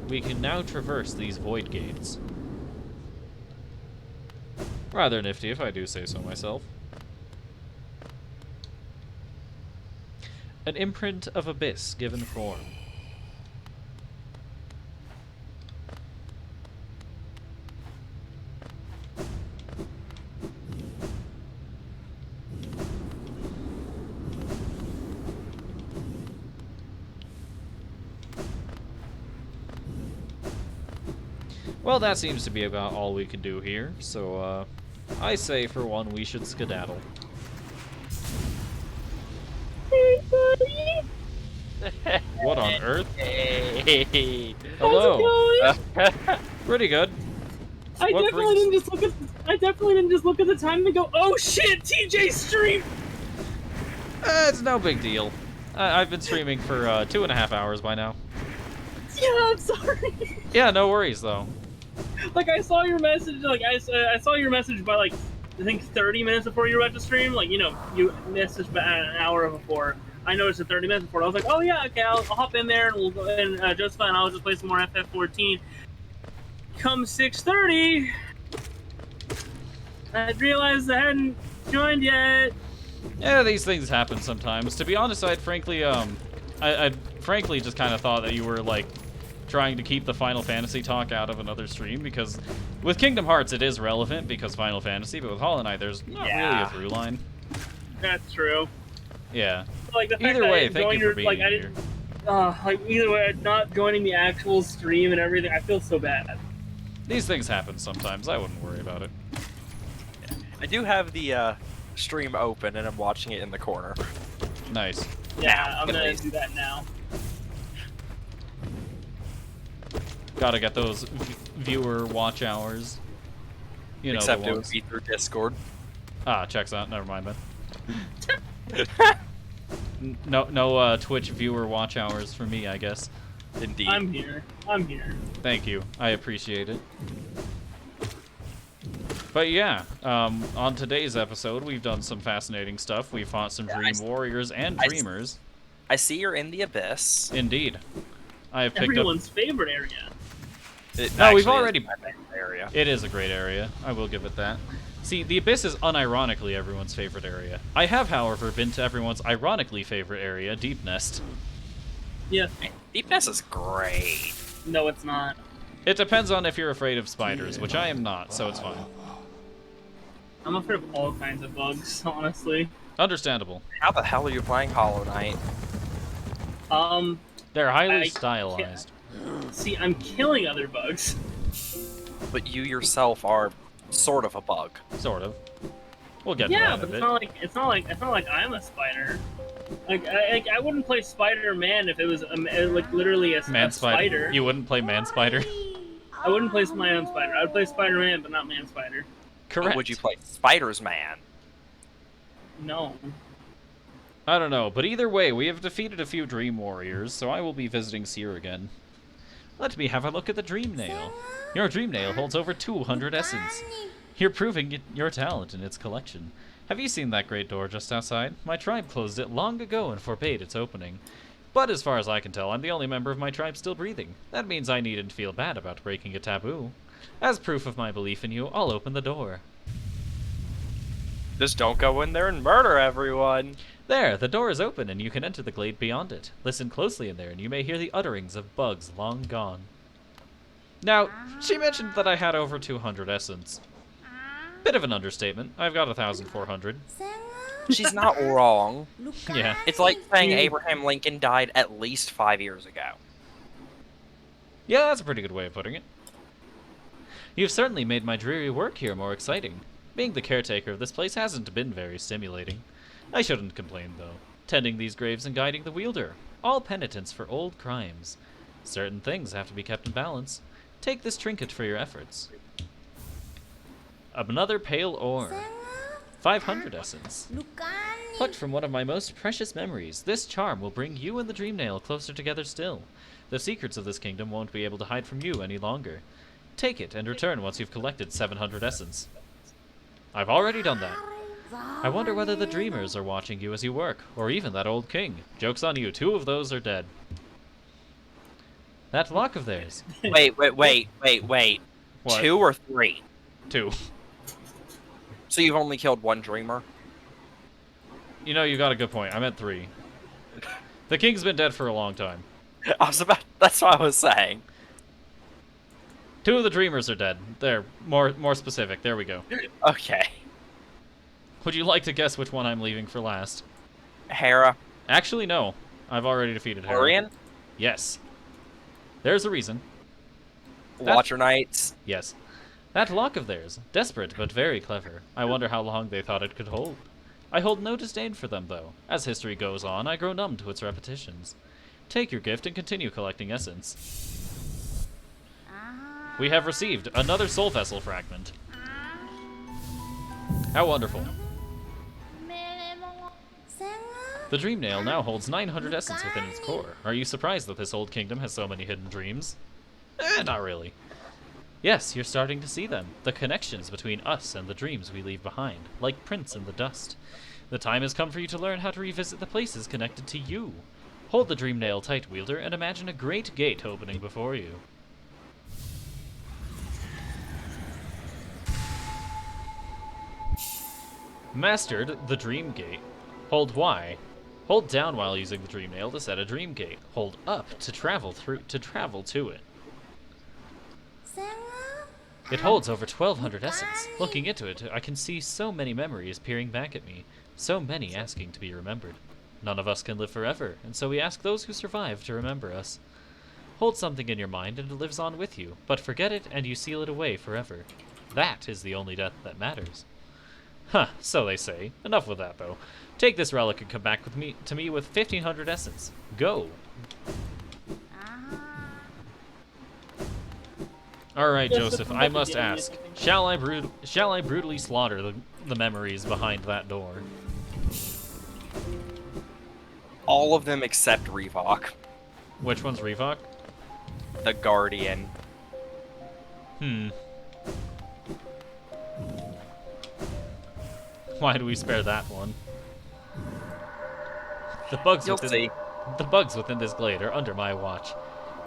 we can now traverse these void gates. Rather nifty, if I do say so myself. An imprint of abyss given form. Well, that seems to be about all we can do here, so, I say, for one, we should skedaddle. Hey, buddy. What on earth? Hey. Hello. How's it going? Pretty good. I What definitely brings- didn't just look at the time and go, oh shit, TJ stream. It's no big deal. I've been streaming for 2.5 hours by now. Yeah, I'm sorry. Yeah, no worries though. Like I saw your message. Like I saw your message by like I think 30 minutes before you were about to stream. Like you know you messaged about an hour before. I noticed it 30 minutes before. I was like, oh yeah, okay, I'll hop in there and we'll go and just fine. I'll just play some more FF14. Come 6:30, I realized I hadn't joined yet. Yeah, these things happen sometimes. To be honest, I'd frankly frankly just kind of thought that you were like trying to keep the Final Fantasy talk out of another stream, because with Kingdom Hearts it is relevant because Final Fantasy, but with Hollow Knight there's not really a through line. That's true. Yeah. Like the fact Either that I way, didn't thank join you for your, being like, I here. didn't, like either way, not joining the actual stream and everything, I feel so bad. These things happen sometimes. I wouldn't worry about it. I do have the stream open and I'm watching it in the corner. Nice. Yeah, I'm at gonna least. do that now. Gotta get those viewer watch hours. You know, Except the it would ones. be through Discord. Ah, checks out. Never mind then. No Twitch viewer watch hours for me, I guess. Indeed. I'm here. I'm here. Thank you. I appreciate it. But yeah, on today's episode, we've done some fascinating stuff. We fought some Dream Warriors and Dreamers. I see you're in the Abyss. Indeed. I have picked Everyone's favorite area. It No, we've actually is already- my favorite area. up... It is a great area. I will give it that. See, the Abyss is unironically everyone's favorite area. I have, however, been to everyone's ironically favorite area, Deep Nest. Yeah. Deep Nest is great. No, it's not. It depends on if you're afraid of spiders, which I am not, so it's fine. I'm afraid of all kinds of bugs, honestly. Understandable. How the hell are you playing Hollow Knight? They're highly I stylized. See, I'm killing other bugs. But you yourself are sort of a bug. Sort of. We'll get to Yeah, that in but a bit. it's not like I'm a spider. Like I wouldn't play Spider-Man if it was like literally a Man spider. You wouldn't play Man Spider? I wouldn't play my own spider. I would play Spider-Man, but not Man Spider. Correct. Or would you play Spider's Man? No. I don't know, but either way, we have defeated a few Dream Warriors, so I will be visiting Seer again. Let me have a look at the Dream Nail. Your Dream Nail holds over 200 essence. You're proving your talent in its collection. Have you seen that great door just outside? My tribe closed it long ago and forbade its opening. But as far as I can tell, I'm the only member of my tribe still breathing. That means I needn't feel bad about breaking a taboo. As proof of my belief in you, I'll open the door. Just don't go in there and murder everyone. There, the door is open and you can enter the glade beyond it. Listen closely in there and you may hear the utterings of bugs long gone. Now, she mentioned that I had over 200 essence. Bit of an understatement. I've got 1,400. She's not wrong. Yeah. It's like saying Abraham Lincoln died at least 5 years ago. Yeah, that's a pretty good way of putting it. You've certainly made my dreary work here more exciting. Being the caretaker of this place hasn't been very stimulating. I shouldn't complain, though. Tending these graves and guiding the wielder. All penitence for old crimes. Certain things have to be kept in balance. Take this trinket for your efforts. Another pale ore. 500 essence. Plucked from one of my most precious memories, this charm will bring you and the Dreamnail closer together still. The secrets of this kingdom won't be able to hide from you any longer. Take it and return once you've collected 700 essence. I've already done that. I wonder whether the dreamers are watching you as you work, or even that old king. Joke's on you, 2 of those are dead. That lock of theirs. Wait. What? 2 or 3? 2. So you've only killed 1 dreamer? You know, you got a good point. I meant 3. The king's been dead for a long time. That's what I was saying. 2 of the dreamers are dead. There, more specific. There we go. Okay. Would you like to guess which one I'm leaving for last? Hera. Actually, no. I've already defeated Hera. Orion? Yes. There's a reason. Watcher Knights. Yes. That lock of theirs. Desperate, but very clever. I wonder how long they thought it could hold. I hold no disdain for them, though. As history goes on, I grow numb to its repetitions. Take your gift and continue collecting essence. We have received another soul vessel fragment. How wonderful. The Dreamnail now holds 900 essence within its core. Are you surprised that this old kingdom has so many hidden dreams? Not really. Yes, you're starting to see them. The connections between us and the dreams we leave behind, like prints in the dust. The time has come for you to learn how to revisit the places connected to you. Hold the Dreamnail tight, Wielder, and imagine a great gate opening before you. Mastered the Dream Gate. Hold Y. Hold down while using the Dreamnail to set a Dream Gate. Hold up to travel to it. It holds over 1,200 essence. Looking into it, I can see so many memories peering back at me, so many asking to be remembered. None of us can live forever, and so we ask those who survive to remember us. Hold something in your mind and it lives on with you, but forget it and you seal it away forever. That is the only death that matters. Huh, so they say. Enough with that, though. Take this relic and come back with me to me with 1,500 essence. Go! Alright, Joseph, I must ask. Shall I brutally slaughter the memories behind that door? All of them except Revok. Which one's Revok? The Guardian. Why do we spare that one? The bugs within this glade are under my watch.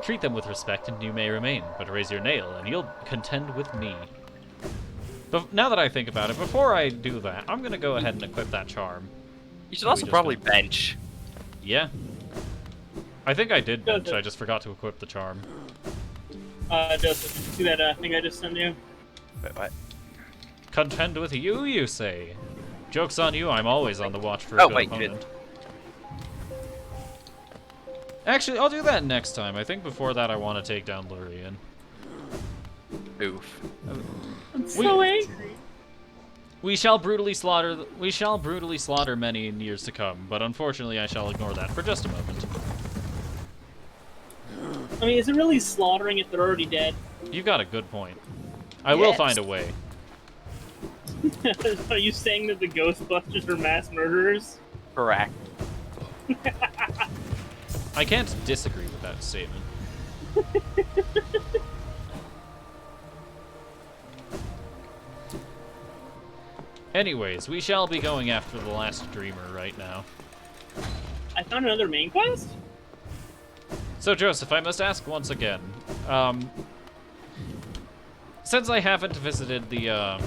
Treat them with respect and you may remain, but raise your nail and you'll contend with me. But now that I think about it, before I do that, I'm gonna go ahead and equip that charm. You should also probably bench. Yeah. I think I did bench, I just forgot to equip the charm. Joseph, did you see that thing I just sent you? Wait, what? Contend with you, you say? Joke's on you, I'm always on the watch for a good opponent. Actually, I'll do that next time. I think before that I want to take down Lurian. Oof. I'm so angry. We shall brutally slaughter many in years to come, but unfortunately I shall ignore that for just a moment. I mean, is it really slaughtering if they're already dead? You've got a good point. I will find a way. Are you saying that the Ghostbusters are mass murderers? Correct. I can't disagree with that statement. Anyways, we shall be going after the last dreamer right now. I found another main quest? So, Joseph, I must ask once again. Since I haven't visited the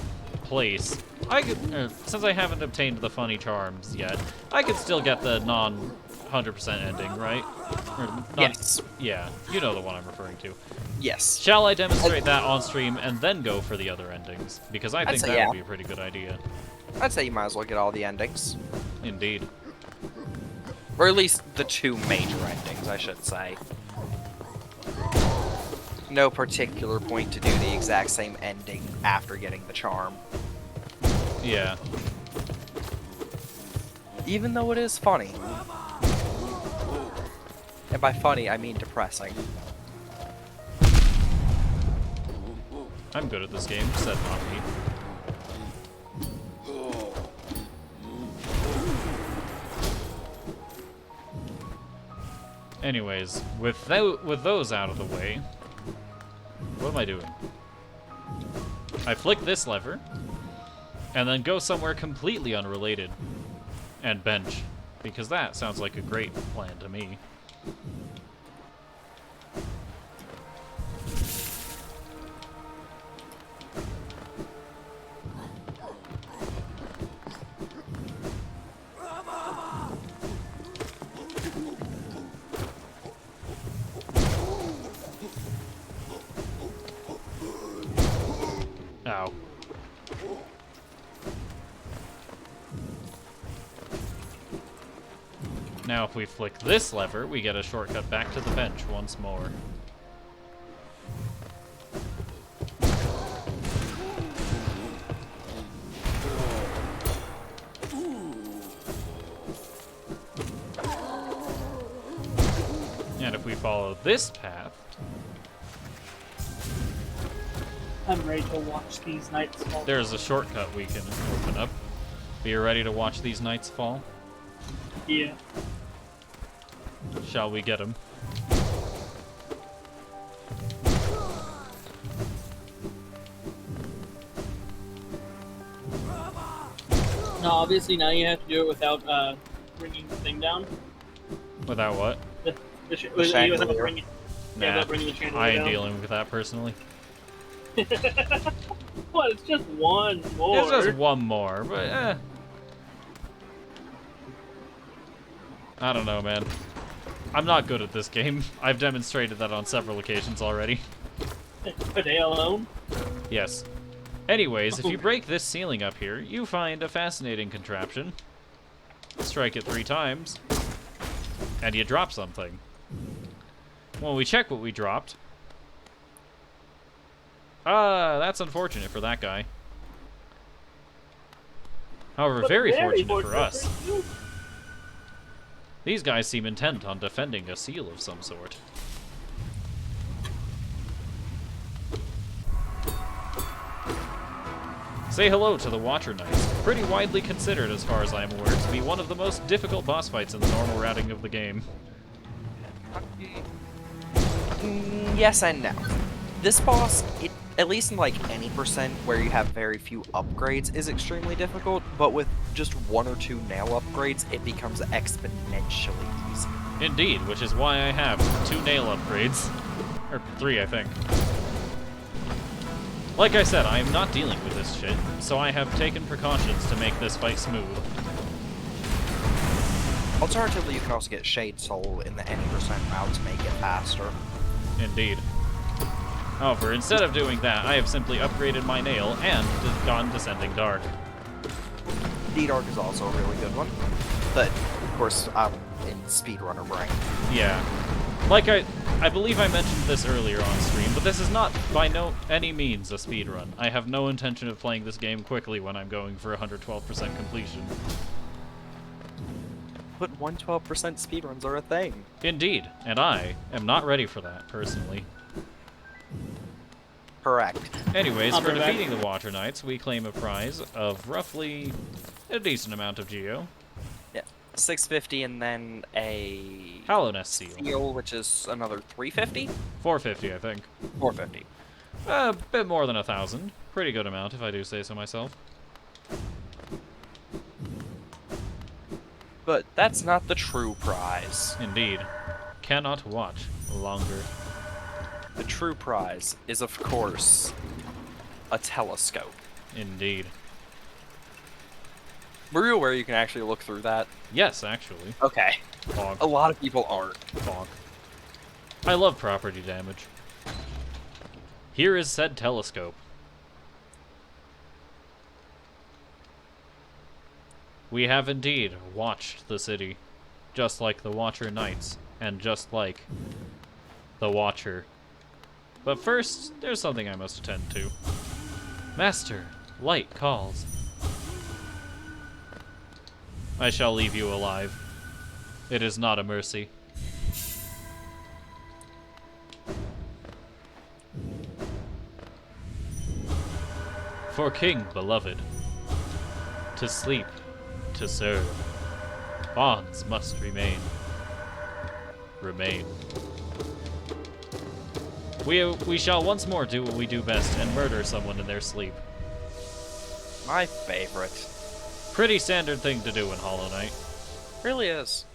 place, since I haven't obtained the funny charms yet, I could still get the non-100% ending, right? Yes. Yeah, you know the one I'm referring to. Yes. Shall I demonstrate that on stream and then go for the other endings? Because I think that would be a pretty good idea. I'd say you might as well get all the endings. Indeed. Or at least the 2 major endings, I should say. No particular point to do the exact same ending after getting the charm. Yeah. Even though it is funny. And by funny, I mean depressing. I'm good at this game, said not me. Anyways, with those out of the way, what am I doing? I flick this lever, and then go somewhere completely unrelated, and bench, because that sounds like a great plan to me. Ow. Now if we flick this lever, we get a shortcut back to the bench once more. And if we follow this path, I'm ready to watch these nights fall. there's a shortcut we can open up. Are you ready to watch these nights fall? Yeah. Shall we get them? No, obviously now you have to do it without bringing the thing down. Without what? Without bringing, Nah, bringing the chandelier I ain't down. dealing with that personally. What? It's just one more. There's just one more, but I don't know, man. I'm not good at this game. I've demonstrated that on several occasions already. A day alone. Yes. Anyways, if you break this ceiling up here, you find a fascinating contraption. Strike it 3 times, and you drop something. When we check what we dropped, that's unfortunate for that guy. However, But very fortunate for us. for you. These guys seem intent on defending a seal of some sort. Say hello to the Watcher Knights, pretty widely considered, as far as I am aware, to be one of the most difficult boss fights in the normal routing of the game. Yes and no. This boss, at least in like any percent where you have very few upgrades, is extremely difficult, but with just 1 or 2 nail upgrades, it becomes exponentially easy. Indeed, which is why I have 2 nail upgrades. Or 3, I think. Like I said, I am not dealing with this shit, so I have taken precautions to make this fight smooth. Alternatively, you can also get Shade Soul in the any percent route to make it faster. Indeed. However, instead of doing that, I have simply upgraded my nail and gone Descending Dark. D-Dark is also a really good one, but of course, I'm in speedrunner brain. Yeah. Like I believe I mentioned this earlier on stream, but this is not by any means a speedrun. I have no intention of playing this game quickly when I'm going for 112% completion. But 112% speedruns are a thing. Indeed, and I am not ready for that, personally. Correct. Anyways, I'll for be back. defeating the Water Knights, we claim a prize of roughly a decent amount of geo. Yeah, 650 and then a Hallownest Seal. seal, which is another 350? 450, I think. 450. A bit more than 1,000. Pretty good amount, if I do say so myself. But that's not the true prize. Indeed. Cannot watch longer. The true prize is, of course, a telescope. Indeed. Were you aware you can actually look through that? Yes, actually. Okay. Fog. A lot of people aren't. Fog. I love property damage. Here is said telescope. We have indeed watched the city, just like the Watcher Knights, and just like the Watcher. But first, there's something I must attend to. Master, light calls. I shall leave you alive. It is not a mercy. For King beloved, to sleep, to serve, bonds must remain. remain. We shall once more do what we do best and murder someone in their sleep. My favorite. Pretty standard thing to do in Hollow Knight. Really is.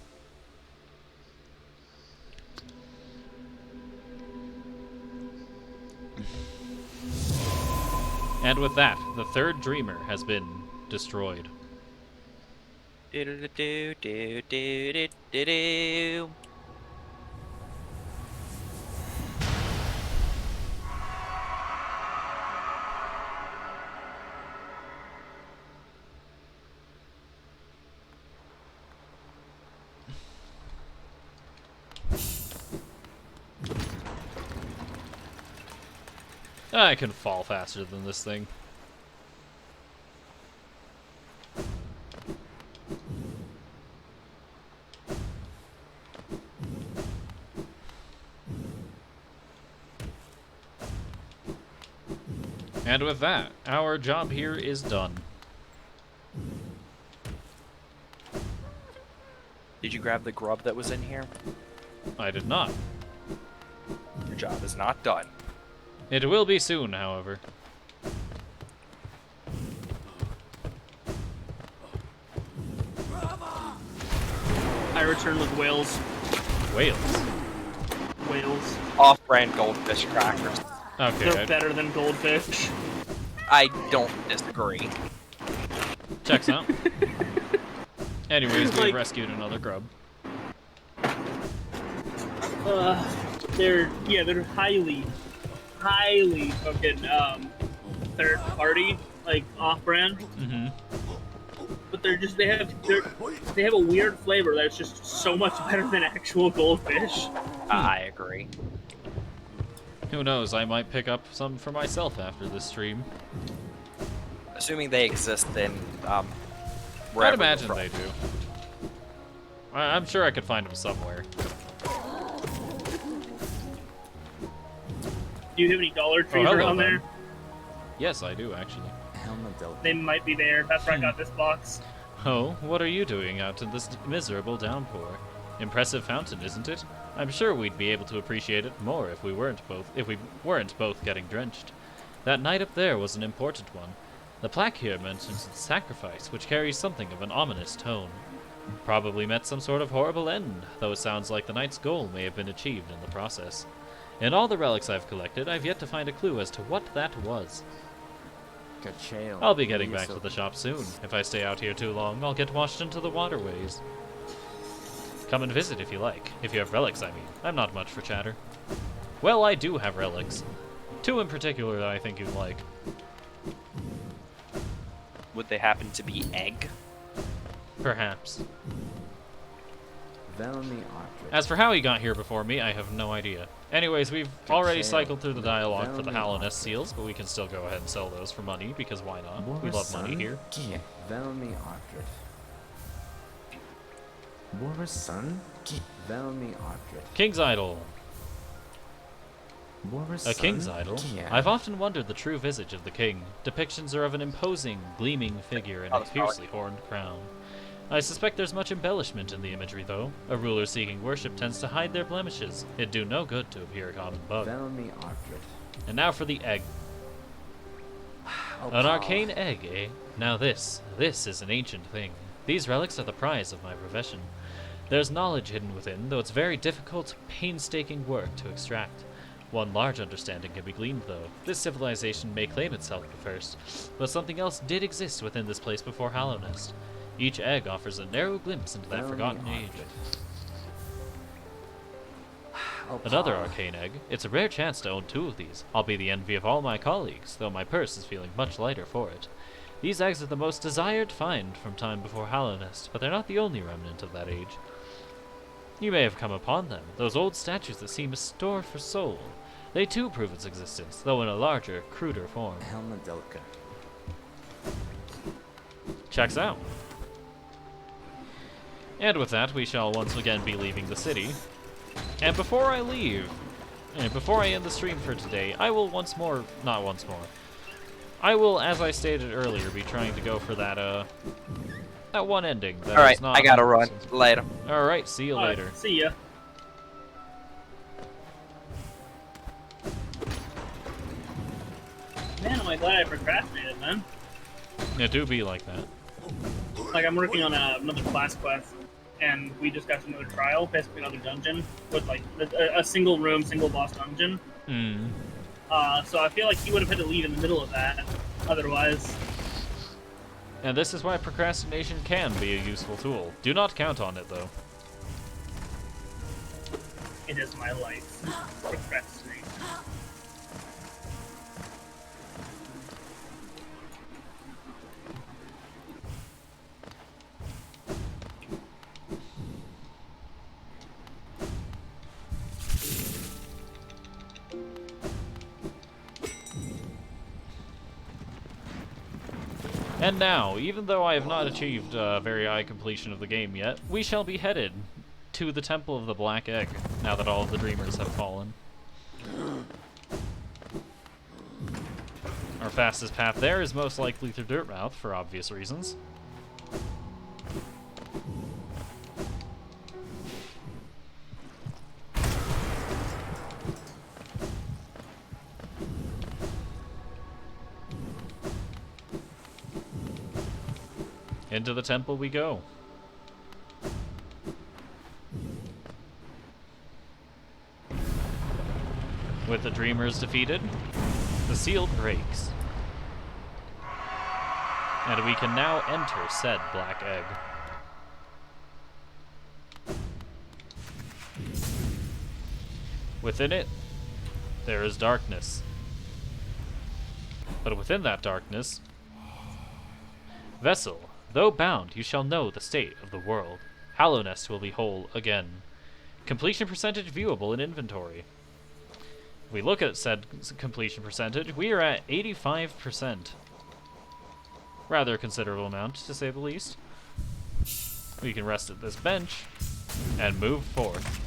And with that, the third dreamer has been destroyed. Do do do do do do do do. I can fall faster than this thing. And with that, our job here is done. Did you grab the grub that was in here? I did not. Your job is not done. It will be soon, however. I return with whales. Whales. Whales. Off-brand goldfish crackers. Okay, They're better than goldfish. I don't disagree. checks out. Anyways, we've Like- rescued another grub. They're highly fucking third party, like off-brand. Mm-hmm. But they have a weird flavor that's just so much better than actual goldfish. I agree. Who knows, I might pick up some for myself after this stream. Assuming they exist in I'd wherever imagine they're they from. do. I'm sure I could find them somewhere. Do you have any Dollar Trees hello, around man. there? Yes, I do, actually. They might be there. That's where I got this box. Oh, what are you doing out in this miserable downpour? Impressive fountain, isn't it? I'm sure we'd be able to appreciate it more if we weren't both getting drenched. That night up there was an important one. The plaque here mentions its sacrifice, which carries something of an ominous tone. Probably met some sort of horrible end, though it sounds like the knight's goal may have been achieved in the process. In all the relics I've collected, I've yet to find a clue as to what that was. I'll be getting back to the shop soon. If I stay out here too long, I'll get washed into the waterways. Come and visit if you like. If you have relics, I mean. I'm not much for chatter. Well, I do have relics. Two in particular that I think you'd like. Would they happen to be egg? Perhaps. As for how he got here before me, I have no idea. Anyways, we've already cycled through the dialogue for the Hallownest seals, but we can still go ahead and sell those for money, because why not? We love money here. King's Idol. A king's idol? I've often wondered the true visage of the king. Depictions are of an imposing, gleaming figure in a fiercely horned crown. I suspect there's much embellishment in the imagery, though. A ruler seeking worship tends to hide their blemishes. It'd do no good to appear a common bug. And now for the egg. An arcane egg, eh? Now this is an ancient thing. These relics are the prize of my profession. There's knowledge hidden within, though it's very difficult, painstaking work to extract. One large understanding can be gleaned, though. This civilization may claim itself the first, but something else did exist within this place before Hallownest. Each egg offers a narrow glimpse into that forgotten age. Another arcane egg. It's a rare chance to own two of these. I'll be the envy of all my colleagues, though my purse is feeling much lighter for it. These eggs are the most desired find from time before Hallownest, but they're not the only remnant of that age. You may have come upon them, those old statues that seem a store for soul. They too prove its existence, though in a larger, cruder form. Checks out. And with that, we shall once again be leaving the city. And before I leave, and before I end the stream for today, I will I will, as I stated earlier, be trying to go for that one ending. That Alright, is not I gotta run. Later. Alright, see you later. See ya. Man, am I glad I procrastinated, man. It do be like that. Like, I'm working on another class quest, and we just got to another trial, basically another dungeon, with, like, a single room, single boss dungeon. Hmm. So I feel like he would have had to leave in the middle of that, otherwise. And this is why procrastination can be a useful tool. Do not count on it, though. It is my life. Procrastinate. And now, even though I have not achieved very high completion of the game yet, we shall be headed to the Temple of the Black Egg, now that all of the Dreamers have fallen. Our fastest path there is most likely through Dirtmouth, for obvious reasons. Into the temple we go. With the Dreamers defeated, the seal breaks. And we can now enter said Black Egg. Within it, there is darkness. But within that darkness, Vessel, though bound, you shall know the state of the world. Hallownest will be whole again. Completion percentage viewable in inventory. If we look at said completion percentage, we are at 85%. Rather a considerable amount, to say the least. We can rest at this bench and move forth.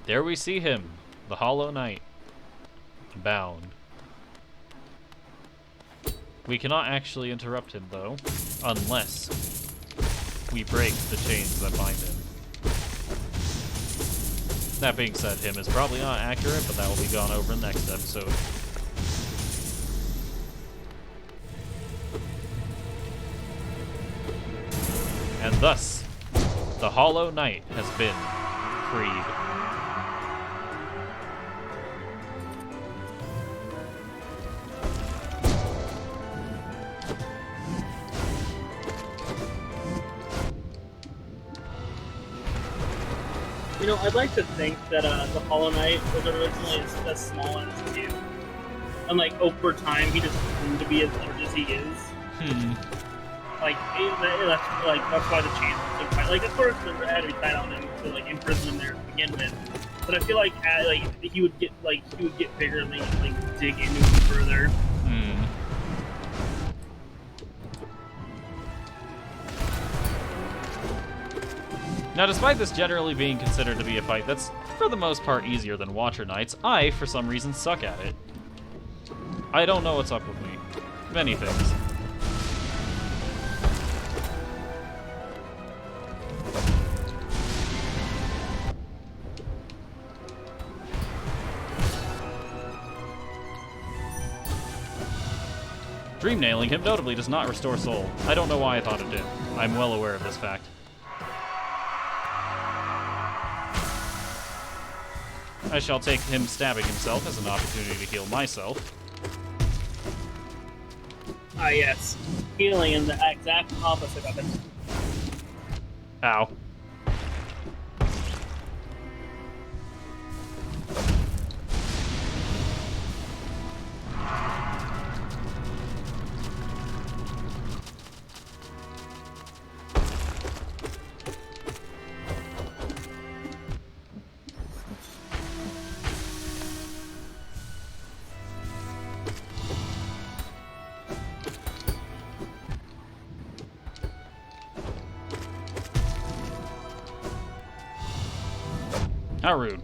There we see him, the Hollow Knight, bound. We cannot actually interrupt him, though, unless we break the chains that bind him. That being said, him is probably not accurate, but that will be gone over in the next episode. And thus, the Hollow Knight has been freed. You know, I'd like to think that the Hollow Knight was originally a small entity, and like over time he just grew to be as large as he is. That's why the chains were so tight. Like, of course, it had to be tied on him to like imprison him there to begin with. But I feel like he would get bigger and like dig into him further. Now, despite this generally being considered to be a fight that's, for the most part, easier than Watcher Knights, I, for some reason, suck at it. I don't know what's up with me. Many things. Dream nailing him notably does not restore soul. I don't know why I thought it did. I'm well aware of this fact. I shall take him stabbing himself as an opportunity to heal myself. Ah, yes. Healing is the exact opposite of it. Ow. How rude.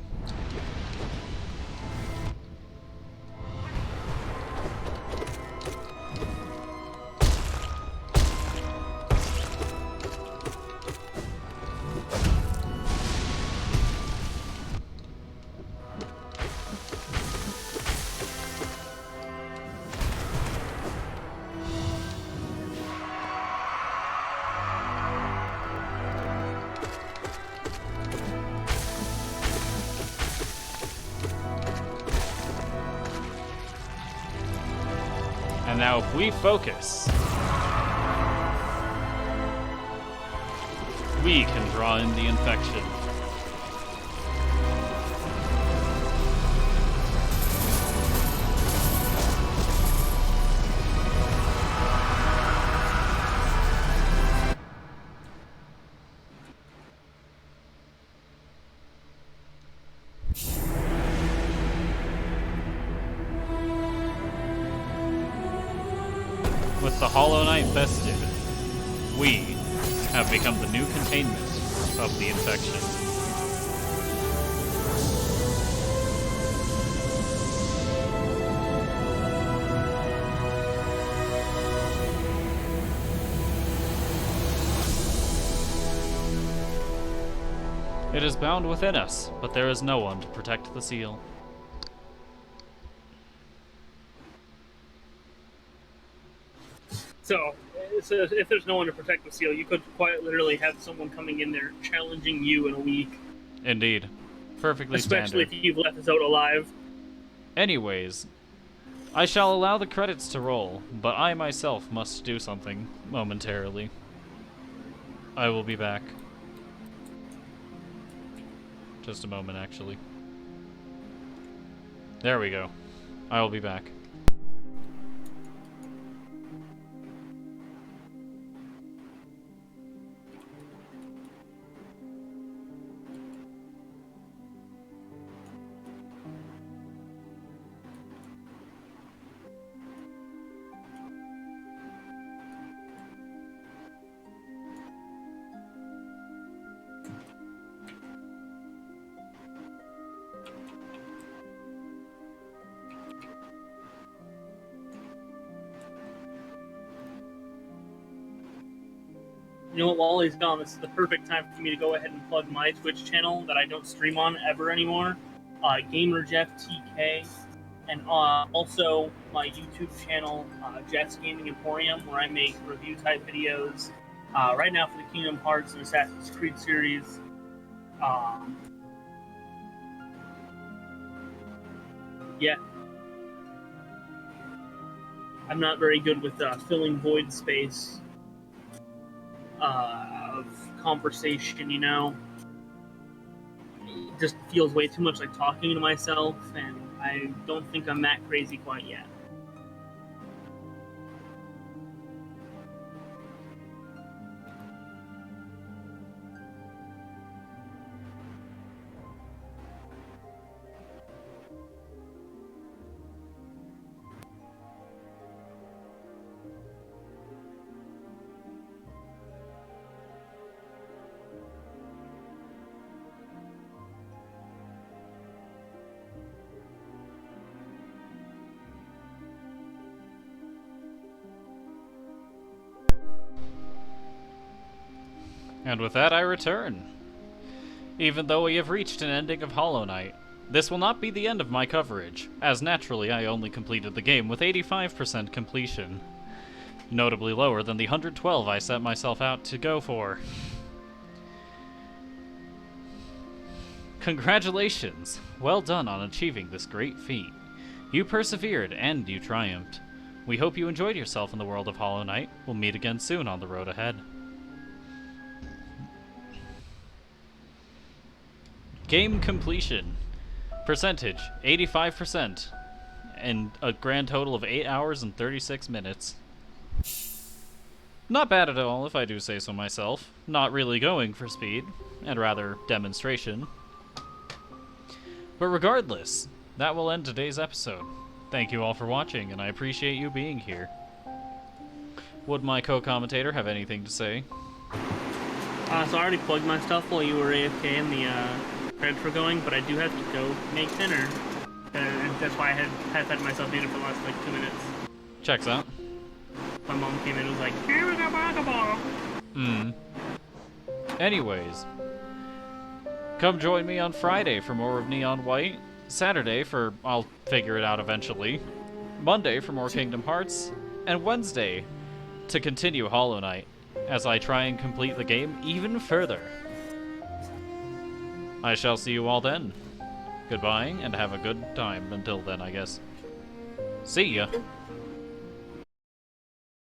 And now if we focus, we can draw in the infection. With the Hollow Knight vested, we have become the new containment of the infection. It is bound within us, but there is no one to protect the seal. So if there's no one to protect the seal, you could quite literally have someone coming in there challenging you in a week. Indeed. Perfectly Especially standard. if you've left us out alive. Anyways, I shall allow the credits to roll, but I myself must do something momentarily. I will be back. Just a moment, actually. There we go. I will be back. You know what, while he's gone, this is the perfect time for me to go ahead and plug my Twitch channel that I don't stream on ever anymore, GamerJeffTK, and also my YouTube channel, Jeff's Gaming Emporium, where I make review-type videos, right now for the Kingdom Hearts and Assassin's Creed series. Yeah. I'm not very good with filling void space of conversation, you know. It just feels way too much like talking to myself, and I don't think I'm that crazy quite yet. And with that, I return. Even though we have reached an ending of Hollow Knight, this will not be the end of my coverage, as naturally I only completed the game with 85% completion. Notably lower than the 112 I set myself out to go for. Congratulations! Well done on achieving this great feat. You persevered and you triumphed. We hope you enjoyed yourself in the world of Hollow Knight. We'll meet again soon on the road ahead. Game completion. Percentage, 85%. And a grand total of 8 hours and 36 minutes. Not bad at all, if I do say so myself. Not really going for speed, and rather demonstration. But regardless, that will end today's episode. Thank you all for watching, and I appreciate you being here. Would my co-commentator have anything to say? So I already plugged my stuff while you were AFK and the credits were going, but I do have to go make dinner. And that's why I had fed myself dinner for the last, like, 2 minutes. Checks out. My mom came in and was like, "Here's a boggle." Anyways, come join me on Friday for more of Neon White, Saturday for I'll figure it out eventually, Monday for more Kingdom Hearts, and Wednesday to continue Hollow Knight as I try and complete the game even further. I shall see you all then. Goodbye, and have a good time until then, I guess. See ya!